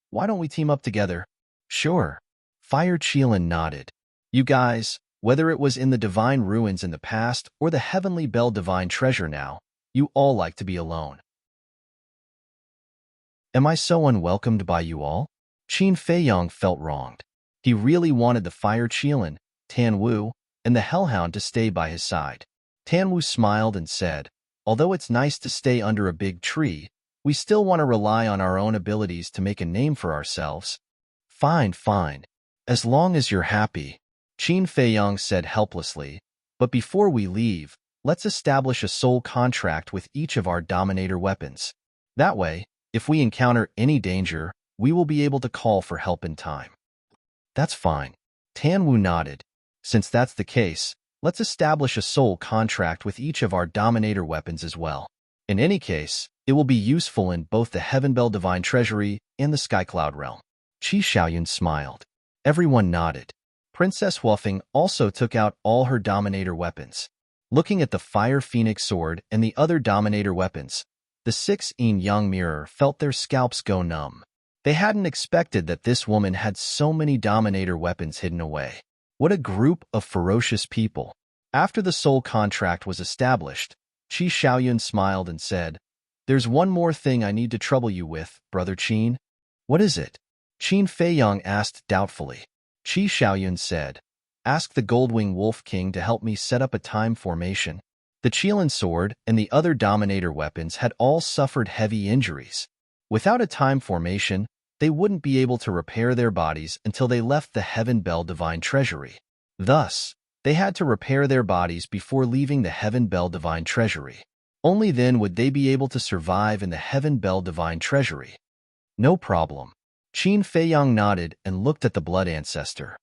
why don't we team up together?" "Sure." Fire Qilin nodded. "You guys, whether it was in the Divine Ruins in the past or the Heavenly Bell Divine Treasure now, you all like to be alone. Am I so unwelcomed by you all?" Qin Feiyang felt wronged. He really wanted the Fire Qilin, Tan Wu, and the Hellhound to stay by his side. Tan Wu smiled and said, "Although it's nice to stay under a big tree, we still want to rely on our own abilities to make a name for ourselves." Fine. As long as you're happy," Qin Feiyang said helplessly. "But before we leave, let's establish a soul contract with each of our Dominator weapons. That way, if we encounter any danger, we will be able to call for help in time." "That's fine." Tan Wu nodded. "Since that's the case, let's establish a soul contract with each of our Dominator weapons as well. In any case, it will be useful in both the Heaven Bell Divine Treasury and the Skycloud Realm." Qi Xiaoyun smiled. Everyone nodded. Princess Wufeng also took out all her Dominator weapons. Looking at the Fire Phoenix Sword and the other Dominator weapons, the 6 yin-yang mirror felt their scalps go numb. They hadn't expected that this woman had so many Dominator weapons hidden away. What a group of ferocious people. After the soul contract was established, Qi Xiaoyun smiled and said, "There's one more thing I need to trouble you with, Brother Qin." "What is it?" Qin Feiyang asked doubtfully. Qi Xiaoyun said, "Ask the Goldwing Wolf King to help me set up a time formation." The Qilin sword and the other Dominator weapons had all suffered heavy injuries. Without a time formation, they wouldn't be able to repair their bodies until they left the Heaven Bell Divine Treasury. Thus, they had to repair their bodies before leaving the Heaven Bell Divine Treasury. Only then would they be able to survive in the Heaven Bell Divine Treasury. "No problem." Qin Feiyang nodded and looked at the blood ancestor.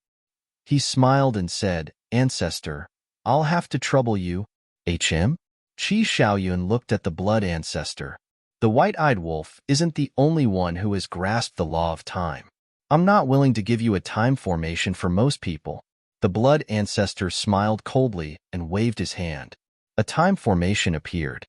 He smiled and said, Ancestor, I'll have to trouble you. HM? Qi Xiaoyun looked at the blood ancestor. The white-eyed wolf isn't the only one who has grasped the law of time. I'm not willing to give you a time formation for most people. The blood ancestor smiled coldly and waved his hand. A time formation appeared.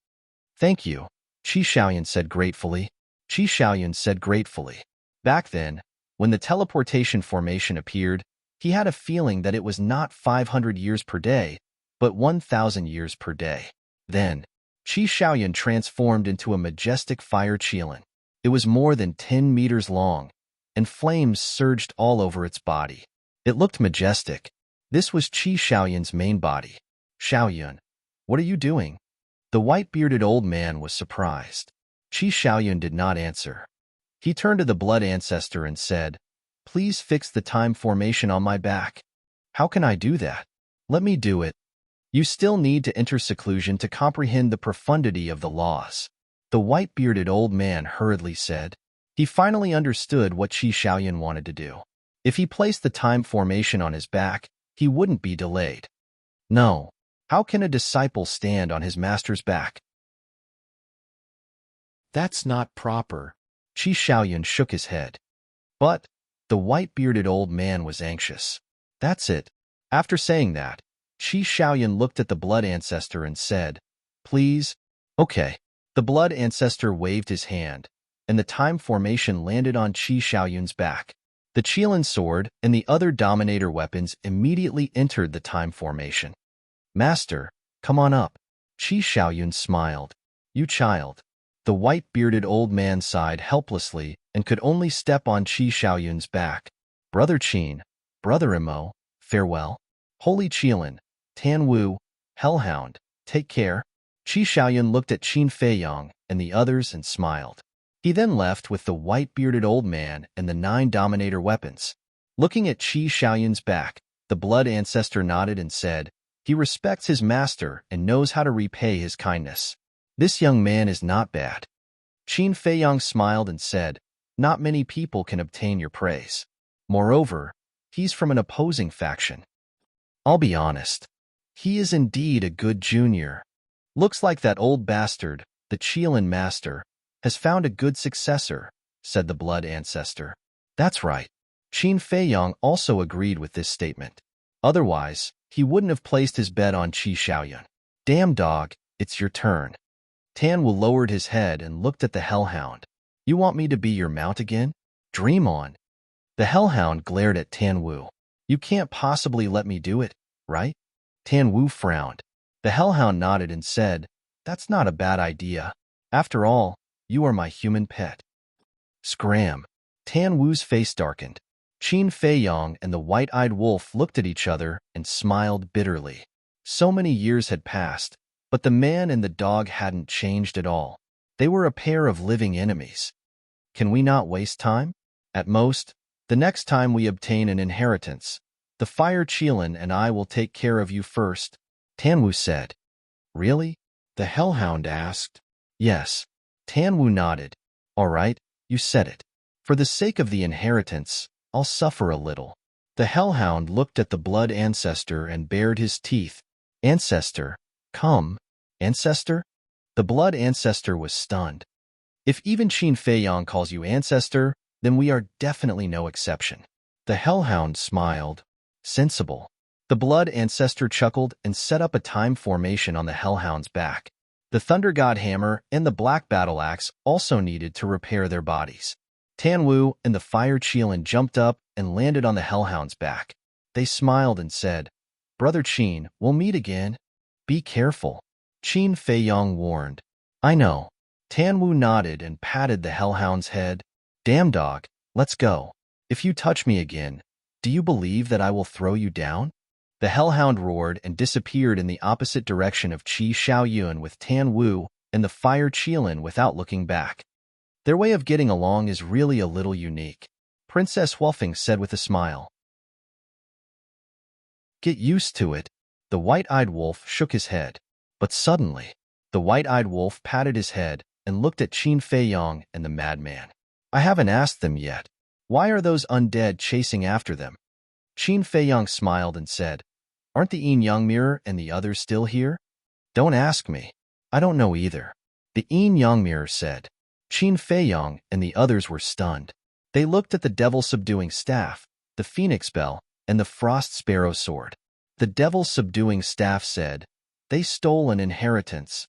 Thank you, Qi Xiaoyun said gratefully. Qi Xiaoyun said gratefully. Back then, when the teleportation formation appeared, he had a feeling that it was not 500 years per day, but 1,000 years per day. Then, Qi Xiaoyun transformed into a majestic fire qilin. It was more than 10 meters long, and flames surged all over its body. It looked majestic. This was Qi Xiaoyun's main body. Xiaoyun, what are you doing? The white-bearded old man was surprised. Qi Xiaoyun did not answer. He turned to the blood ancestor and said, Please fix the time formation on my back. How can I do that? Let me do it. You still need to enter seclusion to comprehend the profundity of the laws. The white-bearded old man hurriedly said. He finally understood what Qi Xiaoyun wanted to do. If he placed the time formation on his back, he wouldn't be delayed. No. How can a disciple stand on his master's back? That's not proper. Qi Xiaoyun shook his head. But the white-bearded old man was anxious. That's it. After saying that, Qi Xiaoyun looked at the blood ancestor and said, Please? Okay. The blood ancestor waved his hand, and the time formation landed on Qi Xiaoyun's back. The qilin sword and the other dominator weapons immediately entered the time formation. Master, come on up. Qi Xiaoyun smiled. You child. The white-bearded old man sighed helplessly and could only step on Qi Xiaoyun's back. Brother Qin, Brother Imo, farewell. Holy Qilin, Tan Wu, Hellhound, take care. Qi Xiaoyun looked at Qin Feiyang and the others and smiled. He then left with the white-bearded old man and the 9 dominator weapons. Looking at Qi Xiaoyun's back, the blood ancestor nodded and said, He respects his master and knows how to repay his kindness. This young man is not bad. Qin Feiyang smiled and said, Not many people can obtain your praise. Moreover, he's from an opposing faction. I'll be honest. He is indeed a good junior. Looks like that old bastard, the Qilin master, has found a good successor, said the blood ancestor. That's right. Qin Feiyang also agreed with this statement. Otherwise, he wouldn't have placed his bet on Qi Xiaoyun. Damn dog, it's your turn. Tan Wu lowered his head and looked at the Hellhound. You want me to be your mount again? Dream on. The Hellhound glared at Tan Wu. You can't possibly let me do it, right? Tan Wu frowned. The Hellhound nodded and said, That's not a bad idea. After all, you are my human pet. Scram. Tan Wu's face darkened. Qin Feiyang and the white-eyed wolf looked at each other and smiled bitterly. So many years had passed, but the man and the dog hadn't changed at all. They were a pair of living enemies. Can we not waste time? At most, the next time we obtain an inheritance, the fire qilin and I will take care of you first, Tan Wu said. Really? The Hellhound asked. Yes. Tan Wu nodded. All right, you said it. For the sake of the inheritance, I'll suffer a little. The Hellhound looked at the blood ancestor and bared his teeth. Ancestor, come. Ancestor? The blood ancestor was stunned. If even Qin Feiyang calls you ancestor, then we are definitely no exception. The Hellhound smiled. Sensible. The blood ancestor chuckled and set up a time formation on the Hellhound's back. The Thunder God Hammer and the Black Battle Axe also needed to repair their bodies. Tan Wu and the Fire Qilin jumped up and landed on the Hellhound's back. They smiled and said, Brother Qin, we'll meet again. Be careful. Qin Feiyang warned. I know. Tan Wu nodded and patted the Hellhound's head. Damn dog, let's go. If you touch me again, do you believe that I will throw you down? The Hellhound roared and disappeared in the opposite direction of Qi Xiaoyun with Tan Wu and the Fire Qilin without looking back. Their way of getting along is really a little unique, Princess Wolfing said with a smile. Get used to it. The white-eyed wolf shook his head. But suddenly, the white-eyed wolf patted his head and looked at Qin Feiyang and the madman. I haven't asked them yet. Why are those undead chasing after them? Qin Feiyang smiled and said, Aren't the Yin Yang Mirror and the others still here? Don't ask me. I don't know either. The Yin Yang Mirror said. Qin Feiyang and the others were stunned. They looked at the devil-subduing staff, the phoenix bell, and the frost sparrow sword. The devil-subduing staff said, They stole an inheritance.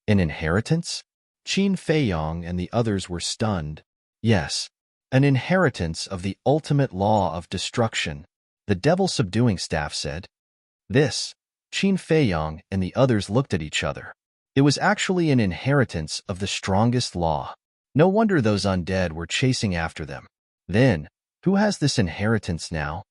An inheritance? Qin Feiyang and the others were stunned. Yes, an inheritance of the ultimate law of destruction. The devil-subduing staff said. This. Qin Feiyang and the others looked at each other. It was actually an inheritance of the strongest law. No wonder those undead were chasing after them. Then, who has this inheritance now?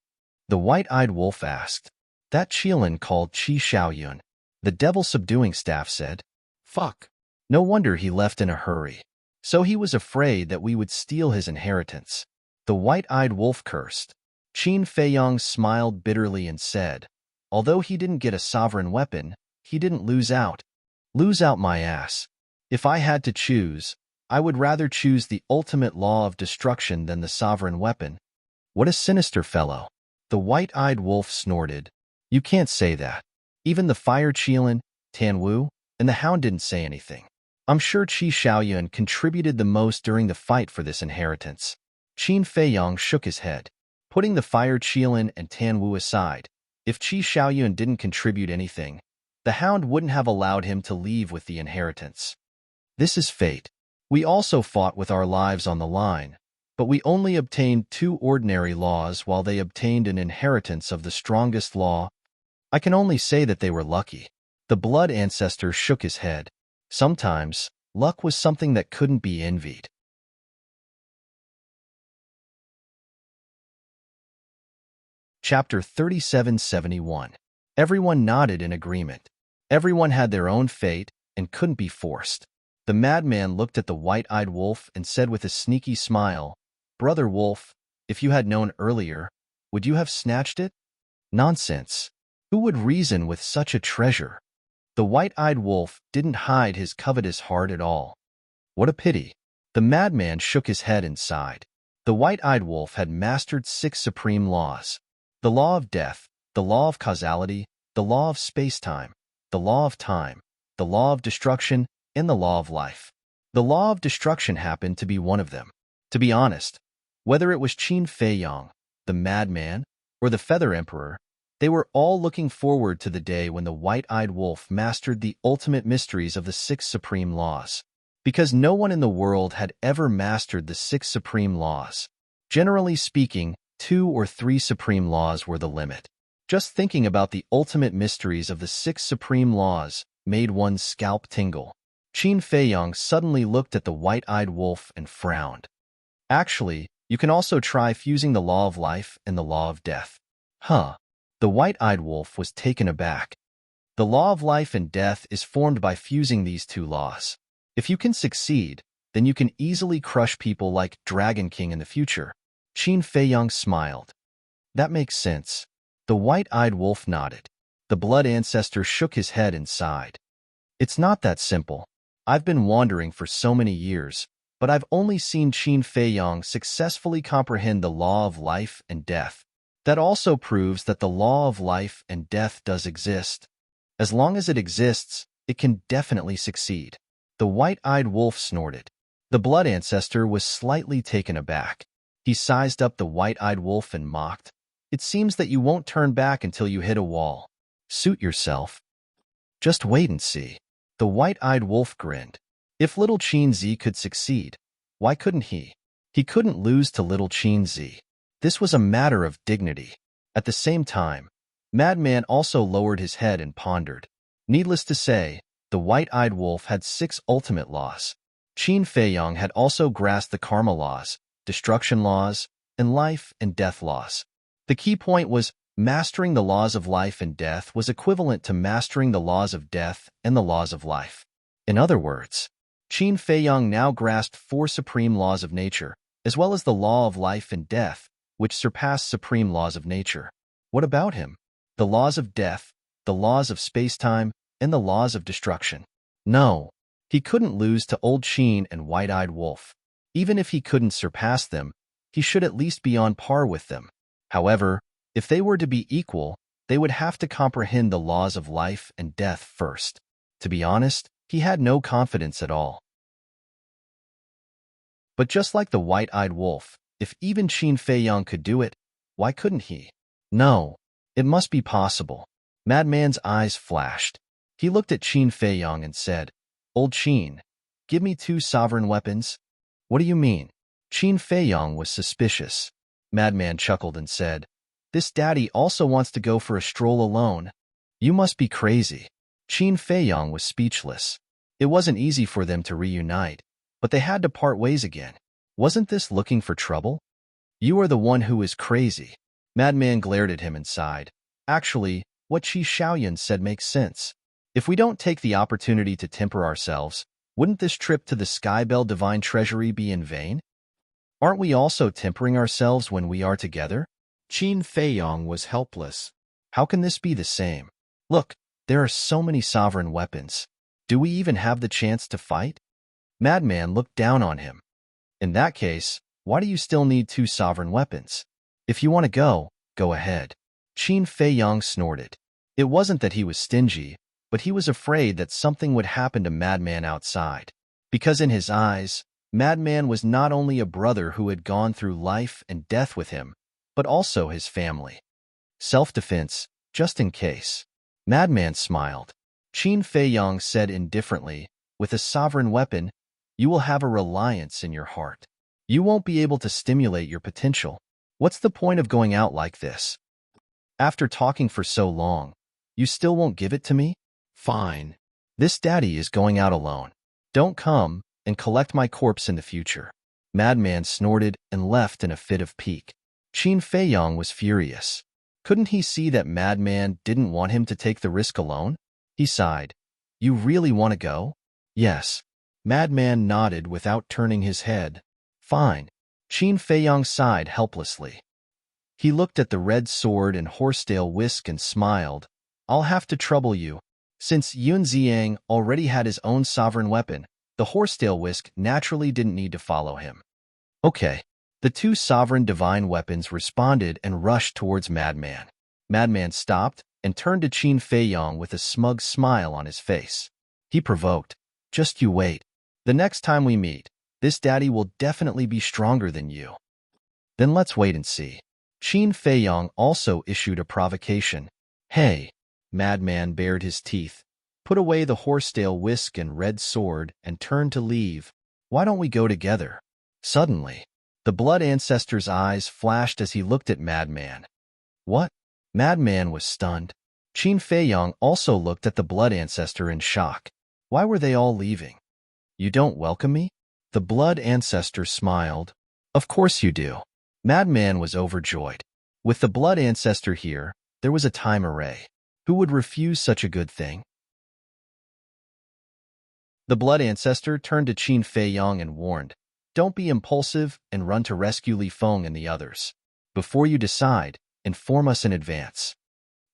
The white-eyed wolf asked. That Qilin called Qi Shaoyun. The devil-subduing staff said. Fuck. No wonder he left in a hurry. So he was afraid that we would steal his inheritance. The white-eyed wolf cursed. Qin Feiyang smiled bitterly and said, Although he didn't get a sovereign weapon, he didn't lose out. Lose out my ass. If I had to choose, I would rather choose the ultimate law of destruction than the sovereign weapon. What a sinister fellow. The white-eyed wolf snorted. You can't say that. Even the fire Qilin, Tan Wu, and the hound didn't say anything. I'm sure Qi Shaoyun contributed the most during the fight for this inheritance. Qin Feiyang shook his head. Putting the fire Qilin and Tan Wu aside, if Qi Shaoyun didn't contribute anything, the hound wouldn't have allowed him to leave with the inheritance. This is fate. We also fought with our lives on the line, but we only obtained 2 ordinary laws while they obtained an inheritance of the strongest law. I can only say that they were lucky. The blood ancestor shook his head. Sometimes, luck was something that couldn't be envied. Chapter 3771. Everyone nodded in agreement. Everyone had their own fate and couldn't be forced. The madman looked at the white-eyed wolf and said with a sneaky smile, Brother Wolf, if you had known earlier, would you have snatched it? Nonsense. Who would reason with such a treasure? The white-eyed wolf didn't hide his covetous heart at all. What a pity. The madman shook his head and sighed. The white-eyed wolf had mastered 6 supreme laws. The law of death, the law of causality, the law of space-time, the law of time, the law of destruction, and the law of life. The law of destruction happened to be one of them. To be honest, whether it was Qin Feiyang, the madman, or the Feather Emperor, they were all looking forward to the day when the white-eyed wolf mastered the ultimate mysteries of the 6 supreme laws. Because no one in the world had ever mastered the 6 supreme laws. Generally speaking, 2 or 3 supreme laws were the limit. Just thinking about the ultimate mysteries of the 6 supreme laws made one's scalp tingle. Qin Feiyang suddenly looked at the white-eyed wolf and frowned. Actually, you can also try fusing the law of life and the law of death. Huh. The white-eyed wolf was taken aback. The law of life and death is formed by fusing these 2 laws. If you can succeed, then you can easily crush people like Dragon King in the future. Qin Feiyang smiled. That makes sense. The white-eyed wolf nodded. The blood ancestor shook his head and sighed. It's not that simple. I've been wandering for so many years, but I've only seen Qin Feiyang successfully comprehend the law of life and death. That also proves that the law of life and death does exist. As long as it exists, it can definitely succeed. The white-eyed wolf snorted. The blood ancestor was slightly taken aback. He sized up the white-eyed wolf and mocked. It seems that you won't turn back until you hit a wall. Suit yourself. Just wait and see. The white-eyed wolf grinned. If little Qin Zi could succeed, why couldn't he? He couldn't lose to little Qin Zi. This was a matter of dignity. At the same time, Madman also lowered his head and pondered. Needless to say, the white-eyed wolf had 6 ultimate laws. Qin Feiyang had also grasped the karma laws, destruction laws, and life and death laws. The key point was, mastering the laws of life and death was equivalent to mastering the laws of death and the laws of life. In other words, Qin Feiyang now grasped 4 supreme laws of nature, as well as the law of life and death, which surpassed supreme laws of nature. What about him? The laws of death, the laws of space-time, and the laws of destruction. No, he couldn't lose to old Qin and white-eyed wolf. Even if he couldn't surpass them, he should at least be on par with them. However, if they were to be equal, they would have to comprehend the laws of life and death first. To be honest, he had no confidence at all. But just like the white-eyed wolf, if even Qin Feiyang could do it, why couldn't he? No, it must be possible. Madman's eyes flashed. He looked at Qin Feiyang and said, "Old Qin, give me 2 sovereign weapons." "What do you mean?" Qin Feiyang was suspicious. Madman chuckled and said, "This daddy also wants to go for a stroll alone. You must be crazy." Qin Feiyang was speechless. It wasn't easy for them to reunite, but they had to part ways again. Wasn't this looking for trouble? "You are the one who is crazy." Madman glared at him and sighed. "Actually, what Qi Shaoyan said makes sense. If we don't take the opportunity to temper ourselves, wouldn't this trip to the Skybell Divine Treasury be in vain? Aren't we also tempering ourselves when we are together?" Qin Feiyang was helpless. How can this be the same? Look, there are so many sovereign weapons. Do we even have the chance to fight? Madman looked down on him. "In that case, why do you still need 2 sovereign weapons? If you want to go ahead." Qin Feiyang snorted. It wasn't that he was stingy, but he was afraid that something would happen to Madman outside. Because in his eyes, Madman was not only a brother who had gone through life and death with him, but also his family. Self-defense, just in case. Madman smiled. Qin Feiyang said indifferently, "With a sovereign weapon, you will have a reliance in your heart. You won't be able to stimulate your potential. What's the point of going out like this? After talking for so long, you still won't give it to me? Fine. This daddy is going out alone. Don't come and collect my corpse in the future." Madman snorted and left in a fit of pique. Qin Feiyang was furious. Couldn't he see that Madman didn't want him to take the risk alone? He sighed. "You really want to go?" "Yes." Madman nodded without turning his head. "Fine." Qin Feiyang sighed helplessly. He looked at the red sword and horsetail whisk and smiled. "I'll have to trouble you." Since Yun Ziang already had his own sovereign weapon, the horsetail whisk naturally didn't need to follow him. Okay. The 2 sovereign divine weapons responded and rushed towards Madman. Madman stopped and turned to Qin Feiyang with a smug smile on his face. He provoked, "Just you wait. The next time we meet, this daddy will definitely be stronger than you." "Then let's wait and see." Qin Feiyang also issued a provocation. "Hey." Madman bared his teeth, put away the horsetail whisk and red sword, and turned to leave. "Why don't we go together?" Suddenly, the blood ancestor's eyes flashed as he looked at Madman. "What?" Madman was stunned. Qin Feiyang also looked at the blood ancestor in shock. Why were they all leaving? "You don't welcome me?" The blood ancestor smiled. "Of course you do." Madman was overjoyed. With the blood ancestor here, there was a time array. Who would refuse such a good thing? The blood ancestor turned to Qin Feiyang and warned, "Don't be impulsive and run to rescue Li Feng and the others. Before you decide, inform us in advance."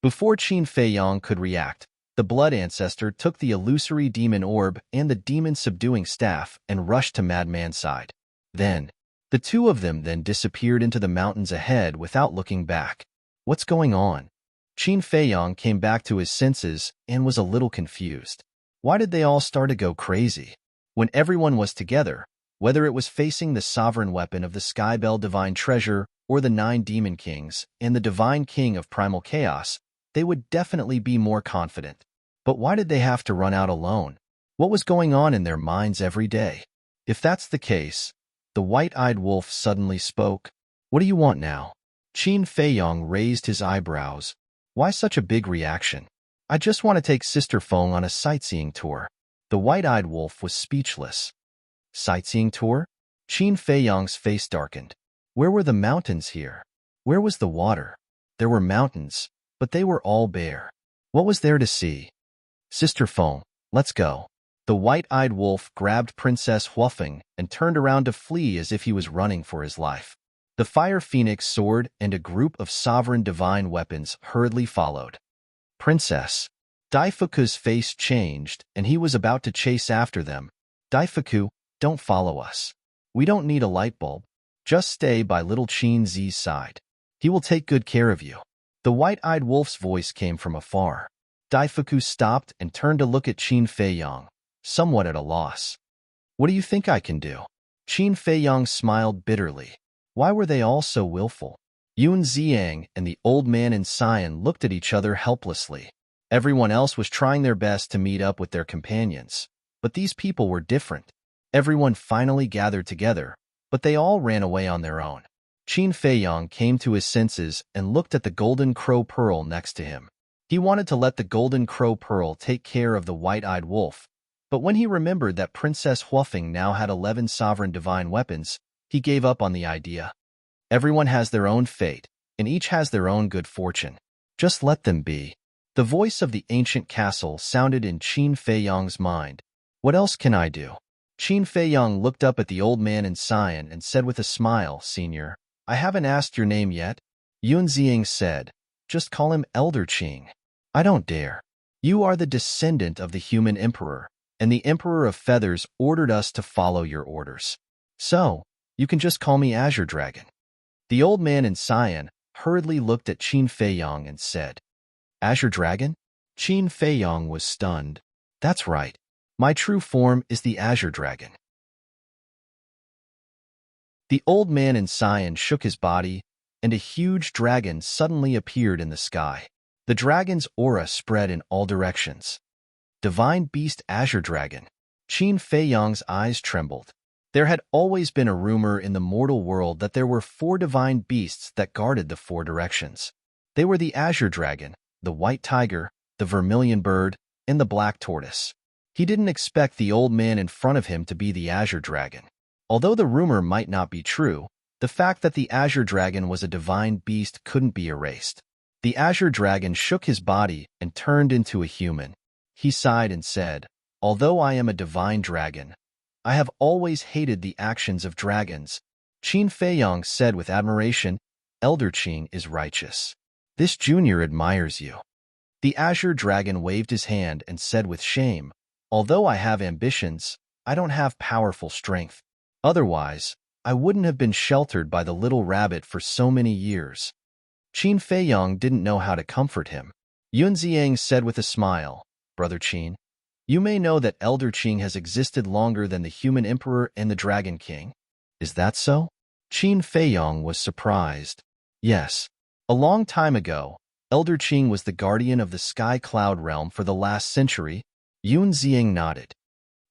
Before Qin Feiyang could react, the blood ancestor took the illusory demon orb and the demon-subduing staff and rushed to Madman's side. The 2 of them then disappeared into the mountains ahead without looking back. What's going on? Qin Feiyang came back to his senses and was a little confused. Why did they all start to go crazy? When everyone was together, whether it was facing the sovereign weapon of the Skybell Divine Treasure or the 9 Demon Kings and the Divine King of Primal Chaos, they would definitely be more confident. But why did they have to run out alone? What was going on in their minds every day? If that's the case, the white-eyed wolf suddenly spoke. "What do you want now?" Qin Feiyang raised his eyebrows. "Why such a big reaction?" "I just want to take Sister Feng on a sightseeing tour." The white-eyed wolf was speechless. Sightseeing tour? Qin Feiyang's face darkened. Where were the mountains here? Where was the water? There were mountains, but they were all bare. What was there to see? "Sister Feng, let's go." The white-eyed wolf grabbed Princess Huafeng and turned around to flee as if he was running for his life. The Fire Phoenix sword and a group of sovereign divine weapons hurriedly followed. "Princess." Daifuku's face changed, and he was about to chase after them. "Daifuku, don't follow us. We don't need a light bulb." Just stay by little Qin Zi's side. He will take good care of you. The white-eyed wolf's voice came from afar. Daifuku stopped and turned to look at Qin Feiyang, somewhat at a loss. What do you think I can do? Qin Feiyang smiled bitterly. Why were they all so willful? Yun Ziang and the old man in Sion looked at each other helplessly. Everyone else was trying their best to meet up with their companions, but these people were different. Everyone finally gathered together, but they all ran away on their own. Qin Feiyang came to his senses and looked at the golden crow pearl next to him. He wanted to let the golden crow pearl take care of the white-eyed wolf, but when he remembered that Princess Huofeng now had 11 sovereign divine weapons, he gave up on the idea. Everyone has their own fate, and each has their own good fortune. Just let them be. The voice of the ancient castle sounded in Qin Feiyang's mind. What else can I do? Qin Feiyang looked up at the old man in Sion and said with a smile, Senior, I haven't asked your name yet. Yun Ziang said, just call him Elder Qing. I don't dare. You are the descendant of the human emperor, and the Emperor of Feathers ordered us to follow your orders. So, you can just call me Azure Dragon. The old man in Sion hurriedly looked at Qin Feiyang and said, Azure Dragon? Qin Feiyang was stunned. That's right. My true form is the Azure Dragon. The old man in Sion shook his body, and a huge dragon suddenly appeared in the sky. The dragon's aura spread in all directions. Divine Beast Azure Dragon. Qin Feiyang's eyes trembled. There had always been a rumor in the mortal world that there were 4 divine beasts that guarded the 4 directions. They were the Azure Dragon, the White Tiger, the Vermilion Bird, and the Black Tortoise. He didn't expect the old man in front of him to be the Azure Dragon. Although the rumor might not be true, the fact that the Azure Dragon was a divine beast couldn't be erased. The Azure Dragon shook his body and turned into a human. He sighed and said, Although I am a divine dragon, I have always hated the actions of dragons. Qin Feiyang said with admiration, Elder Qing is righteous. This junior admires you. The Azure Dragon waved his hand and said with shame, Although I have ambitions, I don't have powerful strength. Otherwise, I wouldn't have been sheltered by the little rabbit for so many years. Qin Feiyang didn't know how to comfort him. Yun Ziang said with a smile, Brother Qin, you may know that Elder Qing has existed longer than the human emperor and the Dragon King. Is that so? Qin Feiyang was surprised. Yes. A long time ago, Elder Qing was the guardian of the Sky Cloud realm for the last century. Yun Ziang nodded.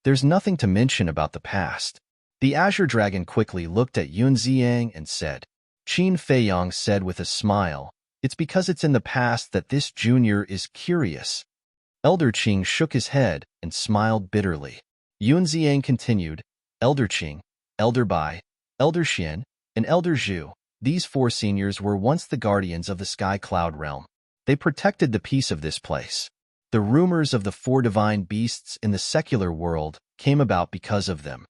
There's nothing to mention about the past. The Azure Dragon quickly looked at Yun Ziang and said, Qin Feiyang said with a smile, It's because it's in the past that this junior is curious. Elder Qing shook his head and smiled bitterly. Yun Ziang continued, Elder Qing, Elder Bai, Elder Xian, and Elder Zhu, these 4 seniors were once the guardians of the Sky Cloud realm. They protected the peace of this place. The rumors of the 4 divine beasts in the secular world came about because of them.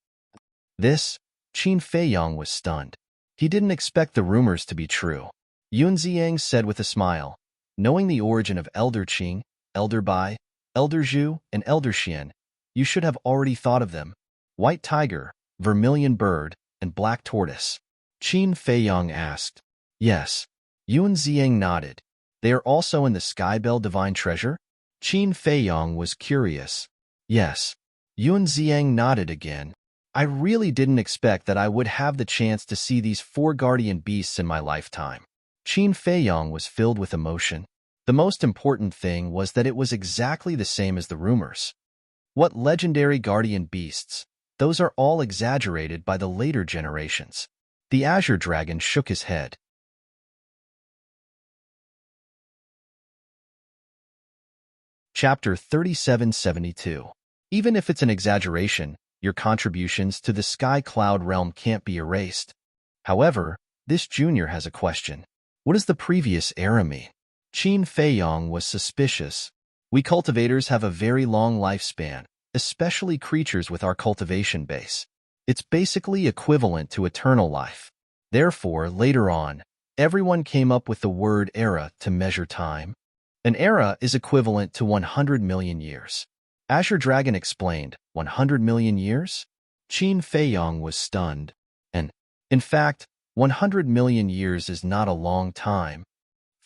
Qin Feiyang was stunned. He didn't expect the rumors to be true. Yun Ziang said with a smile, Knowing the origin of Elder Qing, Elder Bai, Elder Zhu, and Elder Xian, you should have already thought of them. White Tiger, Vermilion Bird, and Black Tortoise. Qin Feiyang asked. Yes. Yun Ziang nodded. They are also in the Skybell Divine Treasure? Qin Feiyang was curious. Yes. Yun Ziang nodded again. I really didn't expect that I would have the chance to see these 4 guardian beasts in my lifetime. Qin Feiyang was filled with emotion. The most important thing was that it was exactly the same as the rumors. What legendary guardian beasts? Those are all exaggerated by the later generations. The Azure Dragon shook his head. Chapter 3772. Even if it's an exaggeration, your contributions to the Sky Cloud realm can't be erased. However, this junior has a question. What does the previous era mean? Qin Feiyang was suspicious. We cultivators have a very long lifespan, especially creatures with our cultivation base. It's basically equivalent to eternal life. Therefore, later on, everyone came up with the word era to measure time. An era is equivalent to 100 million years. Azure Dragon explained, 100 million years? Qin Feiyang was stunned. And, in fact, 100 million years is not a long time.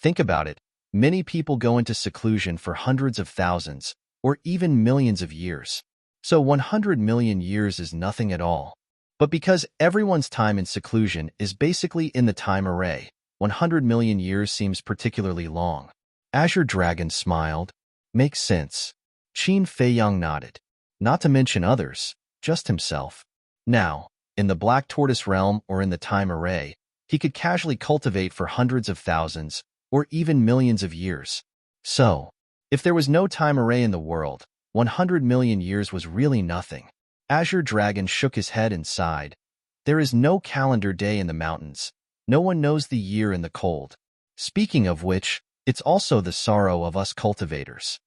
Think about it. Many people go into seclusion for hundreds of thousands, or even millions of years. So 100 million years is nothing at all. But because everyone's time in seclusion is basically in the time array, 100 million years seems particularly long. Azure Dragon smiled. Makes sense. Qin Feiyang nodded. Not to mention others, just himself. Now, in the Black Tortoise realm or in the time array, he could casually cultivate for hundreds of thousands, or even millions of years. So, if there was no time array in the world, 100 million years was really nothing. Azure Dragon shook his head and sighed. There is no calendar day in the mountains. No one knows the year in the cold. Speaking of which, it's also the sorrow of us cultivators.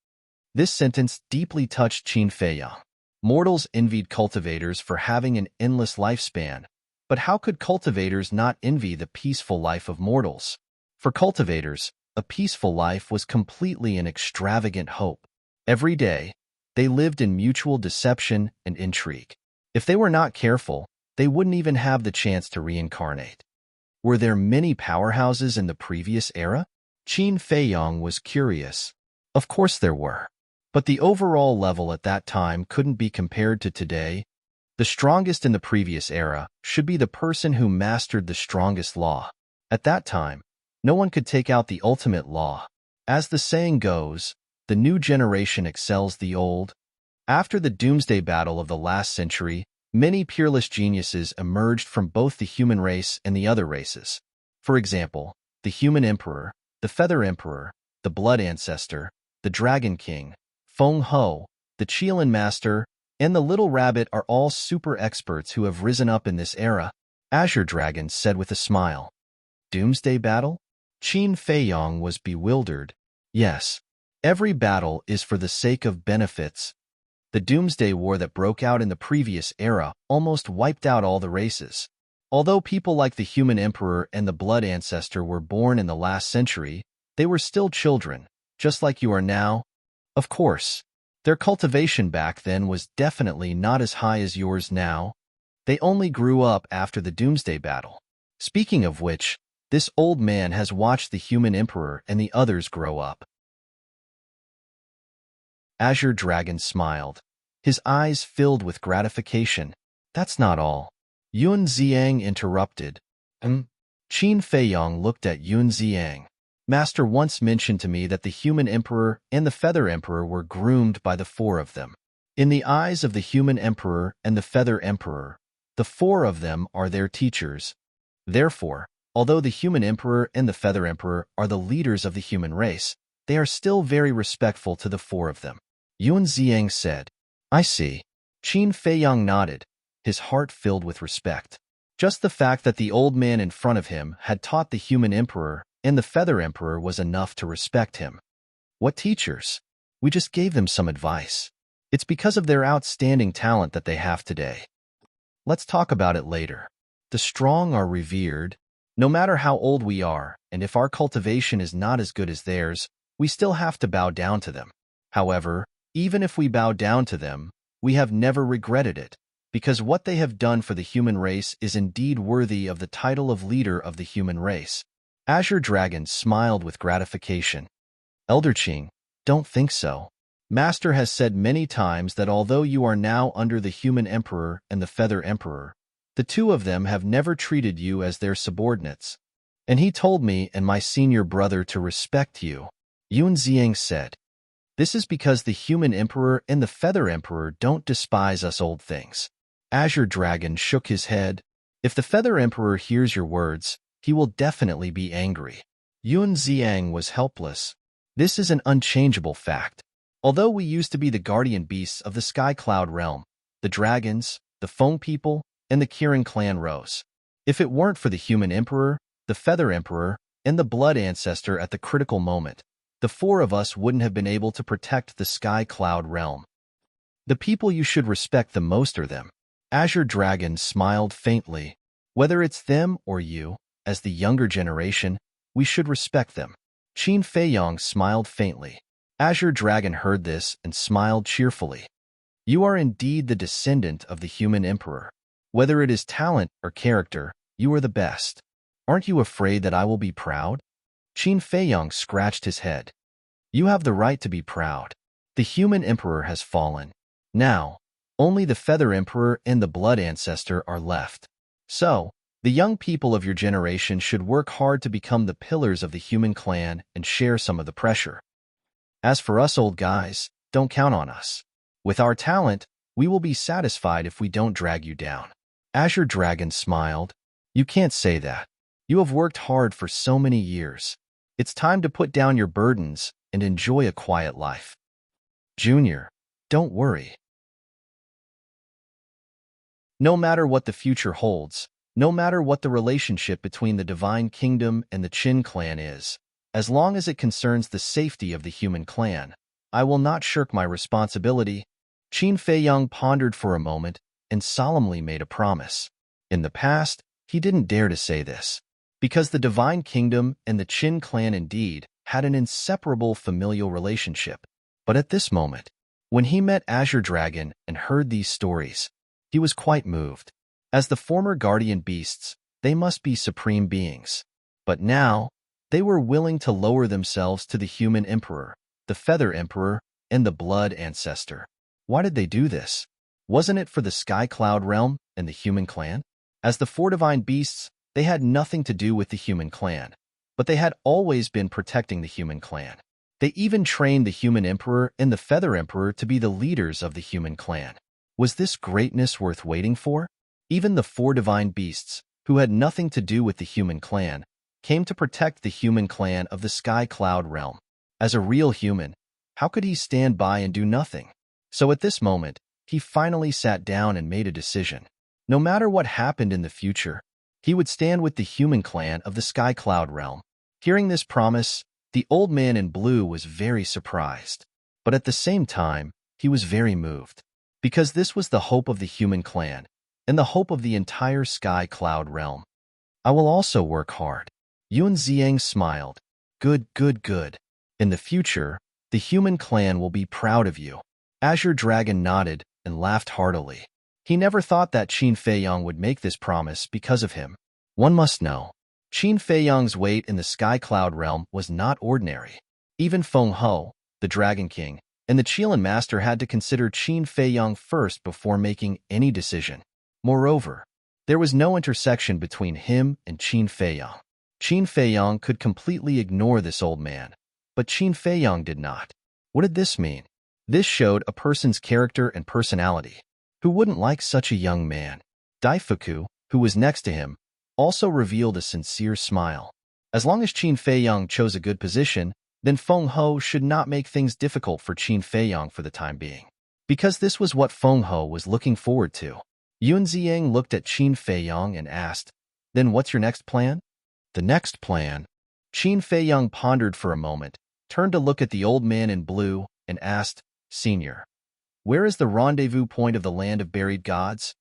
This sentence deeply touched Qin Feiyang. Mortals envied cultivators for having an endless lifespan, but how could cultivators not envy the peaceful life of mortals? For cultivators, a peaceful life was completely an extravagant hope. Every day, they lived in mutual deception and intrigue. If they were not careful, they wouldn't even have the chance to reincarnate. Were there many powerhouses in the previous era? Qin Feiyang was curious. Of course there were. But the overall level at that time couldn't be compared to today. The strongest in the previous era should be the person who mastered the strongest law. At that time, no one could take out the ultimate law. As the saying goes, the new generation excels the old. After the doomsday battle of the last century, many peerless geniuses emerged from both the human race and the other races. For example, the human emperor, the feather emperor, the blood ancestor, the dragon king, Feng Ho, the Qilin master, and the little rabbit are all super experts who have risen up in this era, Azure Dragon said with a smile. Doomsday battle? Qin Feiyang was bewildered. Yes, every battle is for the sake of benefits. The Doomsday War that broke out in the previous era almost wiped out all the races. Although people like the human emperor and the blood ancestor were born in the last century, they were still children, just like you are now. Of course, their cultivation back then was definitely not as high as yours now. They only grew up after the Doomsday Battle. Speaking of which, this old man has watched the human emperor and the others grow up. Azure Dragon smiled. His eyes filled with gratification. That's not all. Yun Xiang interrupted. Qin Feiyang looked at Yun Xiang. Master once mentioned to me that the human emperor and the feather emperor were groomed by the four of them. In the eyes of the human emperor and the feather emperor, the four of them are their teachers. Therefore, although the human emperor and the feather emperor are the leaders of the human race, they are still very respectful to the four of them. Yun Xiang said, I see. Qin Feiyang nodded, his heart filled with respect. Just the fact that the old man in front of him had taught the human emperor and the feather emperor was enough to respect him. What teachers? We just gave them some advice. It's because of their outstanding talent that they have today. Let's talk about it later. The strong are revered. No matter how old we are, and if our cultivation is not as good as theirs, we still have to bow down to them. However, even if we bow down to them, we have never regretted it, because what they have done for the human race is indeed worthy of the title of leader of the human race. Azure Dragon smiled with gratification. Elder Qing, don't think so. Master has said many times that although you are now under the human emperor and the feather emperor, the two of them have never treated you as their subordinates. And he told me and my senior brother to respect you. Yun Xiang said. This is because the human emperor and the feather emperor don't despise us old things. Azure Dragon shook his head. If the feather emperor hears your words, he will definitely be angry. Yun Xiang was helpless. This is an unchangeable fact. Although we used to be the guardian beasts of the Sky Cloud realm, the dragons, the Feng people, and the Kirin clan rose. If it weren't for the human emperor, the feather emperor, and the blood ancestor at the critical moment, the four of us wouldn't have been able to protect the Sky Cloud realm. The people you should respect the most are them. Azure Dragon smiled faintly. Whether it's them or you, as the younger generation, we should respect them. Qin Feiyang smiled faintly. Azure Dragon heard this and smiled cheerfully. You are indeed the descendant of the human emperor. Whether it is talent or character, you are the best. Aren't you afraid that I will be proud? Qin Feiyang scratched his head. You have the right to be proud. The human emperor has fallen. Now, only the feather emperor and the blood ancestor are left. So, the young people of your generation should work hard to become the pillars of the human clan and share some of the pressure. As for us old guys, don't count on us. With our talent, we will be satisfied if we don't drag you down. Azure Dragon smiled. You can't say that. You have worked hard for so many years. It's time to put down your burdens and enjoy a quiet life. Junior, don't worry. No matter what the future holds, no matter what the relationship between the Divine Kingdom and the Qin clan is, as long as it concerns the safety of the human clan, I will not shirk my responsibility. Qin Feiyang pondered for a moment and solemnly made a promise. In the past, he didn't dare to say this, because the Divine Kingdom and the Qin clan indeed had an inseparable familial relationship. But at this moment, when he met Azure Dragon and heard these stories, he was quite moved. As the former guardian beasts, they must be supreme beings. But now, they were willing to lower themselves to the human emperor, the feather emperor, and the blood ancestor. Why did they do this? Wasn't it for the sky cloud realm and the human clan? As the four divine beasts, they had nothing to do with the human clan, but they had always been protecting the human clan. They even trained the human emperor and the feather emperor to be the leaders of the human clan. Was this greatness worth waiting for? Even the four divine beasts, who had nothing to do with the human clan, came to protect the human clan of the sky cloud realm. As a real human, how could he stand by and do nothing? So at this moment, he finally sat down and made a decision. No matter what happened in the future, he would stand with the human clan of the sky cloud realm. Hearing this promise, the old man in blue was very surprised. But at the same time, he was very moved, because this was the hope of the human clan and the hope of the entire sky cloud realm. I will also work hard. Yun Ziang smiled. Good, good, good. In the future, the human clan will be proud of you. Azure Dragon nodded and laughed heartily. He never thought that Qin Feiyang would make this promise because of him. One must know, Qin Feiyang's weight in the sky cloud realm was not ordinary. Even Feng Ho, the Dragon King, and the Qilin Master had to consider Qin Feiyang first before making any decision. Moreover, there was no intersection between him and Qin Feiyang. Qin Feiyang could completely ignore this old man, but Qin Feiyang did not. What did this mean? This showed a person's character and personality. Who wouldn't like such a young man? Daifuku, who was next to him, also revealed a sincere smile. As long as Qin Feiyang chose a good position, then Feng Ho should not make things difficult for Qin Feiyang for the time being, because this was what Feng Ho was looking forward to. Yun Ziang looked at Qin Feiyang and asked, "Then what's your next plan?" The next plan? Qin Feiyang pondered for a moment, turned to look at the old man in blue, and asked, "Senior, where is the rendezvous point of the land of buried gods?"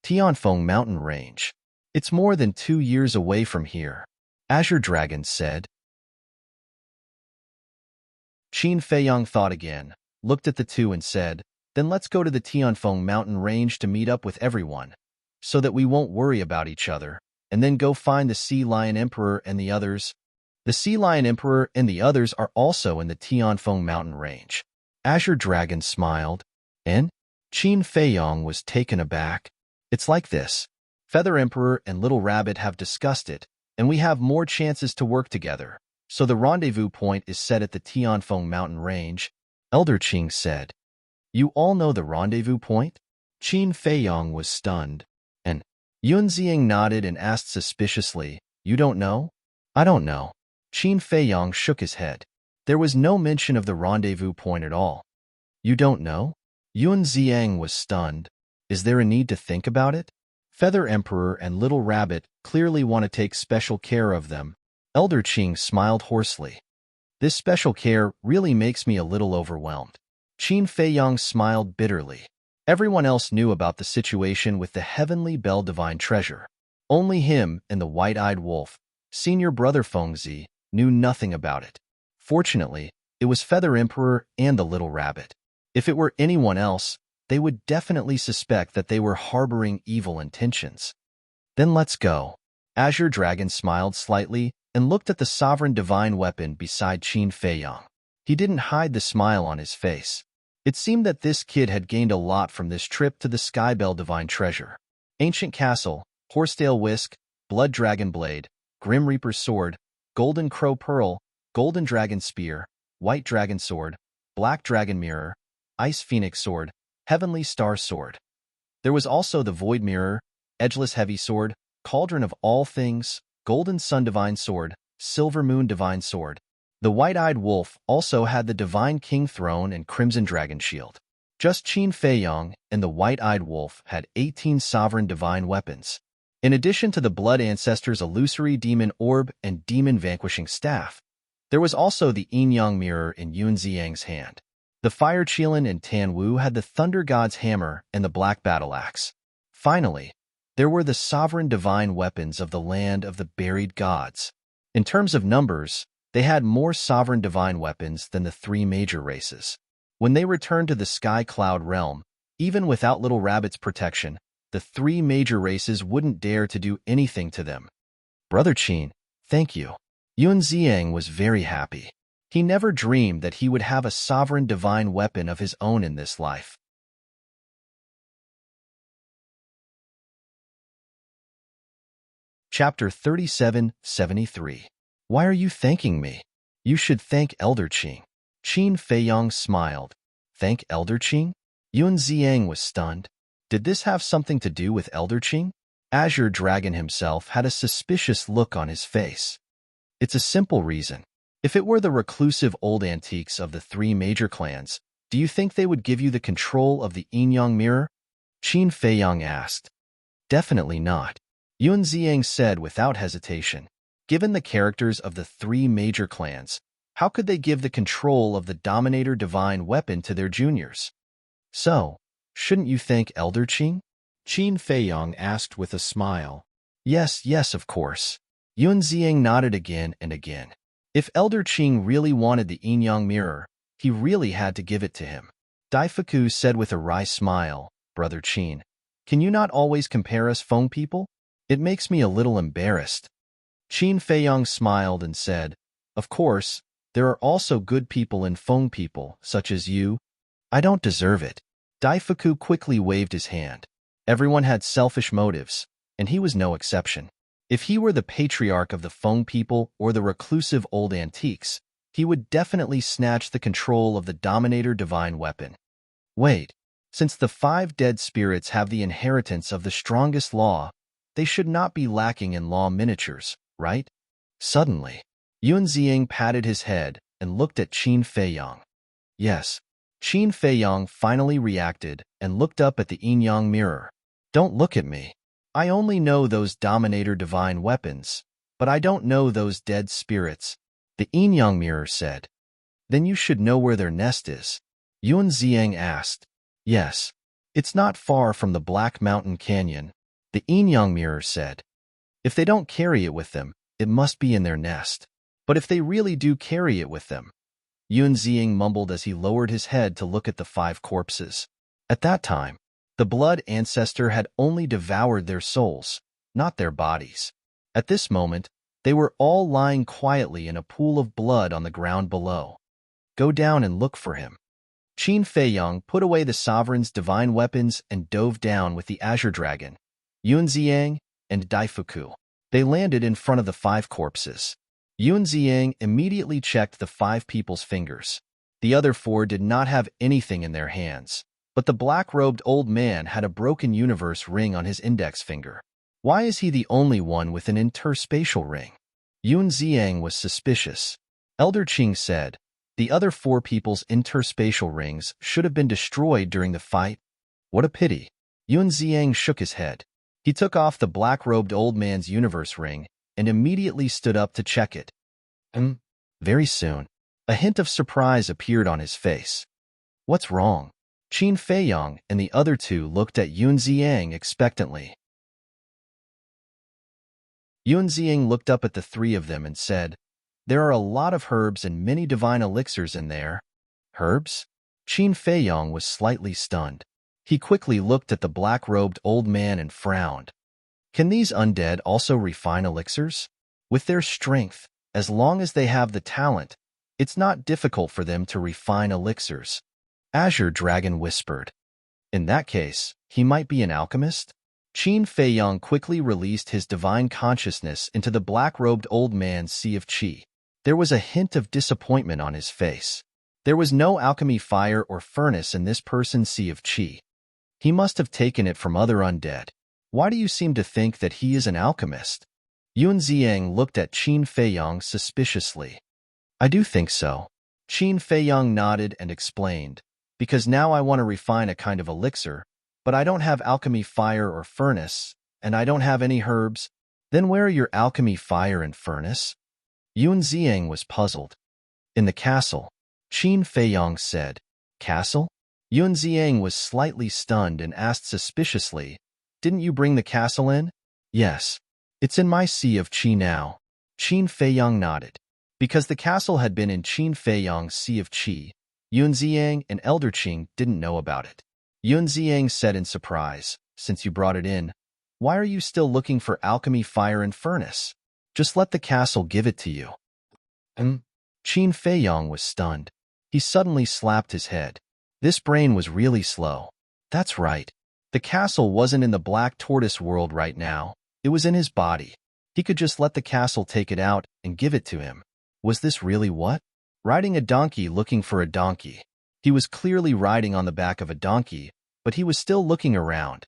Tianfeng Mountain Range. It's more than 2 years away from here, Azure Dragon said. Qin Feiyang thought again, looked at the two and said, "Then let's go to the Tianfeng Mountain Range to meet up with everyone, so that we won't worry about each other, and then go find the Sea Lion Emperor and the others." The Sea Lion Emperor and the others are also in the Tianfeng Mountain Range. Azure Dragon smiled, and Qin Feiyang was taken aback. It's like this. Feather Emperor and Little Rabbit have discussed it, and we have more chances to work together. So the rendezvous point is set at the Tianfeng Mountain Range, Elder Qing said. You all know the rendezvous point? Qin Feiyang was stunned, and Yun Ziang nodded and asked suspiciously, "You don't know?" "I don't know." Qin Feiyang shook his head. There was no mention of the rendezvous point at all. "You don't know?" Yun Ziang was stunned. Is there a need to think about it? Feather Emperor and Little Rabbit clearly want to take special care of them. Elder Qing smiled hoarsely. This special care really makes me a little overwhelmed. Qin Feiyang smiled bitterly. Everyone else knew about the situation with the Heavenly Bell Divine Treasure. Only him and the White-Eyed Wolf, senior brother Fengzi, knew nothing about it. Fortunately, it was Feather Emperor and the Little Rabbit. If it were anyone else, they would definitely suspect that they were harboring evil intentions. Then let's go. Azure Dragon smiled slightly and looked at the sovereign divine weapon beside Qin Feiyang. He didn't hide the smile on his face. It seemed that this kid had gained a lot from this trip to the Skybell Divine Treasure. Ancient Castle, Horsetail Whisk, Blood Dragon Blade, Grim Reaper's Sword, Golden Crow Pearl, Golden Dragon Spear, White Dragon Sword, Black Dragon Mirror, Ice Phoenix Sword, Heavenly Star Sword. There was also the Void Mirror, Edgeless Heavy Sword, Cauldron of All Things, Golden Sun Divine Sword, Silver Moon Divine Sword. The White-Eyed Wolf also had the Divine King Throne and Crimson Dragon Shield. Just Qin Feiyang and the White-Eyed Wolf had 18 sovereign divine weapons. In addition to the Blood Ancestor's Illusory Demon Orb and Demon Vanquishing Staff, there was also the Yin-Yang Mirror in Yun Ziyang's hand. The Fire Qilin and Tan Wu had the Thunder God's Hammer and the Black Battle Axe. Finally, there were the sovereign divine weapons of the Land of the Buried Gods. In terms of numbers, they had more sovereign divine weapons than the three major races. When they returned to the Sky Cloud realm, even without Little Rabbit's protection, the three major races wouldn't dare to do anything to them. Brother Qin, thank you. Yun Ziyang was very happy. He never dreamed that he would have a sovereign divine weapon of his own in this life. Chapter 37-73. Why are you thanking me? You should thank Elder Qing. Qin Feiyang smiled. Thank Elder Qing? Yun Ziyang was stunned. Did this have something to do with Elder Qing? Azure Dragon himself had a suspicious look on his face. It's a simple reason. If it were the reclusive old antiques of the three major clans, do you think they would give you the control of the Yin-Yang Mirror? Qin Feiyang asked. Definitely not. Yun Ziyang said without hesitation. Given the characters of the three major clans, how could they give the control of the Dominator Divine Weapon to their juniors? So, shouldn't you thank Elder Qing? Qin Feiyang asked with a smile. Yes, of course. Yun Ziyang nodded again and again. If Elder Qing really wanted the Yin-Yang Mirror, he really had to give it to him. Daifuku said with a wry smile, Brother Qin, can you not always compare us Feng people? It makes me a little embarrassed. Qin Feiyang smiled and said, Of course, there are also good people and Feng people, such as you. I don't deserve it. Daifuku quickly waved his hand. Everyone had selfish motives, and he was no exception. If he were the patriarch of the Feng people or the reclusive old antiques, he would definitely snatch the control of the Dominator Divine Weapon. Wait, since the 5 dead spirits have the inheritance of the strongest law, they should not be lacking in law miniatures, right? Suddenly, Yun Ziyang patted his head and looked at Qin Feiyang. Yes, Qin Feiyang finally reacted and looked up at the Yin-Yang Mirror. Don't look at me. I only know those Dominator Divine Weapons, but I don't know those dead spirits, the Yin-Yang Mirror said. Then you should know where their nest is. Yun Ziyang asked. Yes, it's not far from the Black Mountain Canyon, the Yin-Yang Mirror said. If they don't carry it with them, it must be in their nest. But if they really do carry it with them, Yun Ziyang mumbled as he lowered his head to look at the 5 corpses. At that time, the Blood Ancestor had only devoured their souls, not their bodies. At this moment, they were all lying quietly in a pool of blood on the ground below. Go down and look for him. Qin Feiyang put away the Sovereign's divine weapons and dove down with the Azure Dragon, Yun Ziyang, and Daifuku. They landed in front of the 5 corpses. Yun Ziyang immediately checked the 5 people's fingers. The other 4 did not have anything in their hands. But the black-robed old man had a broken universe ring on his index finger. Why is he the only one with an interspatial ring? Yun Ziyang was suspicious. Elder Qing said, the other 4 people's interspatial rings should have been destroyed during the fight. What a pity. Yun Ziyang shook his head. He took off the black-robed old man's universe ring and immediately stood up to check it. Very soon, a hint of surprise appeared on his face. What's wrong? Qin Feiyang and the other 2 looked at Yun Ziyang expectantly. Yun Ziyang looked up at the 3 of them and said, There are a lot of herbs and many divine elixirs in there. Herbs? Qin Feiyang was slightly stunned. He quickly looked at the black-robed old man and frowned. Can these undead also refine elixirs? With their strength, as long as they have the talent, it's not difficult for them to refine elixirs. Azure Dragon whispered. In that case, he might be an alchemist? Qin Feiyang quickly released his divine consciousness into the black-robed old man's sea of qi. There was a hint of disappointment on his face. There was no alchemy fire or furnace in this person's sea of qi. He must have taken it from other undead. Why do you seem to think that he is an alchemist? Yun Ziang looked at Qin Feiyang suspiciously. I do think so. Qin Feiyang nodded and explained. Because now I want to refine a kind of elixir, but I don't have alchemy fire or furnace, and I don't have any herbs. Then where are your alchemy fire and furnace? Yun Ziang was puzzled. In the castle, Qin Feiyang said. Castle? Yun Ziang was slightly stunned and asked suspiciously, Didn't you bring the castle in? Yes. It's in my sea of qi now. Qin Feiyang nodded. Because the castle had been in Qin Feiyang's sea of qi, Yun Ziang and Elder Qing didn't know about it. Yun Ziang said in surprise, Since you brought it in, why are you still looking for alchemy fire and furnace? Just let the castle give it to you. Qin Feiyang was stunned. He suddenly slapped his head. This brain was really slow. That's right. The castle wasn't in the Black Tortoise world right now. It was in his body. He could just let the castle take it out and give it to him. Was this really what? Riding a donkey looking for a donkey. He was clearly riding on the back of a donkey, but he was still looking around.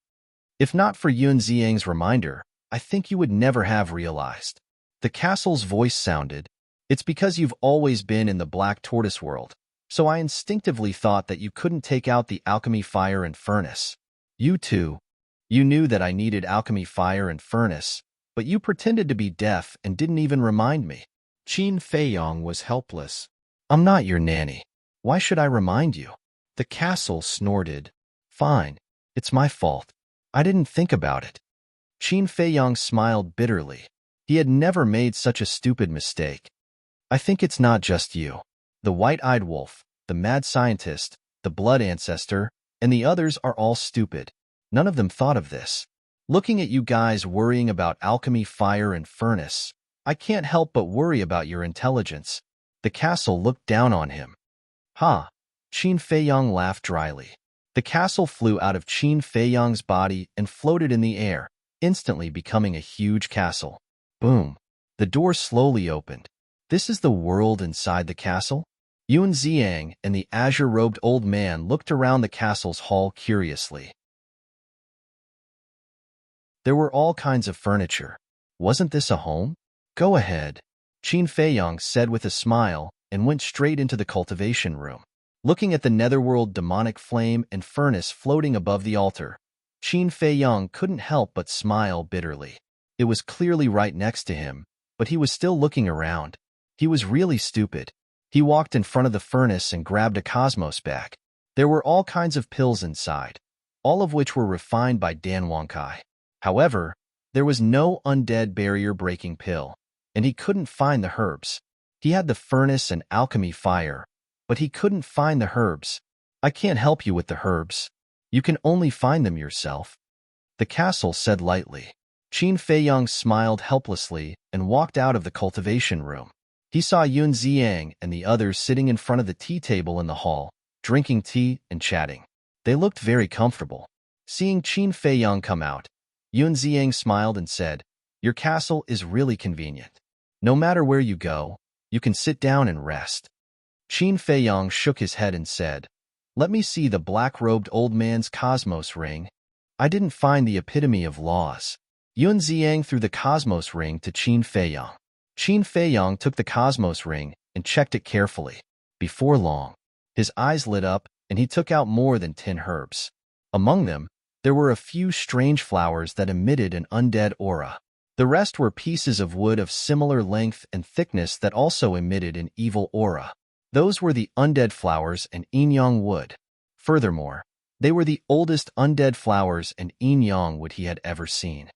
If not for Yun Ziang's reminder, I think you would never have realized. The castle's voice sounded, It's because you've always been in the Black Tortoise world, so I instinctively thought that you couldn't take out the alchemy fire and furnace. You too. You knew that I needed alchemy fire and furnace, but you pretended to be deaf and didn't even remind me. Qin Feiyang was helpless. I'm not your nanny. Why should I remind you? The castle snorted. Fine. It's my fault. I didn't think about it. Qin Feiyang smiled bitterly. He had never made such a stupid mistake. I think it's not just you. The white-eyed wolf, the mad scientist, the blood ancestor, and the others are all stupid. None of them thought of this. Looking at you guys worrying about alchemy fire and furnace, I can't help but worry about your intelligence. The castle looked down on him. Ha! Qin Feiyang laughed dryly. The castle flew out of Qin Feiyang's body and floated in the air, instantly becoming a huge castle. Boom! The door slowly opened. This is the world inside the castle? Yun Ziang and the azure-robed old man looked around the castle's hall curiously. There were all kinds of furniture. Wasn't this a home? Go ahead, Qin Feiyang said with a smile and went straight into the cultivation room. Looking at the netherworld demonic flame and furnace floating above the altar, Qin Feiyang couldn't help but smile bitterly. It was clearly right next to him, but he was still looking around. He was really stupid. He walked in front of the furnace and grabbed a cosmos bag. There were all kinds of pills inside, all of which were refined by Dan Wangkai. However, there was no undead barrier-breaking pill, and he couldn't find the herbs. He had the furnace and alchemy fire, but he couldn't find the herbs. I can't help you with the herbs. You can only find them yourself. The castle said lightly. Qin Feiyang smiled helplessly and walked out of the cultivation room. He saw Yun Ziang and the others sitting in front of the tea table in the hall, drinking tea and chatting. They looked very comfortable. Seeing Qin Feiyang come out, Yun Ziang smiled and said, Your castle is really convenient. No matter where you go, you can sit down and rest. Qin Feiyang shook his head and said, Let me see the black-robed old man's cosmos ring. I didn't find the epitome of laws. Yun Ziang threw the cosmos ring to Qin Feiyang. Qin Feiyang took the cosmos ring and checked it carefully. Before long, his eyes lit up and he took out more than 10 herbs. Among them, there were a few strange flowers that emitted an undead aura. The rest were pieces of wood of similar length and thickness that also emitted an evil aura. Those were the undead flowers and yin-yang wood. Furthermore, they were the oldest undead flowers and yin-yang wood he had ever seen.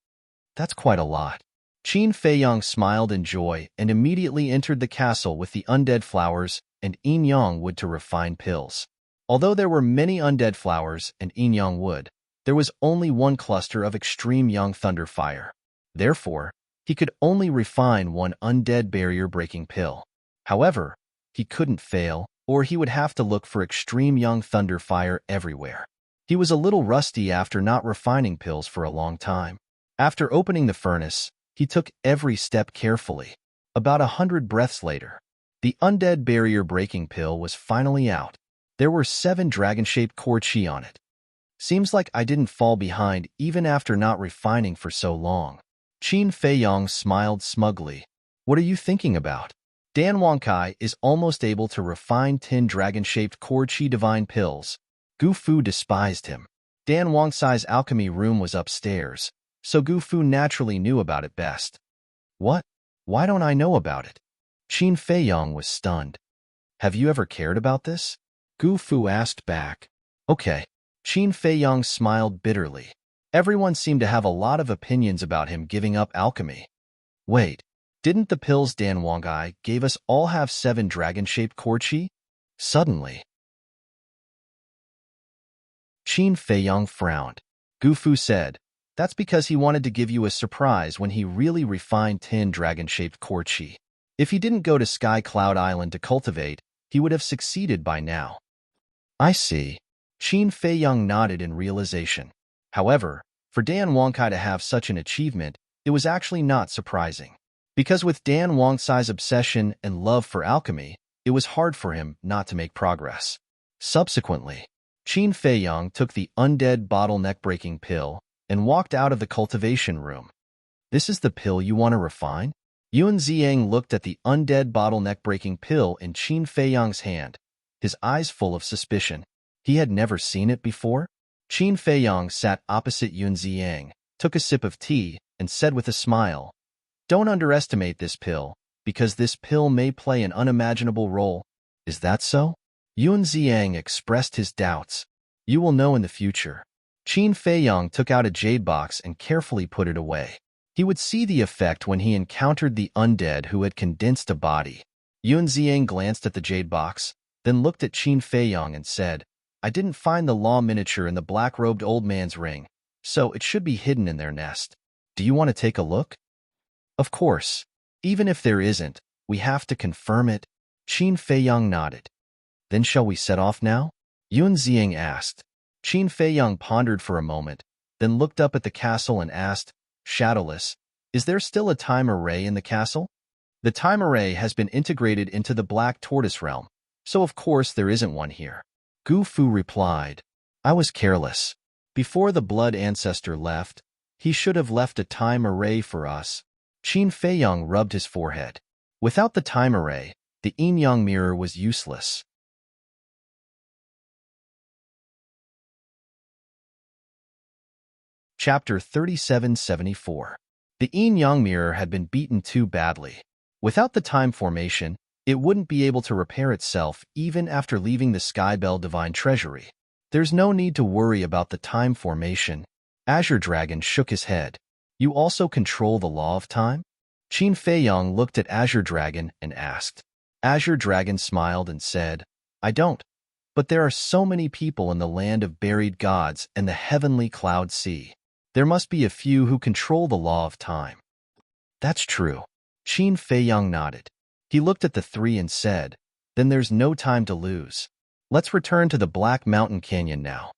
That's quite a lot. Qin Feiyang smiled in joy and immediately entered the castle with the undead flowers and yin-yang wood to refine pills. Although there were many undead flowers and yin-yang wood, there was only one cluster of extreme young thunder fire. Therefore, he could only refine one undead barrier-breaking pill. However, he couldn't fail, or he would have to look for extreme young thunder fire everywhere. He was a little rusty after not refining pills for a long time. After opening the furnace, he took every step carefully. About 100 breaths later, the undead barrier-breaking pill was finally out. There were 7 dragon-shaped core chi on it. Seems like I didn't fall behind even after not refining for so long. Qin Feiyong smiled smugly. What are you thinking about? Dan Wangkai is almost able to refine 10 dragon-shaped core chi divine pills. Gu Fu despised him. Dan Wangkai's alchemy room was upstairs, so Gu Fu naturally knew about it best. What? Why don't I know about it? Qin Feiyong was stunned. Have you ever cared about this? Gu Fu asked back. Okay. Qin Feiyong smiled bitterly. Everyone seemed to have a lot of opinions about him giving up alchemy. Wait, didn't the pills Dan Wangkai gave us all have 7 dragon-shaped core chi? Suddenly, Qin Feiyong frowned. Gu Fu said, that's because he wanted to give you a surprise when he really refined 10 dragon-shaped core chi. If he didn't go to Sky Cloud Island to cultivate, he would have succeeded by now. I see. Qin Feiyong nodded in realization. However, for Dan Wangkai to have such an achievement, it was actually not surprising. Because with Dan Wangkai's obsession and love for alchemy, it was hard for him not to make progress. Subsequently, Qin Feiyong took the undead bottleneck-breaking pill and walked out of the cultivation room. This is the pill you want to refine? Yuan Ziang looked at the undead bottleneck-breaking pill in Qin Feiyong's hand, his eyes full of suspicion. He had never seen it before. Qin Feiyong sat opposite Yuan Ziang, took a sip of tea, and said with a smile, don't underestimate this pill, because this pill may play an unimaginable role. Is that so? Yuan Ziang expressed his doubts. You will know in the future. Qin Feiyong took out a jade box and carefully put it away. He would see the effect when he encountered the undead who had condensed a body. Yuan Ziang glanced at the jade box, then looked at Qin Feiyong and said, I didn't find the law miniature in the black-robed old man's ring, so it should be hidden in their nest. Do you want to take a look? Of course. Even if there isn't, we have to confirm it. Qin Feiyong nodded. Then shall we set off now? Yuan Ziang asked. Qin Feiyong pondered for a moment, then looked up at the castle and asked, Shadowless, is there still a time array in the castle? The time array has been integrated into the Black Tortoise realm, so of course there isn't one here. Gu Fu replied, I was careless. Before the blood ancestor left, he should have left a time array for us. Qin Feiyong rubbed his forehead. Without the time array, the yin-yang mirror was useless. Chapter 3774. The yin-yang mirror had been beaten too badly. Without the time formation, it wouldn't be able to repair itself even after leaving the Skybell Divine Treasury. There's no need to worry about the time formation. Azure Dragon shook his head. You also control the law of time? Qin Feiyong looked at Azure Dragon and asked. Azure Dragon smiled and said, I don't. But there are so many people in the land of buried gods and the heavenly cloud sea. There must be a few who control the law of time. That's true. Qin Feiyong nodded. He looked at the 3 and said, then there's no time to lose. Let's return to the Black Mountain Canyon now.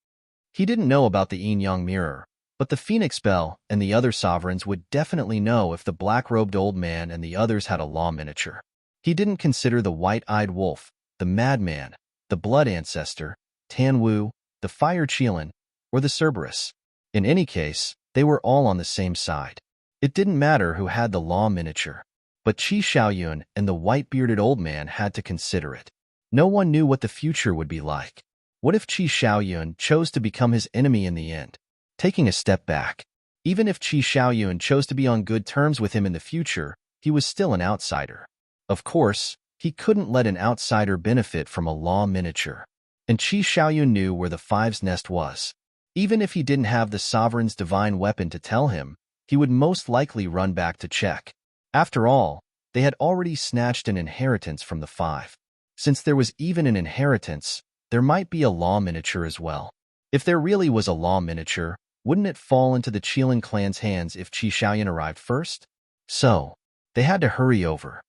He didn't know about the yin-yang mirror, but the Phoenix Bell and the other sovereigns would definitely know if the black-robed old man and the others had a law miniature. He didn't consider the white-eyed wolf, the madman, the blood ancestor, Tan Wu, the fire Qilin, or the Cerberus. In any case, they were all on the same side. It didn't matter who had the law miniature. But Qi Xiaoyun and the white-bearded old man had to consider it. No one knew what the future would be like. What if Qi Xiaoyun chose to become his enemy in the end? Taking a step back, even if Qi Xiaoyun chose to be on good terms with him in the future, he was still an outsider. Of course, he couldn't let an outsider benefit from a law miniature. And Qi Xiaoyun knew where the Five's Nest was. Even if he didn't have the Sovereign's divine weapon to tell him, he would most likely run back to check. After all, they had already snatched an inheritance from the 5. Since there was even an inheritance, there might be a law miniature as well. If there really was a law miniature, wouldn't it fall into the Qilin clan's hands if Qi Xiaoyan arrived first? So, they had to hurry over.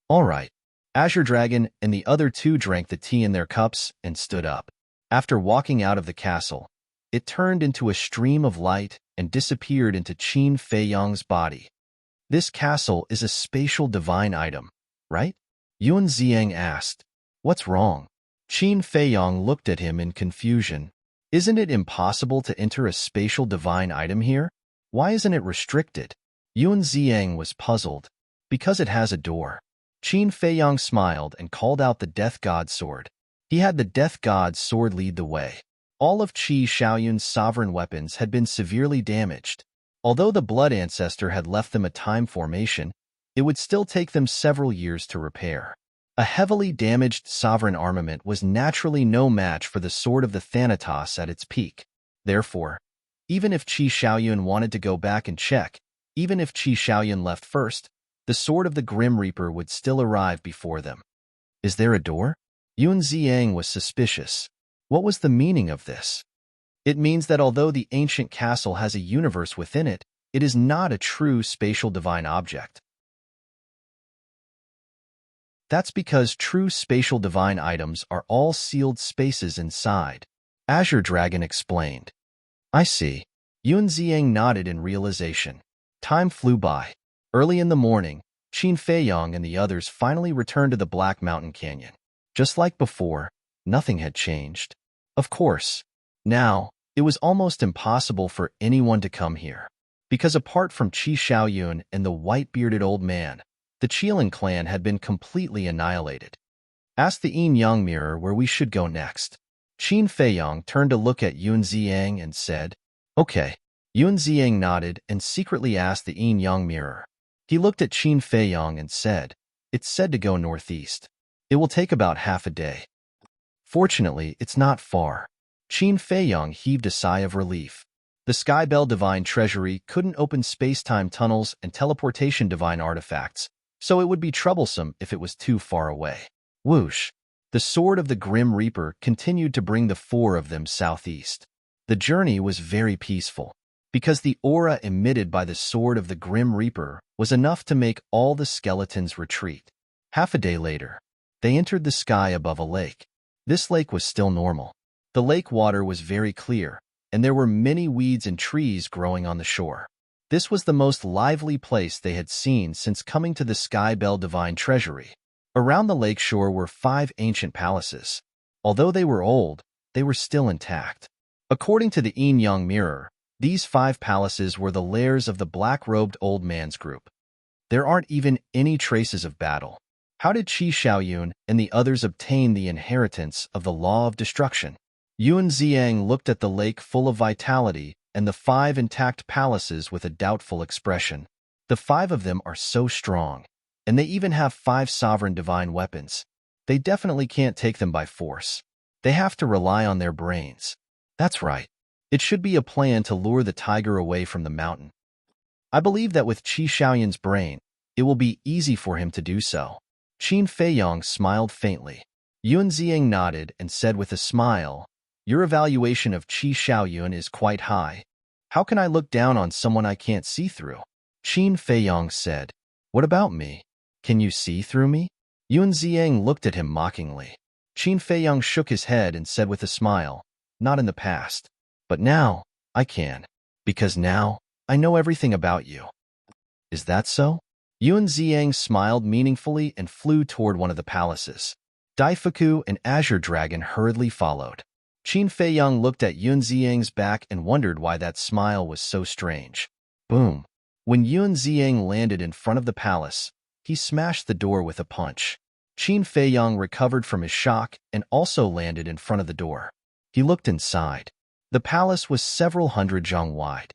All right. Azure Dragon and the other two drank the tea in their cups and stood up. After walking out of the castle, it turned into a stream of light and disappeared into Qin Feiyang's body. This castle is a spatial divine item, right? Yuan Ziang asked. What's wrong? Qin Feiyang looked at him in confusion. Isn't it impossible to enter a spatial divine item here? Why isn't it restricted? Yuan Ziang was puzzled. Because it has a door. Qin Feiyang smiled and called out the Death God's sword. He had the Death God's sword lead the way. All of Qi Xiaoyun's sovereign weapons had been severely damaged. Although the Blood Ancestor had left them a time formation, it would still take them several years to repair. A heavily damaged sovereign armament was naturally no match for the Sword of the Thanatos at its peak. Therefore, even if Qi Xiaoyun wanted to go back and check, even if Qi Xiaoyun left first, the Sword of the Grim Reaper would still arrive before them. Is there a door? Yuan Ziang was suspicious. What was the meaning of this? It means that although the ancient castle has a universe within it, it is not a true spatial divine object. That's because true spatial divine items are all sealed spaces inside. Azure Dragon explained. I see. Yuan Ziang nodded in realization. Time flew by. Early in the morning, Qin Feiyang and the others finally returned to the Black Mountain Canyon. Just like before, nothing had changed. Of course, now, it was almost impossible for anyone to come here. Because apart from Qi Xiaoyun and the white-bearded old man, the Qilin clan had been completely annihilated. Ask the Yin Yang Mirror where we should go next. Qin Feiyang turned to look at Yuan Ziang and said, Okay. Yuan Ziang nodded and secretly asked the Yin Yang Mirror. He looked at Qin Feiyang and said, It's said to go northeast. It will take about half a day. Fortunately, it's not far. Qin Feiyang heaved a sigh of relief. The Skybell Divine Treasury couldn't open space-time tunnels and teleportation divine artifacts, so it would be troublesome if it was too far away. Whoosh! The Sword of the Grim Reaper continued to bring the four of them southeast. The journey was very peaceful, because the aura emitted by the Sword of the Grim Reaper was enough to make all the skeletons retreat. Half a day later, they entered the sky above a lake. This lake was still normal. The lake water was very clear, and there were many weeds and trees growing on the shore. This was the most lively place they had seen since coming to the Skybell Divine Treasury. Around the lake shore were 5 ancient palaces. Although they were old, they were still intact. According to the Yin Yang Mirror, these 5 palaces were the lairs of the black-robed old man's group. There aren't even any traces of battle. How did Qi Xiaoyun and the others obtain the inheritance of the law of destruction? Yuan Ziang looked at the lake full of vitality and the 5 intact palaces with a doubtful expression. The 5 of them are so strong, and they even have 5 sovereign divine weapons. They definitely can't take them by force. They have to rely on their brains. That's right. It should be a plan to lure the tiger away from the mountain. I believe that with Qi Xiaoyun's brain, it will be easy for him to do so. Qin Feiyang smiled faintly. Yuan Ziang nodded and said with a smile, Your evaluation of Qi Xiaoyun is quite high. How can I look down on someone I can't see through? Qin Feiyang said, What about me? Can you see through me? Yuan Ziang looked at him mockingly. Qin Feiyang shook his head and said with a smile, Not in the past. But now, I can. Because now, I know everything about you. Is that so? Yuan Ziang smiled meaningfully and flew toward one of the palaces. Daifuku and Azure Dragon hurriedly followed. Qin Feiyang looked at Yuan Ziang's back and wondered why that smile was so strange. Boom! When Yuan Ziang landed in front of the palace, he smashed the door with a punch. Qin Feiyang recovered from his shock and also landed in front of the door. He looked inside. The palace was several hundred zhang wide.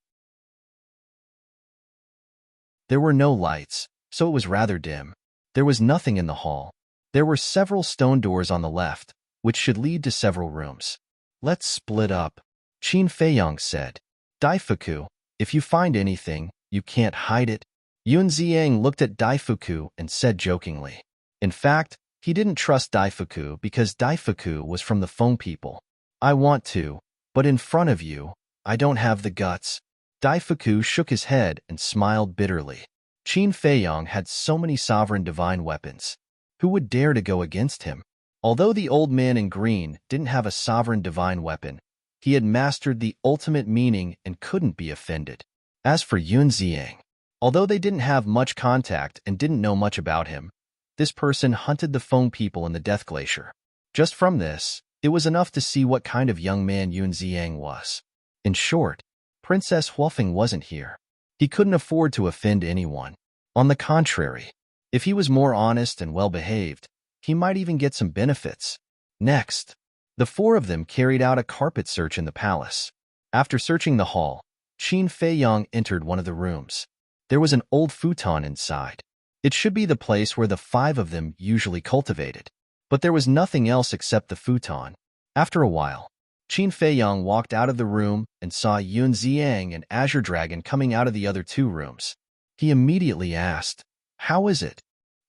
There were no lights, so it was rather dim. There was nothing in the hall. There were several stone doors on the left, which should lead to several rooms. Let's split up, Qin Feiyang said. Daifuku, if you find anything, you can't hide it. Yuan Ziang looked at Daifuku and said jokingly. In fact, he didn't trust Daifuku because Daifuku was from the Feng people. I want to, But in front of you, I don't have the guts. Daifuku shook his head and smiled bitterly. Qin Feiyong had so many sovereign divine weapons. Who would dare to go against him? Although the old man in green didn't have a sovereign divine weapon, he had mastered the ultimate meaning and couldn't be offended. As for Yun Ziang, although they didn't have much contact and didn't know much about him, this person hunted the Feng people in the Death Glacier. Just from this, it was enough to see what kind of young man Yun Ziang was. In short, Princess Huofeng wasn't here. He couldn't afford to offend anyone. On the contrary, if he was more honest and well-behaved, he might even get some benefits. Next, the four of them carried out a carpet search in the palace. After searching the hall, Qin Feiyong entered one of the rooms. There was an old futon inside. It should be the place where the five of them usually cultivated. But there was nothing else except the futon. After a while, Qin Feiyong walked out of the room and saw Yun Ziang and Azure Dragon coming out of the other two rooms. He immediately asked, "How is it?"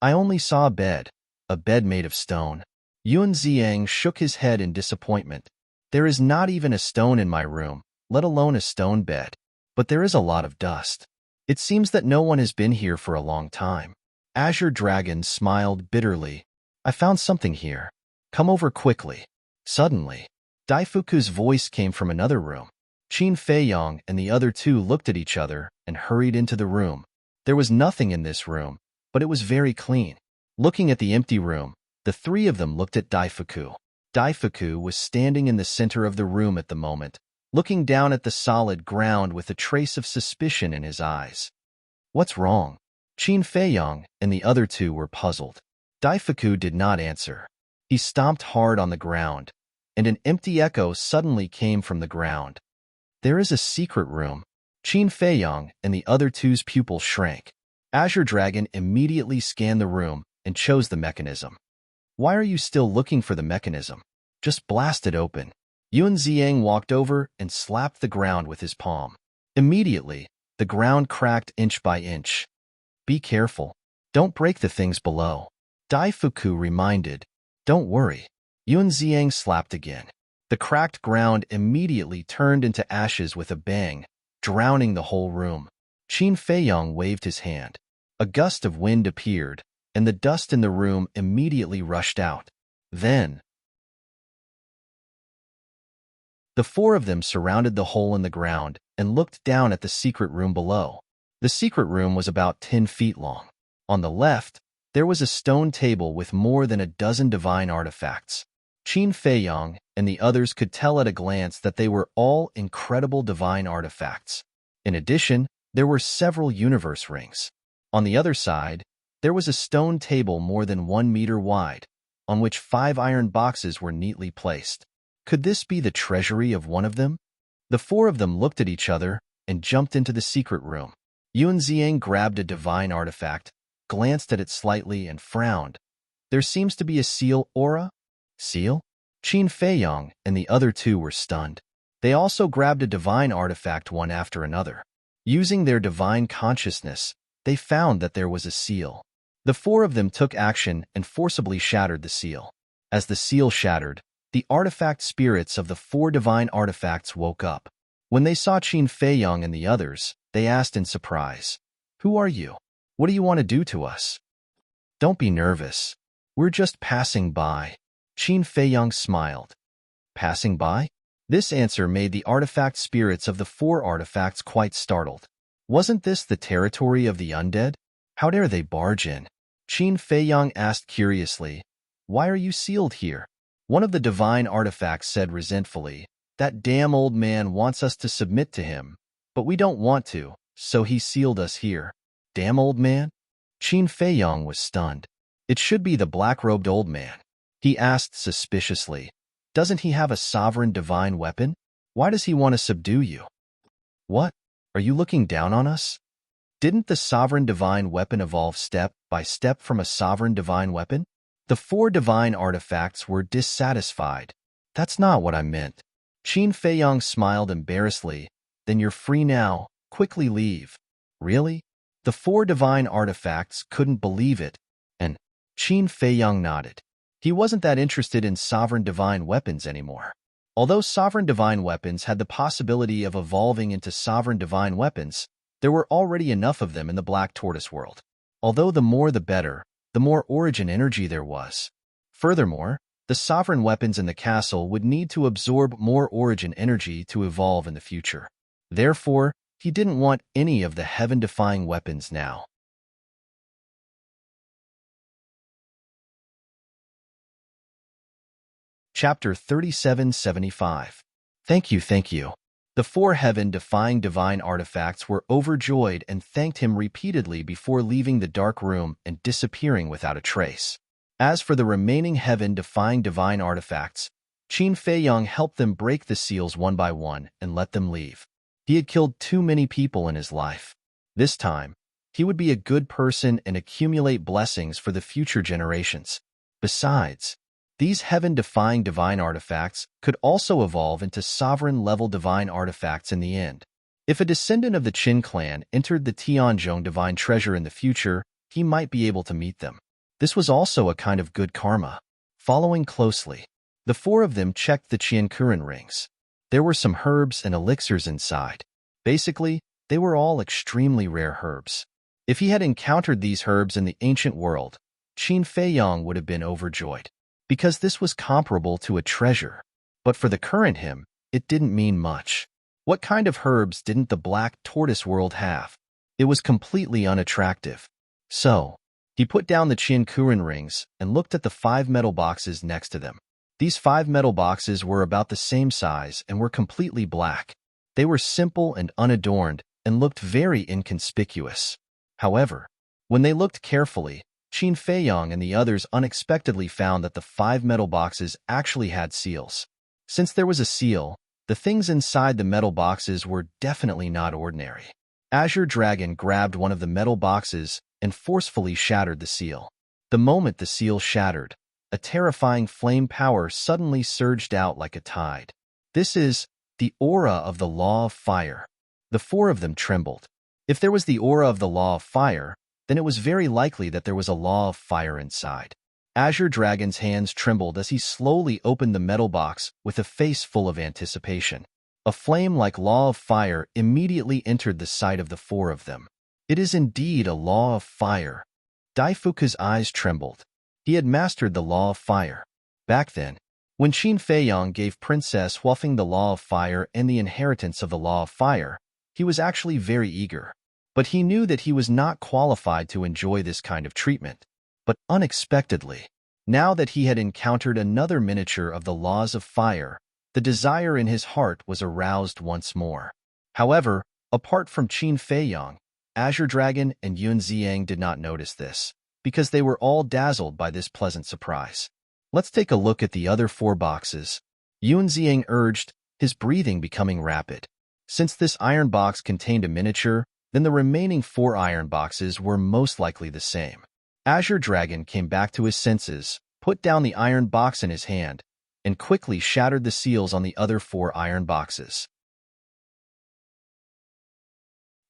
"I only saw a bed made of stone." Yun Ziang shook his head in disappointment. "There is not even a stone in my room, let alone a stone bed. But there is a lot of dust. It seems that no one has been here for a long time." Azure Dragon smiled bitterly. "I found something here. Come over quickly." Suddenly, Daifuku's voice came from another room. Qin Feiyong and the other two looked at each other and hurried into the room. There was nothing in this room, but it was very clean. Looking at the empty room, the three of them looked at Daifuku. Daifuku was standing in the center of the room at the moment, looking down at the solid ground with a trace of suspicion in his eyes. "What's wrong?" Qin Feiyong and the other two were puzzled. Daifuku did not answer. He stomped hard on the ground, and an empty echo suddenly came from the ground. "There is a secret room." Qin Feiyong and the other two's pupils shrank. Azure Dragon immediately scanned the room and chose the mechanism. "Why are you still looking for the mechanism? Just blast it open." Yun Ziang walked over and slapped the ground with his palm. Immediately, the ground cracked inch by inch. "Be careful. Don't break the things below." Daifuku reminded. "Don't worry." Yun Ziang slapped again. The cracked ground immediately turned into ashes with a bang, drowning the whole room. Qin Feiyong waved his hand. A gust of wind appeared, and the dust in the room immediately rushed out. Then, the four of them surrounded the hole in the ground and looked down at the secret room below. The secret room was about 10 feet long. On the left, there was a stone table with more than a dozen divine artifacts. Qin Feiyong and the others could tell at a glance that they were all incredible divine artifacts. In addition, there were several universe rings. On the other side, there was a stone table more than 1 meter wide, on which 5 iron boxes were neatly placed. Could this be the treasury of one of them? The four of them looked at each other and jumped into the secret room. Yun Ziang grabbed a divine artifact, glanced at it slightly, and frowned. "There seems to be a seal aura." "Seal?" Qin Feiyong and the other two were stunned. They also grabbed a divine artifact one after another. Using their divine consciousness, they found that there was a seal. The four of them took action and forcibly shattered the seal. As the seal shattered, the artifact spirits of the 4 divine artifacts woke up. When they saw Qin Feiyong and the others, they asked in surprise, "Who are you? What do you want to do to us?" "Don't be nervous. We're just passing by." Qin Feiyong smiled. "Passing by?" This answer made the artifact spirits of the 4 artifacts quite startled. Wasn't this the territory of the undead? How dare they barge in? Qin Feiyong asked curiously, "Why are you sealed here?" One of the divine artifacts said resentfully, "That damn old man wants us to submit to him, but we don't want to, so he sealed us here." "Damn old man?" Qin Feiyong was stunned. It should be the black-robed old man. He asked suspiciously, "Doesn't he have a sovereign divine weapon? Why does he want to subdue you?" "What? Are you looking down on us? Didn't the sovereign divine weapon evolve step by step from a sovereign divine weapon?" The 4 divine artifacts were dissatisfied. "That's not what I meant." Qin Feiyong smiled embarrassedly. "Then you're free now. Quickly leave." "Really?" The 4 divine artifacts couldn't believe it, and Qin Feiyong nodded. He wasn't that interested in sovereign divine weapons anymore. Although sovereign divine weapons had the possibility of evolving into sovereign divine weapons, there were already enough of them in the Black Tortoise world. Although the more the better, the more origin energy there was. Furthermore, the sovereign weapons in the castle would need to absorb more origin energy to evolve in the future. Therefore, he didn't want any of the heaven-defying weapons now. Chapter 3775. Thank you, thank you. The four heaven-defying divine artifacts were overjoyed and thanked him repeatedly before leaving the dark room and disappearing without a trace. As for the remaining heaven-defying divine artifacts, Qin Feiyang helped them break the seals one by one and let them leave. He had killed too many people in his life. This time, he would be a good person and accumulate blessings for the future generations. Besides, these heaven-defying divine artifacts could also evolve into sovereign-level divine artifacts in the end. If a descendant of the Qin clan entered the Tianzhong divine treasure in the future, he might be able to meet them. This was also a kind of good karma. Following closely, the four of them checked the Qiankuren rings. There were some herbs and elixirs inside. Basically, they were all extremely rare herbs. If he had encountered these herbs in the ancient world, Qin Feiyang would have been overjoyed, because this was comparable to a treasure. But for the current him, it didn't mean much. What kind of herbs didn't the Black Tortoise world have? It was completely unattractive. So, he put down the Qiankuren rings and looked at the 5 metal boxes next to them. These 5 metal boxes were about the same size and were completely black. They were simple and unadorned and looked very inconspicuous. However, when they looked carefully, Qin Feiyang and the others unexpectedly found that the 5 metal boxes actually had seals. Since there was a seal, the things inside the metal boxes were definitely not ordinary. Azure Dragon grabbed one of the metal boxes and forcefully shattered the seal. The moment the seal shattered, a terrifying flame power suddenly surged out like a tide. This is the aura of the law of fire. The four of them trembled. If there was the aura of the law of fire, then it was very likely that there was a law of fire inside. Azure Dragon's hands trembled as he slowly opened the metal box with a face full of anticipation. A flame like law of fire immediately entered the sight of the four of them. It is indeed a law of fire. Daifuku's eyes trembled. He had mastered the law of fire. Back then, when Qin Feiyang gave Princess Huafeng the law of fire and the inheritance of the law of fire, he was actually very eager. But he knew that he was not qualified to enjoy this kind of treatment. But unexpectedly, now that he had encountered another miniature of the laws of fire, the desire in his heart was aroused once more. However, apart from Qin Feiyang, Azure Dragon and Yun Ziang did not notice this, because they were all dazzled by this pleasant surprise. Let's take a look at the other 4 boxes. Yun Ziang urged, his breathing becoming rapid. Since this iron box contained a miniature, then the remaining 4 iron boxes were most likely the same. Azure Dragon came back to his senses, put down the iron box in his hand, and quickly shattered the seals on the other 4 iron boxes.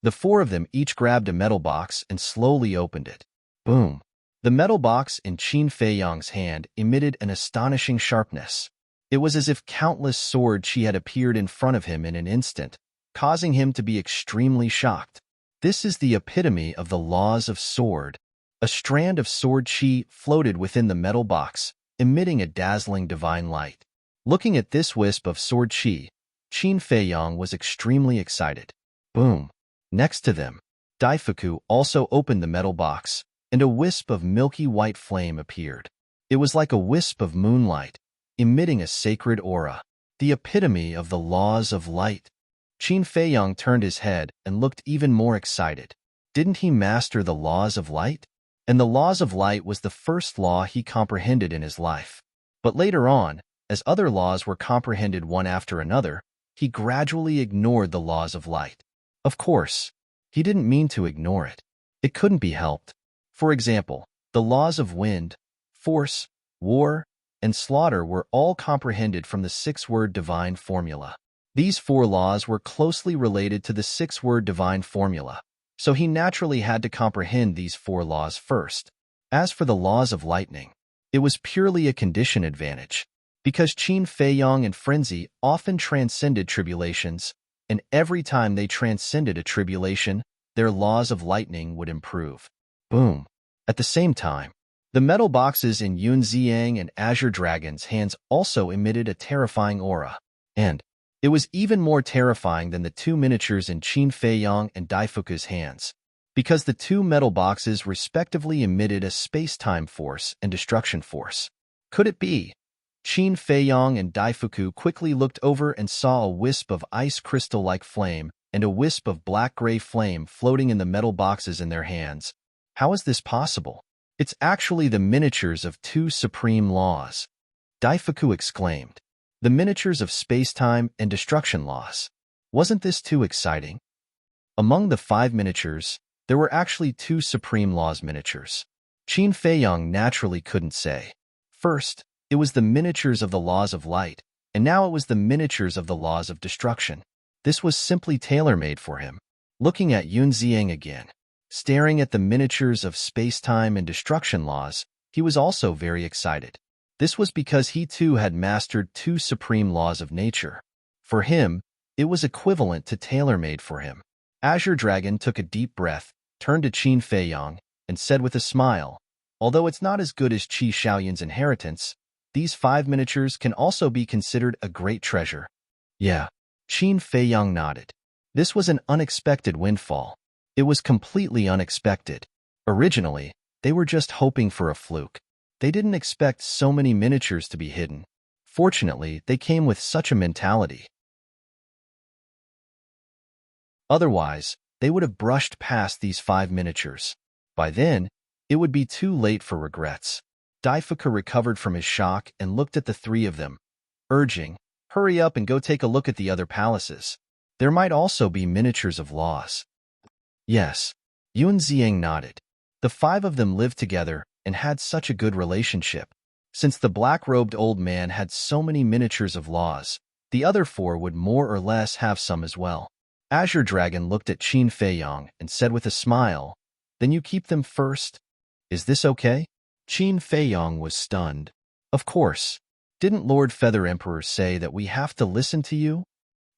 The 4 of them each grabbed a metal box and slowly opened it. Boom! The metal box in Qin Feiyang's hand emitted an astonishing sharpness. It was as if countless sword chi had appeared in front of him in an instant, causing him to be extremely shocked. This is the epitome of the laws of sword. A strand of sword chi floated within the metal box, emitting a dazzling divine light. Looking at this wisp of sword chi, Qin Feiyang was extremely excited. Boom! Next to them, Daifuku also opened the metal box, and a wisp of milky white flame appeared. It was like a wisp of moonlight, emitting a sacred aura, the epitome of the laws of light. Qin Feiyang turned his head and looked even more excited. Didn't he master the laws of light? And the laws of light was the first law he comprehended in his life. But later on, as other laws were comprehended one after another, he gradually ignored the laws of light. Of course, he didn't mean to ignore it. It couldn't be helped. For example, the laws of wind, force, war, and slaughter were all comprehended from the 6-word divine formula. These 4 laws were closely related to the 6-word divine formula, so he naturally had to comprehend these 4 laws first. As for the laws of lightning, it was purely a condition advantage. because Qin Feiyong and Frenzy often transcended tribulations, and every time they transcended a tribulation, their laws of lightning would improve. Boom. At the same time, the metal boxes in Yun Xiang and Azure Dragon's hands also emitted a terrifying aura, and it was even more terrifying than the two miniatures in Qin Feiyong and Daifuku's hands, because the two metal boxes respectively emitted a space-time force and destruction force. Could it be? Qin Feiyong and Daifuku quickly looked over and saw a wisp of ice crystal-like flame and a wisp of black-gray flame floating in the metal boxes in their hands. How is this possible? It's actually the miniatures of two supreme laws, Daifuku exclaimed. The miniatures of space-time and destruction laws. Wasn't this too exciting? Among the 5 miniatures, there were actually 2 supreme laws miniatures. Qin Feiyong naturally couldn't say. First, it was the miniatures of the laws of light, and now it was the miniatures of the laws of destruction. This was simply tailor-made for him. Looking at Yun Xiang again, staring at the miniatures of space-time and destruction laws, he was also very excited. This was because he too had mastered 2 supreme laws of nature. For him, it was equivalent to tailor-made for him. Azure Dragon took a deep breath, turned to Qin Feiyong, and said with a smile, although it's not as good as Qi Xiaoyun's inheritance, these 5 miniatures can also be considered a great treasure. Yeah, Qin Feiyong nodded. This was an unexpected windfall. It was completely unexpected. Originally, they were just hoping for a fluke. They didn't expect so many miniatures to be hidden. Fortunately, they came with such a mentality. Otherwise, they would have brushed past these 5 miniatures. By then, it would be too late for regrets. Daifuku recovered from his shock and looked at the 3 of them, urging, "Hurry up and go take a look at the other palaces. There might also be miniatures of laws." Yes, Yun Xiang nodded. The 5 of them lived together and had such a good relationship. Since the black-robed old man had so many miniatures of laws, the other 4 would more or less have some as well. Azure Dragon looked at Qin Feiyong and said with a smile, "Then you keep them first? Is this okay?" Qin Feiyong was stunned. "Of course. Didn't Lord Feather Emperor say that we have to listen to you?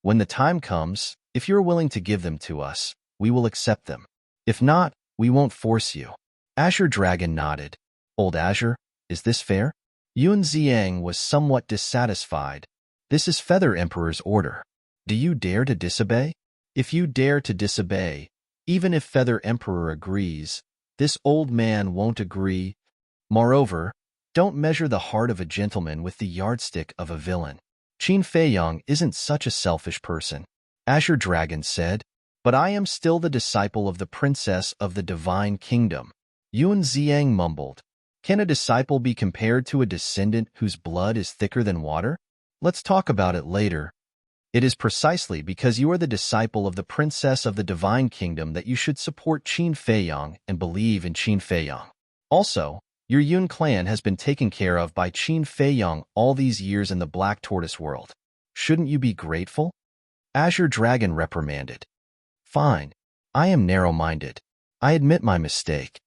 When the time comes, if you're willing to give them to us, we will accept them. If not, we won't force you." Azure Dragon nodded. "Old Azure, is this fair?" Yun Xiang was somewhat dissatisfied. "This is Feather Emperor's order. Do you dare to disobey?" "If you dare to disobey, even if Feather Emperor agrees, this old man won't agree. Moreover, don't measure the heart of a gentleman with the yardstick of a villain. Qin Feiyong isn't such a selfish person," Azure Dragon said. "But I am still the disciple of the princess of the divine kingdom." Yun Xiang mumbled. "Can a disciple be compared to a descendant whose blood is thicker than water? Let's talk about it later. It is precisely because you are the disciple of the princess of the divine kingdom that you should support Qin Feiyong and believe in Qin Feiyong. Also, your Yun clan has been taken care of by Qin Feiyong all these years in the Black Tortoise world. Shouldn't you be grateful?" Azure Dragon reprimanded. "Fine. I am narrow-minded. I admit my mistake."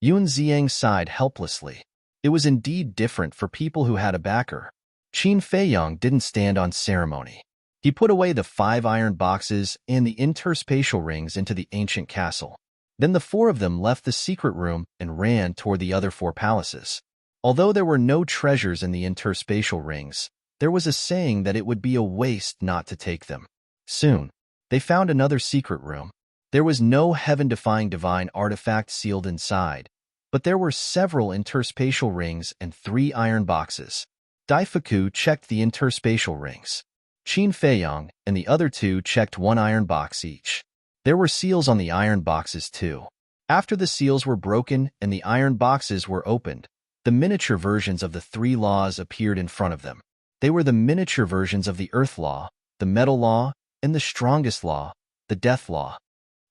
Yun Xiang sighed helplessly. It was indeed different for people who had a backer. Qin Feiyong didn't stand on ceremony. He put away the 5 iron boxes and the interspatial rings into the ancient castle. Then the 4 of them left the secret room and ran toward the other 4 palaces. Although there were no treasures in the interspatial rings, there was a saying that it would be a waste not to take them. Soon, they found another secret room. There was no heaven-defying divine artifact sealed inside, but there were several interspatial rings and 3 iron boxes. Daifuku checked the interspatial rings. Qin Feiyong and the other 2 checked 1 iron box each. There were seals on the iron boxes too. After the seals were broken and the iron boxes were opened, the miniature versions of the 3 laws appeared in front of them. They were the miniature versions of the Earth Law, the Metal Law, and the strongest law, the Death Law.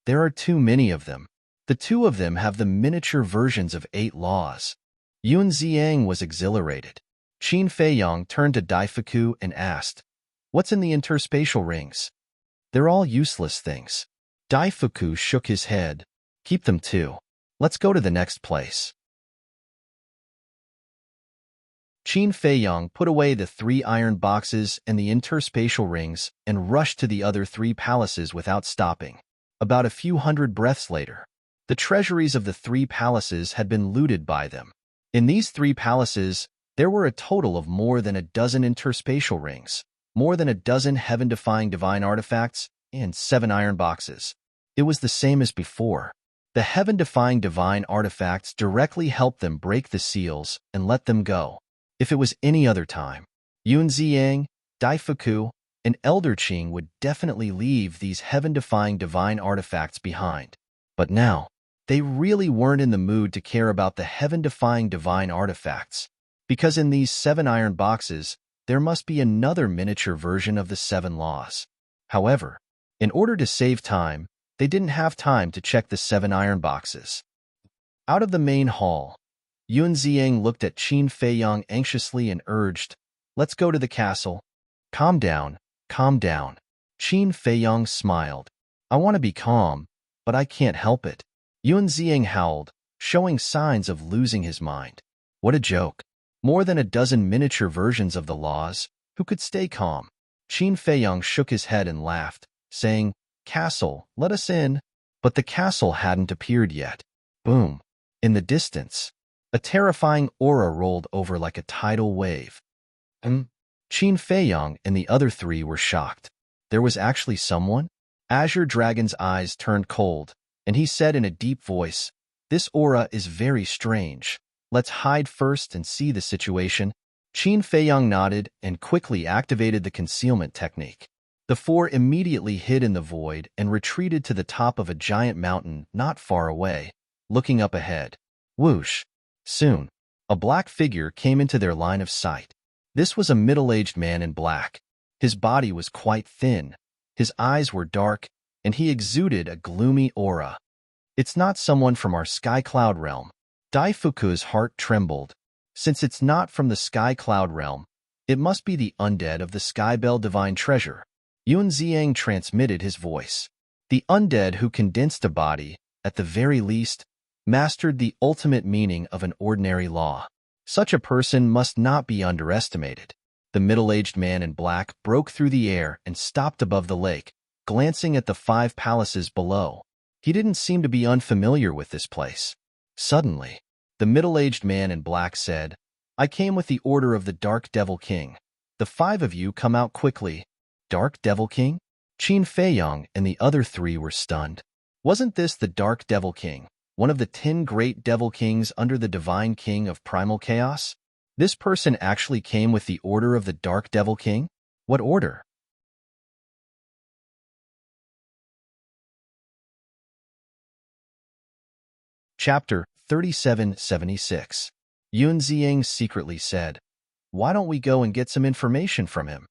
There are too many of them. The 2 of them have the miniature versions of 8 laws. Yun Xiang was exhilarated. Qin Feiyong turned to Daifuku and asked, "What's in the interspatial rings?" "They're all useless things." Daifuku shook his head. "Keep them too. Let's go to the next place." Qin Feiyang put away the 3 iron boxes and the interspatial rings and rushed to the other 3 palaces without stopping. About a few hundred breaths later, the treasuries of the 3 palaces had been looted by them. In these 3 palaces, there were a total of more than a dozen interspatial rings, more than a dozen heaven-defying divine artifacts, and 7 iron boxes. It was the same as before. The heaven-defying divine artifacts directly helped them break the seals and let them go. If it was any other time, Yun Ziyang, Dai Fuku, and Elder Qing would definitely leave these heaven-defying divine artifacts behind. But now, they really weren't in the mood to care about the heaven-defying divine artifacts, because in these 7 iron boxes, there must be another miniature version of the 7 laws. However, in order to save time, they didn't have time to check the 7 iron boxes. Out of the main hall, Yun Ziyang looked at Qin Feiyang anxiously and urged, "Let's go to the castle." Calm down, calm down. Qin Feiyang smiled. "I want to be calm, but I can't help it." Yun Ziyang howled, showing signs of losing his mind. What a joke. More than a dozen miniature versions of the laws. Who could stay calm? Qin Feiyang shook his head and laughed, saying, "Castle, let us in." But the castle hadn't appeared yet. Boom. In the distance, a terrifying aura rolled over like a tidal wave. Qin Feiyang and the other 3 were shocked. There was actually someone? Azure Dragon's eyes turned cold, and he said in a deep voice, "This aura is very strange. Let's hide first and see the situation." Qin Feiyang nodded and quickly activated the concealment technique. The 4 immediately hid in the void and retreated to the top of a giant mountain not far away, looking up ahead. Whoosh! Soon, a black figure came into their line of sight. This was a middle-aged man in black. His body was quite thin, his eyes were dark, and he exuded a gloomy aura. It's not someone from our Sky Cloud realm. Dai Fuku's heart trembled. Since it's not from the Sky Cloud realm, it must be the undead of the Skybell Divine Treasure. Yun Ziyang transmitted his voice. The undead who condensed a body, at the very least, mastered the ultimate meaning of an ordinary law. Such a person must not be underestimated. The middle-aged man in black broke through the air and stopped above the lake, glancing at the 5 palaces below. He didn't seem to be unfamiliar with this place. Suddenly, the middle-aged man in black said, "I came with the order of the Dark Devil King. The 5 of you come out quickly." Dark Devil King? Qin Feiyang and the other 3 were stunned. Wasn't this the Dark Devil King, one of the 10 great devil kings under the Divine King of Primal Chaos? This person actually came with the order of the Dark Devil King? What order? Chapter 3776. Yun Ziyang secretly said, "Why don't we go and get some information from him?"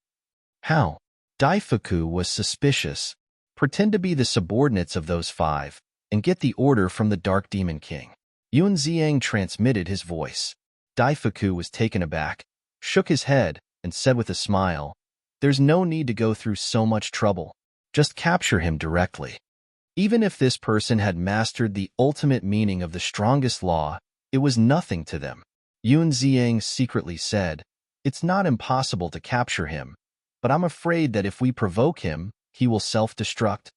How? Dai Fuku was suspicious. Pretend to be the subordinates of those 5, and get the order from the Dark Demon King. Yun Ziyang transmitted his voice. Dai Fuku was taken aback, shook his head, and said with a smile, "There's no need to go through so much trouble. Just capture him directly." Even if this person had mastered the ultimate meaning of the strongest law, it was nothing to them. Yun Ziyang secretly said, "It's not impossible to capture him, but I'm afraid that if we provoke him, he will self-destruct."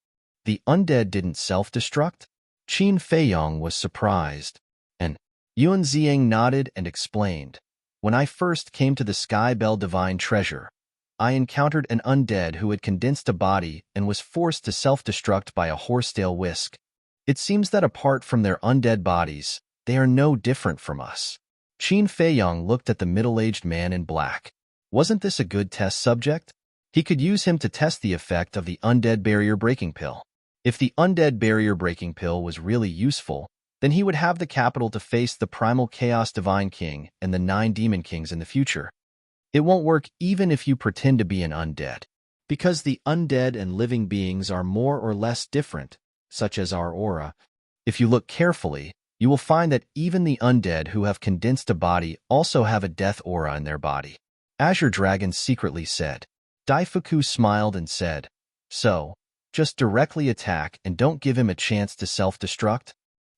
The undead didn't self-destruct? Qin Feiyang was surprised, and Yun Ziyang nodded and explained, "When I first came to the Skybell Divine Treasure, I encountered an undead who had condensed a body and was forced to self-destruct by a horsetail whisk. It seems that apart from their undead bodies, they are no different from us." Qin Feiyang looked at the middle-aged man in black. Wasn't this a good test subject? He could use him to test the effect of the undead barrier-breaking pill. If the undead barrier-breaking pill was really useful, then he would have the capital to face the Primal Chaos Divine King and the 9 Demon Kings in the future. It won't work even if you pretend to be an undead, because the undead and living beings are more or less different, such as our aura. If you look carefully, you will find that even the undead who have condensed a body also have a death aura in their body. Azure Dragon secretly said. Dai Fuku smiled and said, "So, just directly attack and don't give him a chance to self-destruct?"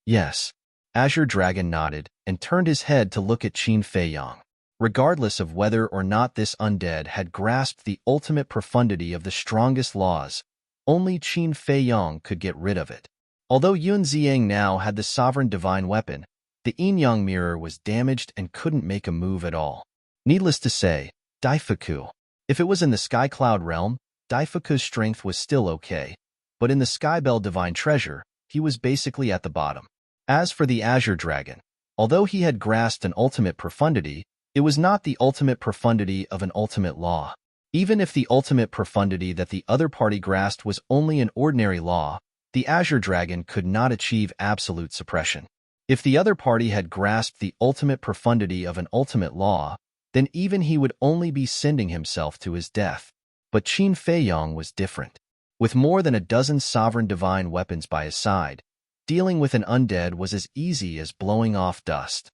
"Yes." Azure Dragon nodded and turned his head to look at Qin Feiyang. regardless of whether or not this undead had grasped the ultimate profundity of the strongest laws. Only Qin Fei Yang could get rid of it. Although Yun Ziang now had the sovereign divine weapon, the yin-yang mirror was damaged and couldn't make a move at all. Needless to say, Daifuku. If it was in the Sky Cloud realm, Daifuku's strength was still okay, but in the Skybell Divine Treasure, he was basically at the bottom. As for the Azure Dragon, although he had grasped an ultimate profundity, it was not the ultimate profundity of an ultimate law. Even if the ultimate profundity that the other party grasped was only an ordinary law, the Azure Dragon could not achieve absolute suppression. If the other party had grasped the ultimate profundity of an ultimate law, then even he would only be sending himself to his death. But Qin Fei Yang was different. With more than a dozen sovereign divine weapons by his side, dealing with an undead was as easy as blowing off dust.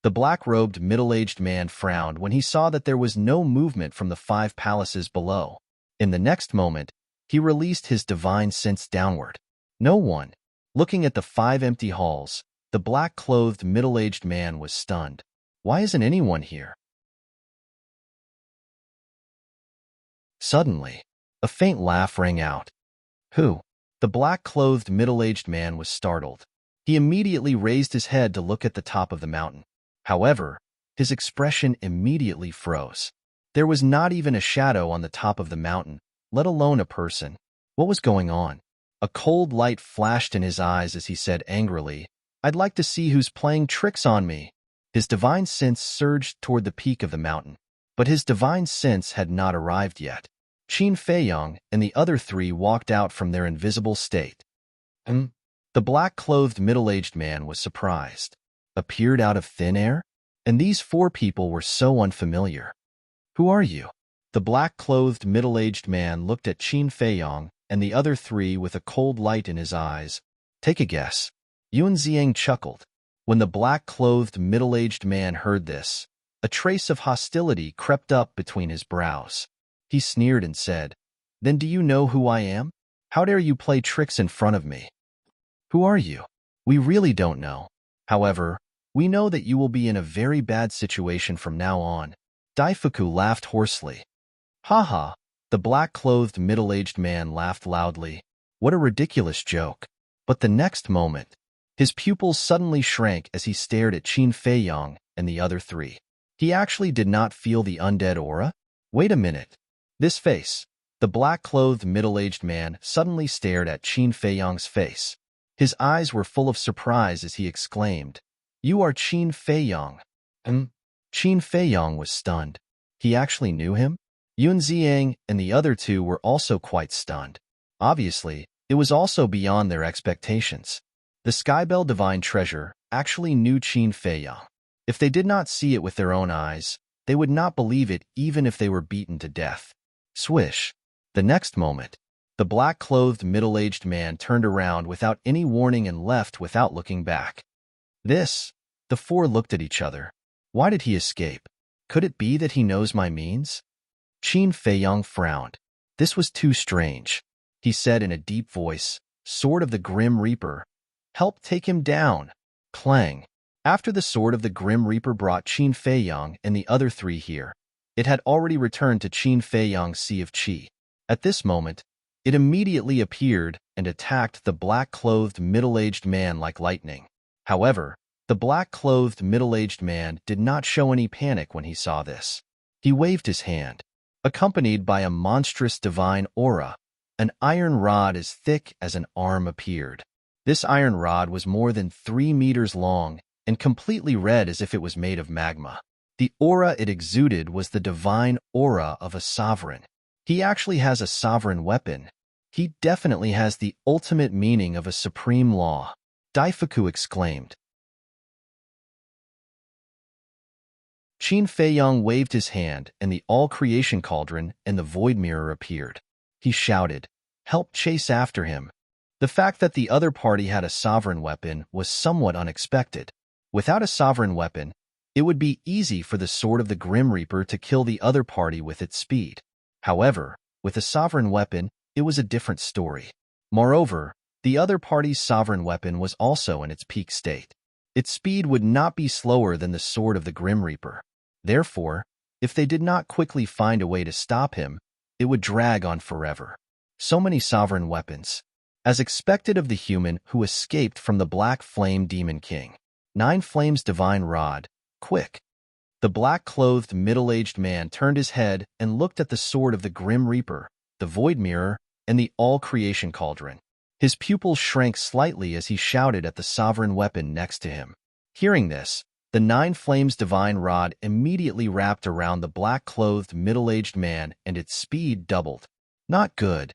The black-robed, middle-aged man frowned when he saw that there was no movement from the 5 palaces below. In the next moment, he released his divine sense downward. No one. Looking at the 5 empty halls, the black-clothed, middle-aged man was stunned. Why isn't anyone here? Suddenly, a faint laugh rang out. Who? The black-clothed, middle-aged man was startled. He immediately raised his head to look at the top of the mountain. However, his expression immediately froze. There was not even a shadow on the top of the mountain, let alone a person. What was going on? A cold light flashed in his eyes as he said angrily, "I'd like to see who's playing tricks on me." His divine sense surged toward the peak of the mountain, but his divine sense had not arrived yet. Qin Fei Yang and the other 3 walked out from their invisible state. The black-clothed middle-aged man was surprised. Appeared out of thin air? And these 4 people were so unfamiliar. Who are you? The black-clothed middle-aged man looked at Qin Fei Yang and the other 3 with a cold light in his eyes. Take a guess. Yun Ziang chuckled. When the black-clothed middle-aged man heard this, a trace of hostility crept up between his brows. He sneered and said, "Then do you know who I am? How dare you play tricks in front of me? Who are you? We really don't know. However, we know that you will be in a very bad situation from now on." Daifuku laughed hoarsely. "Ha ha!" The black-clothed middle-aged man laughed loudly. What a ridiculous joke. But the next moment, his pupils suddenly shrank as he stared at Qin Fei Yang and the other 3. He actually did not feel the undead aura? Wait a minute. This face. The black-clothed middle-aged man suddenly stared at Qin Fei Yang's face. His eyes were full of surprise as he exclaimed, "You are Qin Fei Yang." Qin Fei Yang was stunned. He actually knew him? Yun Ziang and the other 2 were also quite stunned. Obviously, it was also beyond their expectations. The Skybell Divine Treasure actually knew Qin Fei Yang. If they did not see it with their own eyes, they would not believe it even if they were beaten to death. Swish. The next moment, the black-clothed middle-aged man turned around without any warning and left without looking back. The 4 looked at each other. Why did he escape? Could it be that he knows my means? Qin Fei Yang frowned. This was too strange. He said in a deep voice, "Sword of the Grim Reaper, help take him down." Clang. After the sword of the Grim Reaper brought Qin Fei Yang and the other 3 here, it had already returned to Qin Fei Yang's Sea of Qi. At this moment, it immediately appeared and attacked the black-clothed middle-aged man like lightning. However, the black-clothed middle-aged man did not show any panic when he saw this. He waved his hand. Accompanied by a monstrous divine aura, an iron rod as thick as an arm appeared. This iron rod was more than 3 meters long and completely red as if it was made of magma. The aura it exuded was the divine aura of a sovereign. He actually has a sovereign weapon. He definitely has the ultimate meaning of a supreme law, Daifuku exclaimed. Qin Fei Yang waved his hand, and the all-creation cauldron and the void mirror appeared. He shouted, "Help chase after him." The fact that the other party had a sovereign weapon was somewhat unexpected. Without a sovereign weapon, it would be easy for the Sword of the Grim Reaper to kill the other party with its speed. However, with a sovereign weapon, it was a different story. Moreover, the other party's sovereign weapon was also in its peak state. Its speed would not be slower than the Sword of the Grim Reaper. Therefore, if they did not quickly find a way to stop him, it would drag on forever. So many sovereign weapons, as expected of the human who escaped from the Black Flame Demon King. 9 Flames Divine Rod, quick. The black-clothed middle-aged man turned his head and looked at the sword of the Grim Reaper, the Void Mirror, and the All-Creation Cauldron. His pupils shrank slightly as he shouted at the sovereign weapon next to him. Hearing this, the 9 Flames Divine Rod immediately wrapped around the black-clothed middle-aged man and its speed doubled. Not good.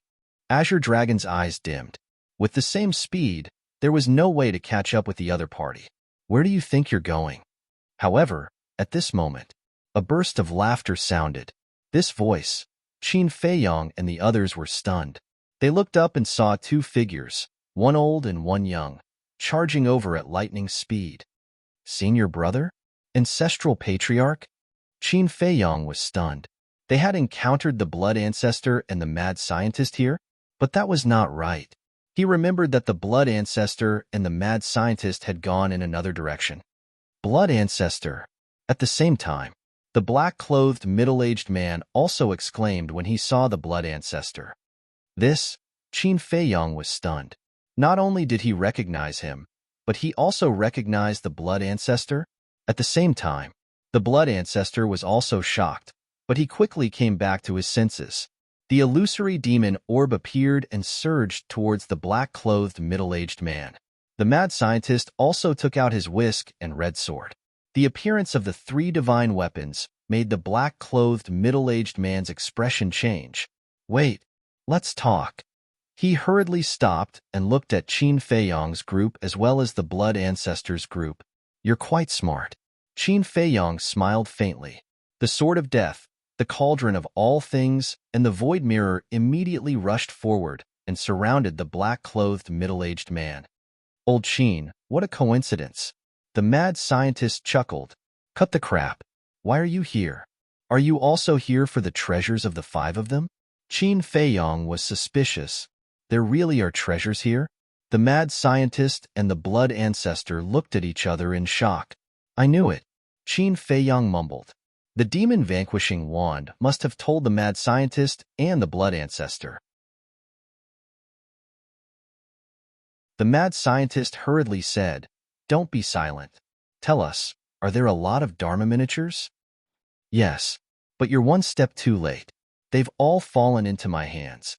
Azure Dragon's eyes dimmed. With the same speed, there was no way to catch up with the other party. Where do you think you're going? However, at this moment, a burst of laughter sounded. This voice, Qin Feiyong and the others were stunned. They looked up and saw 2 figures, one old and one young, charging over at lightning speed. Senior brother? Ancestral patriarch? Qin Feiyong was stunned. They had encountered the blood ancestor and the mad scientist here, but that was not right. He remembered that the blood ancestor and the mad scientist had gone in another direction. Blood ancestor. At the same time, the black-clothed middle-aged man also exclaimed when he saw the blood ancestor. This, Qin Feiyong was stunned. Not only did he recognize him, but he also recognized the blood ancestor. At the same time, the blood ancestor was also shocked, but he quickly came back to his senses. The illusory demon orb appeared and surged towards the black-clothed middle-aged man. The mad scientist also took out his whisk and red sword. The appearance of the 3 divine weapons made the black-clothed middle-aged man's expression change. Wait, let's talk. He hurriedly stopped and looked at Qin Feiyong's group as well as the blood ancestors' group. You're quite smart. Qin Feiyong smiled faintly. The sword of death, the cauldron of all things, and the void mirror immediately rushed forward and surrounded the black-clothed middle-aged man. Old Qin, what a coincidence. The mad scientist chuckled. Cut the crap. Why are you here? Are you also here for the treasures of the 5 of them? Qin Feiyong was suspicious. There really are treasures here? The mad scientist and the blood ancestor looked at each other in shock. I knew it. Qin Feiyong mumbled. The demon-vanquishing wand must have told the mad scientist and the blood ancestor. The mad scientist hurriedly said, Don't be silent. Tell us, are there a lot of Dharma miniatures? Yes, but you're one step too late. They've all fallen into my hands.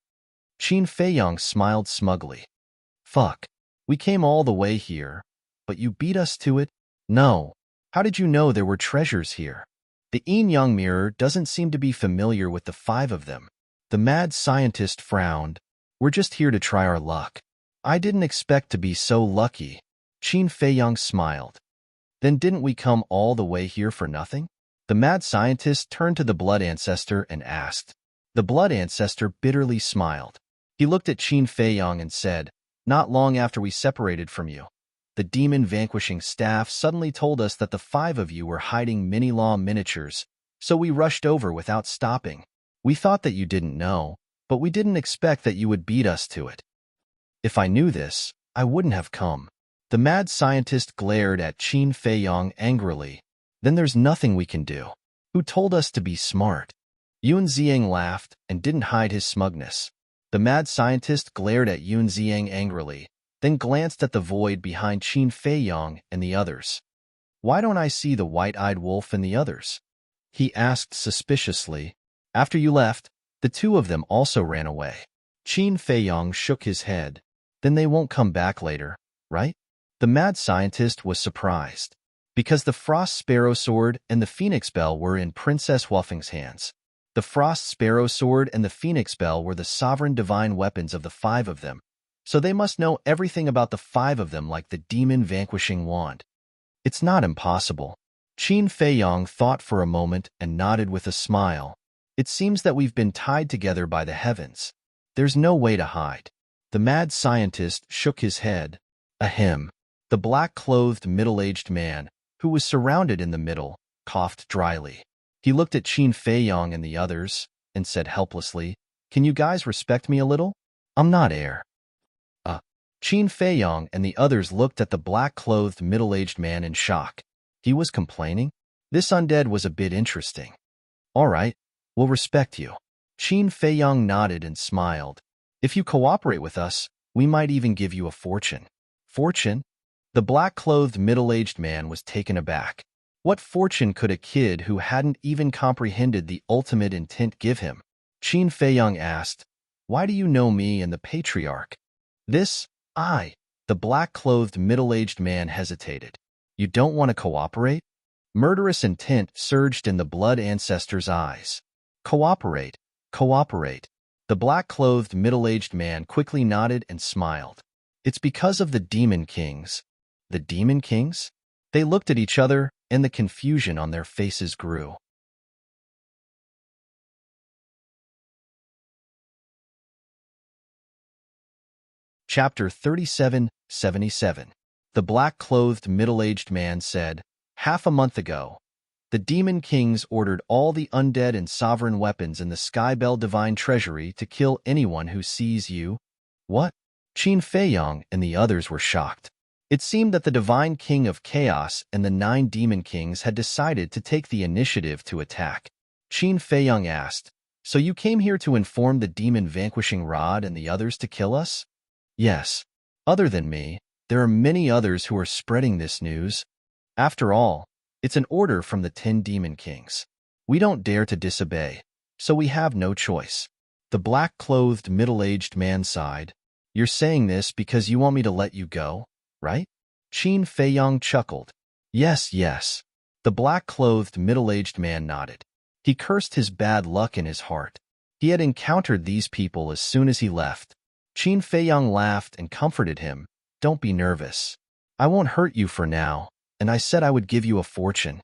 Qin Feiyong smiled smugly. Fuck, we came all the way here, but you beat us to it? No. How did you know there were treasures here? The yin-yang mirror doesn't seem to be familiar with the 5 of them. The mad scientist frowned. We're just here to try our luck. I didn't expect to be so lucky. Qin Feiyong smiled. Then didn't we come all the way here for nothing? The mad scientist turned to the blood ancestor and asked. The blood ancestor bitterly smiled. He looked at Qin Feiyong and said, Not long after we separated from you, the demon-vanquishing staff suddenly told us that the 5 of you were hiding mini-law miniatures, so we rushed over without stopping. We thought that you didn't know, but we didn't expect that you would beat us to it. If I knew this, I wouldn't have come. The mad scientist glared at Qin Feiyong angrily. Then there's nothing we can do. Who told us to be smart? Yun Ziang laughed and didn't hide his smugness. The mad scientist glared at Yun Ziang angrily, then glanced at the void behind Qin Feiyong and the others. Why don't I see the white-eyed wolf and the others? He asked suspiciously. After you left, the 2 of them also ran away. Qin Feiyong shook his head. Then they won't come back later, right? The mad scientist was surprised. Because the Frost Sparrow Sword and the Phoenix Bell were in Princess Wuffing's hands. The Frost Sparrow Sword and the Phoenix Bell were the sovereign divine weapons of the 5 of them, so they must know everything about the 5 of them like the demon-vanquishing wand. It's not impossible. Qin Feiyong thought for a moment and nodded with a smile. It seems that we've been tied together by the heavens. There's no way to hide. The mad scientist shook his head. Ahem. The black-clothed middle-aged man, who was surrounded in the middle, coughed dryly. He looked at Qin Feiyong and the others and said helplessly, Can you guys respect me a little? I'm not heir. Qin Feiyong and the others looked at the black-clothed middle-aged man in shock. He was complaining? This undead was a bit interesting. All right, we'll respect you. Qin Feiyang nodded and smiled. If you cooperate with us, we might even give you a fortune. Fortune? The black-clothed middle-aged man was taken aback. What fortune could a kid who hadn't even comprehended the ultimate intent give him? Qin Feiyang asked, "Why do you know me and the patriarch?" The black-clothed middle-aged man hesitated. You don't want to cooperate? Murderous intent surged in the blood ancestor's eyes. Cooperate, cooperate. The black-clothed middle-aged man quickly nodded and smiled. It's because of the Demon Kings. The Demon Kings? They looked at each other, and the confusion on their faces grew. Chapter 37:77. The black-clothed middle-aged man said, "Half a month ago, the Demon Kings ordered all the undead and sovereign weapons in the Skybell Divine Treasury to kill anyone who sees you." What? Qin Feiyang and the others were shocked. It seemed that the Divine King of Chaos and the 9 Demon Kings had decided to take the initiative to attack. Qin Feiyang asked, "So you came here to inform the Demon Vanquishing Rod and the others to kill us?" "Yes. Other than me, there are many others who are spreading this news. After all, it's an order from the 10 Demon Kings. We don't dare to disobey, so we have no choice." The black-clothed middle-aged man sighed. "You're saying this because you want me to let you go, right?" Qin Feiyang chuckled. Yes, yes." The black-clothed middle-aged man nodded. He cursed his bad luck in his heart. He had encountered these people as soon as he left. Qin Feiyang laughed and comforted him. "Don't be nervous. I won't hurt you for now, and I said I would give you a fortune."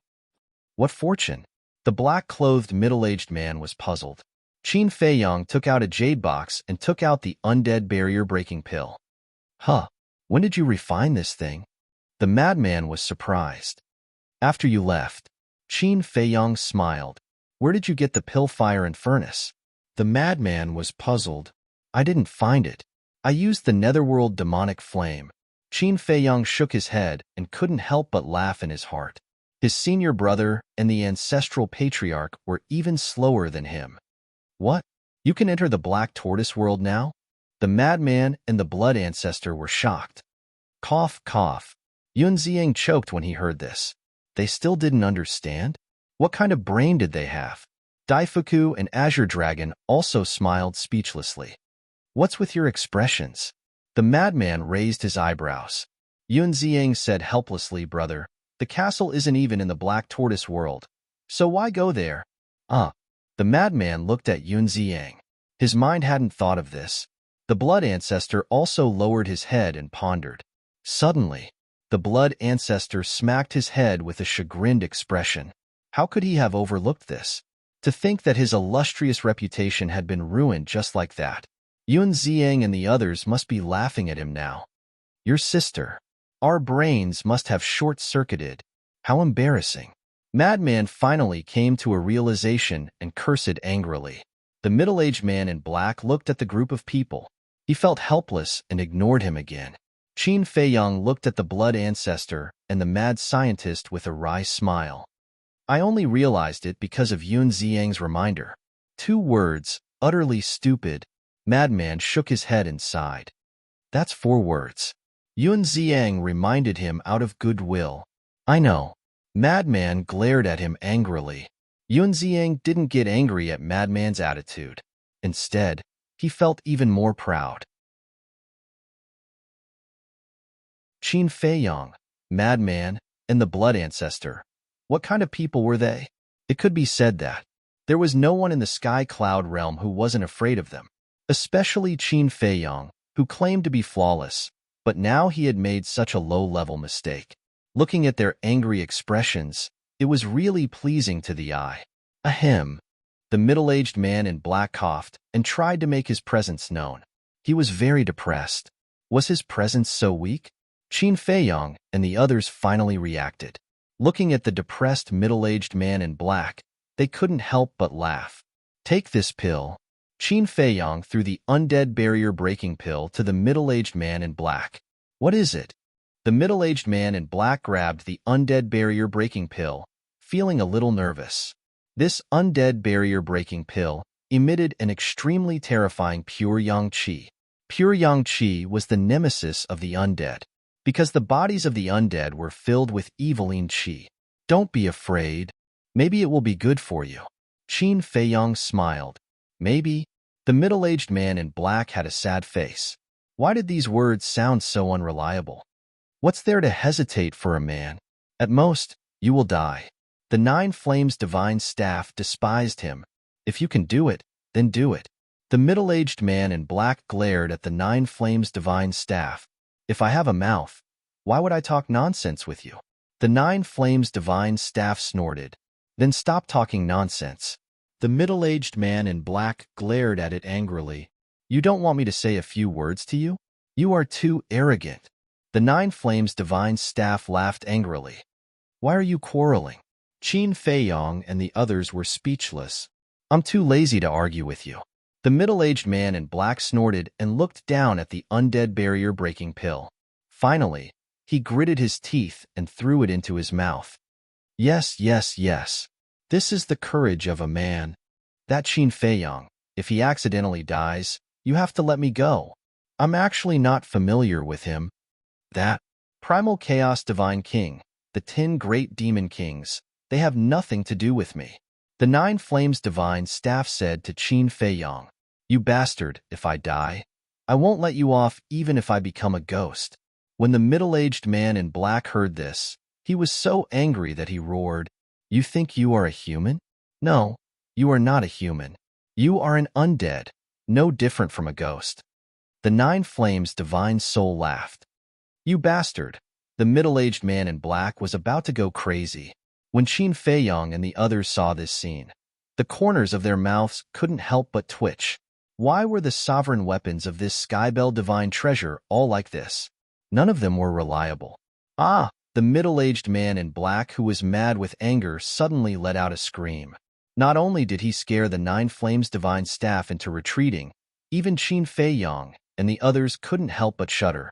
"What fortune?" The black-clothed middle-aged man was puzzled. Qin Feiyang took out a jade box and took out the undead barrier-breaking pill. "Huh, when did you refine this thing?" The madman was surprised. "After you left." Qin Feiyang smiled. "Where did you get the pill, fire, and furnace?" The madman was puzzled. "I didn't find it. I used the netherworld demonic flame." Qin Feiyang shook his head and couldn't help but laugh in his heart. His senior brother and the ancestral patriarch were even slower than him. "What? You can enter the Black Tortoise world now?" The madman and the blood ancestor were shocked. Cough, cough. Yun Ziang choked when he heard this. They still didn't understand? What kind of brain did they have? Daifuku and Azure Dragon also smiled speechlessly. "What's with your expressions?" The madman raised his eyebrows. Yun Ziang said helplessly, "Brother, the castle isn't even in the Black Tortoise world. So why go there?" The madman looked at Yun Ziang. His mind hadn't thought of this. The blood ancestor also lowered his head and pondered. Suddenly, the blood ancestor smacked his head with a chagrined expression. How could he have overlooked this? To think that his illustrious reputation had been ruined just like that. Yun Ziang and the others must be laughing at him now. "Your sister. Our brains must have short-circuited. How embarrassing." Madman finally came to a realization and cursed angrily. The middle-aged man in black looked at the group of people. He felt helpless and ignored him again. Qin Feiyang looked at the blood ancestor and the mad scientist with a wry smile. "I only realized it because of Yun Ziang's reminder." 2 words, utterly stupid. Madman shook his head and sighed. "That's 4 words. Yun Ziang reminded him out of goodwill." "I know." Madman glared at him angrily. Yun Ziang didn't get angry at Madman's attitude. Instead, he felt even more proud. Qin Feiyang, Madman, and the blood ancestor. What kind of people were they? It could be said that there was no one in the sky cloud realm who wasn't afraid of them. Especially Qin Feiyang, who claimed to be flawless, but now he had made such a low-level mistake. Looking at their angry expressions, it was really pleasing to the eye. Ahem. The middle-aged man in black coughed and tried to make his presence known. He was very depressed. Was his presence so weak? Qin Feiyang and the others finally reacted. Looking at the depressed middle-aged man in black, they couldn't help but laugh. "Take this pill." Qin Feiyang threw the undead barrier-breaking pill to the middle-aged man in black. "What is it?" The middle-aged man in black grabbed the undead barrier-breaking pill, feeling a little nervous. This undead barrier-breaking pill emitted an extremely terrifying pure yang qi. Pure yang qi was the nemesis of the undead, because the bodies of the undead were filled with eviling qi. Don't be afraid. Maybe it will be good for you. Qin Feiyang smiled. Maybe. The middle-aged man in black had a sad face. Why did these words sound so unreliable? What's there to hesitate for a man? At most, you will die. The Nine Flames divine staff despised him. If you can do it, then do it. The middle-aged man in black glared at the Nine Flames divine staff. If I have a mouth, why would I talk nonsense with you? The Nine Flames divine staff snorted. Then stop talking nonsense. The middle-aged man in black glared at it angrily. You don't want me to say a few words to you? You are too arrogant. The Nine Flames divine staff laughed angrily. Why are you quarreling? Qin Feiyang and the others were speechless. I'm too lazy to argue with you. The middle-aged man in black snorted and looked down at the undead barrier-breaking pill. Finally, he gritted his teeth and threw it into his mouth. Yes, yes, yes. This is the courage of a man. That Qin Feiyang, if he accidentally dies, you have to let me go. I'm actually not familiar with him. That Primal Chaos Divine King, the 10 Great Demon Kings, they have nothing to do with me. The Nine Flames Divine Staff said to Qin Feiyang, You bastard, if I die, I won't let you off even if I become a ghost. When the middle-aged man in black heard this, he was so angry that he roared, You think you are a human? No, you are not a human. You are an undead, no different from a ghost. The Nine Flames Divine Soul laughed. You bastard. The middle-aged man in black was about to go crazy. When Qin Feiyang and the others saw this scene, the corners of their mouths couldn't help but twitch. Why were the sovereign weapons of this Skybell divine treasure all like this? None of them were reliable. Ah! The middle-aged man in black who was mad with anger suddenly let out a scream. Not only did he scare the Nine Flames divine staff into retreating, even Qin Feiyang and the others couldn't help but shudder.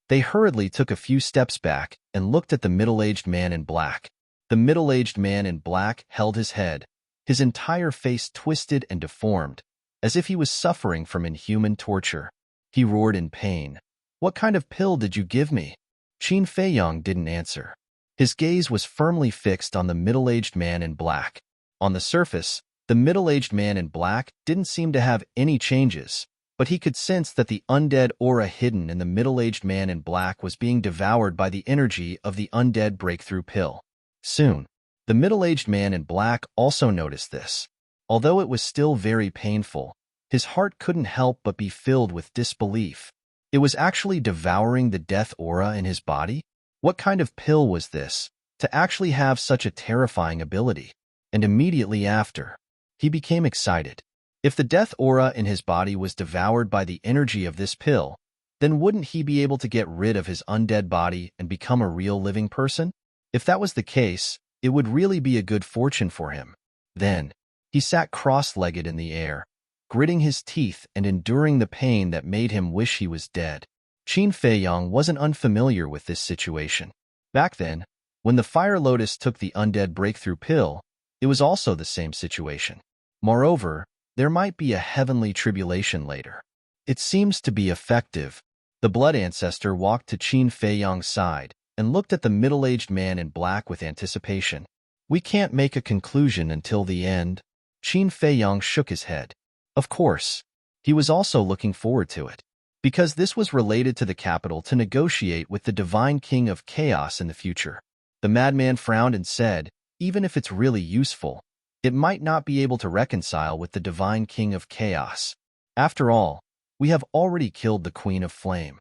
They hurriedly took a few steps back and looked at the middle-aged man in black. The middle-aged man in black held his head, his entire face twisted and deformed, as if he was suffering from inhuman torture. He roared in pain. What kind of pill did you give me? Qin Feiyang didn't answer. His gaze was firmly fixed on the middle-aged man in black. On the surface, the middle-aged man in black didn't seem to have any changes, but he could sense that the undead aura hidden in the middle-aged man in black was being devoured by the energy of the undead breakthrough pill. Soon, the middle-aged man in black also noticed this. Although it was still very painful, his heart couldn't help but be filled with disbelief. It was actually devouring the death aura in his body? What kind of pill was this, to actually have such a terrifying ability? And immediately after, he became excited. If the death aura in his body was devoured by the energy of this pill, then wouldn't he be able to get rid of his undead body and become a real living person? If that was the case, it would really be a good fortune for him. Then, he sat cross-legged in the air, gritting his teeth and enduring the pain that made him wish he was dead. Qin Feiyang wasn't unfamiliar with this situation. Back then, when the Fire Lotus took the undead breakthrough pill, it was also the same situation. Moreover, there might be a heavenly tribulation later. It seems to be effective. The Blood Ancestor walked to Qin Feiyang's side and looked at the middle-aged man in black with anticipation. We can't make a conclusion until the end. Qin Feiyang shook his head. Of course, he was also looking forward to it, because this was related to the capital to negotiate with the Divine King of Chaos in the future. The madman frowned and said, even if it's really useful, it might not be able to reconcile with the Divine King of Chaos. After all, we have already killed the Queen of Flame.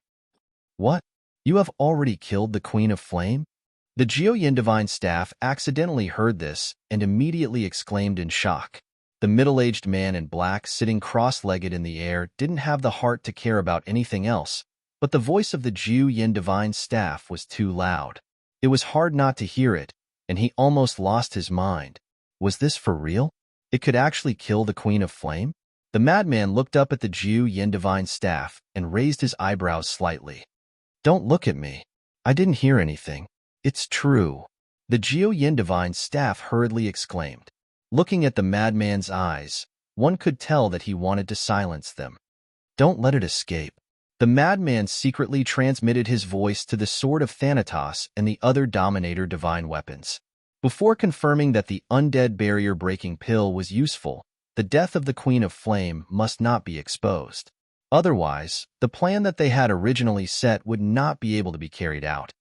What? You have already killed the Queen of Flame? The Jiuyin Divine Staff accidentally heard this and immediately exclaimed in shock. The middle-aged man in black sitting cross-legged in the air didn't have the heart to care about anything else, but the voice of the Jiuyin Divine Staff was too loud. It was hard not to hear it, and he almost lost his mind. Was this for real? It could actually kill the Queen of Flame? The madman looked up at the Jiuyin Divine Staff and raised his eyebrows slightly. Don't look at me. I didn't hear anything. It's true, the Jiu Yin divine staff hurriedly exclaimed. Looking at the madman's eyes, one could tell that he wanted to silence them. Don't let it escape. The madman secretly transmitted his voice to the sword of Thanatos and the other Dominator divine weapons. Before confirming that the undead barrier-breaking pill was useful, the death of the Queen of Flame must not be exposed. Otherwise, the plan that they had originally set would not be able to be carried out.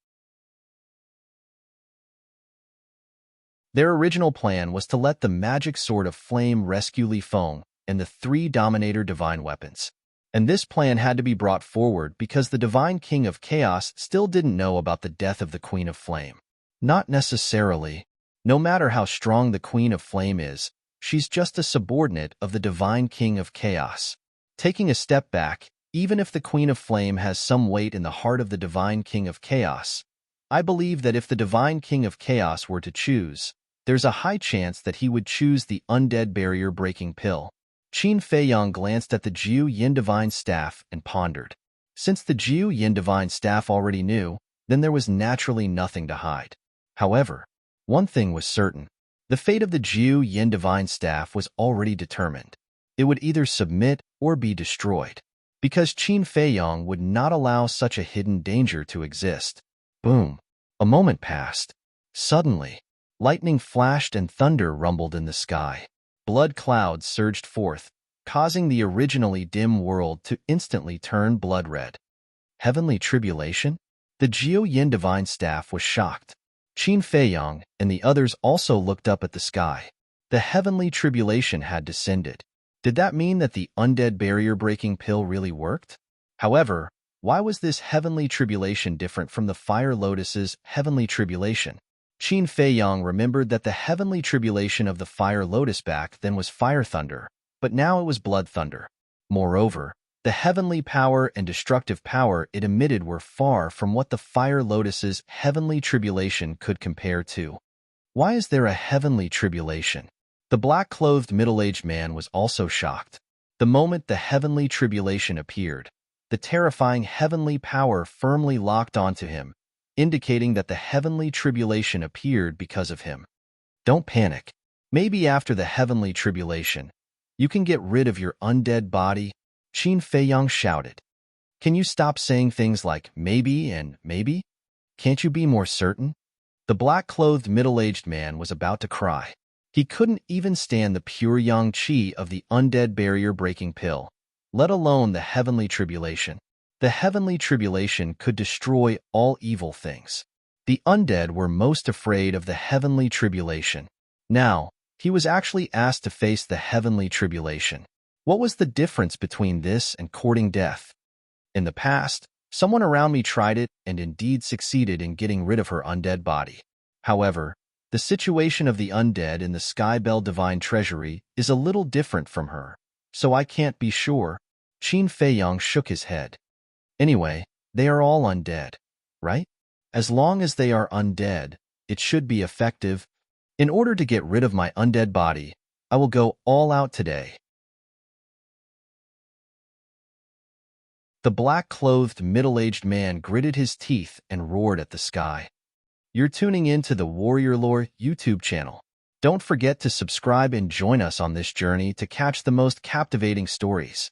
Their original plan was to let the magic sword of flame rescue Li Feng and the 3 Dominator divine weapons. And this plan had to be brought forward because the Divine King of Chaos still didn't know about the death of the Queen of Flame. Not necessarily. No matter how strong the Queen of Flame is, she's just a subordinate of the Divine King of Chaos. Taking a step back, even if the Queen of Flame has some weight in the heart of the Divine King of Chaos, I believe that if the Divine King of Chaos were to choose, there's a high chance that he would choose the undead barrier-breaking pill. Qin Feiyang glanced at the Jiu Yin divine staff and pondered. Since the Jiu Yin divine staff already knew, then there was naturally nothing to hide. However, one thing was certain. The fate of the Jiu Yin divine staff was already determined. It would either submit or be destroyed, because Qin Feiyang would not allow such a hidden danger to exist. Boom! A moment passed. Suddenly, lightning flashed and thunder rumbled in the sky. Blood clouds surged forth, causing the originally dim world to instantly turn blood red. Heavenly tribulation? The Jiu Yin divine staff was shocked. Qin Feiyang and the others also looked up at the sky. The heavenly tribulation had descended. Did that mean that the undead barrier-breaking pill really worked? However, why was this heavenly tribulation different from the Fire Lotus's heavenly tribulation? Qin Feiyang remembered that the heavenly tribulation of the Fire Lotus back then was fire thunder, but now it was blood thunder. Moreover, the heavenly power and destructive power it emitted were far from what the Fire Lotus's heavenly tribulation could compare to. Why is there a heavenly tribulation? The black-clothed middle-aged man was also shocked. The moment the heavenly tribulation appeared, the terrifying heavenly power firmly locked onto him, indicating that the heavenly tribulation appeared because of him. Don't panic. Maybe after the heavenly tribulation, you can get rid of your undead body, Qin Feiyang shouted. Can you stop saying things like maybe and maybe? Can't you be more certain? The black-clothed middle-aged man was about to cry. He couldn't even stand the pure yang qi of the undead barrier-breaking pill, let alone the heavenly tribulation. The heavenly tribulation could destroy all evil things. The undead were most afraid of the heavenly tribulation. Now, he was actually asked to face the heavenly tribulation. What was the difference between this and courting death? In the past, someone around me tried it and indeed succeeded in getting rid of her undead body. However, the situation of the undead in the Skybell Divine Treasury is a little different from her, so I can't be sure. Qin Feiyang shook his head. Anyway, they are all undead, right? As long as they are undead, it should be effective. In order to get rid of my undead body, I will go all out today. The black-clothed middle-aged man gritted his teeth and roared at the sky. You're tuning in to the Warrior Lore YouTube channel. Don't forget to subscribe and join us on this journey to catch the most captivating stories.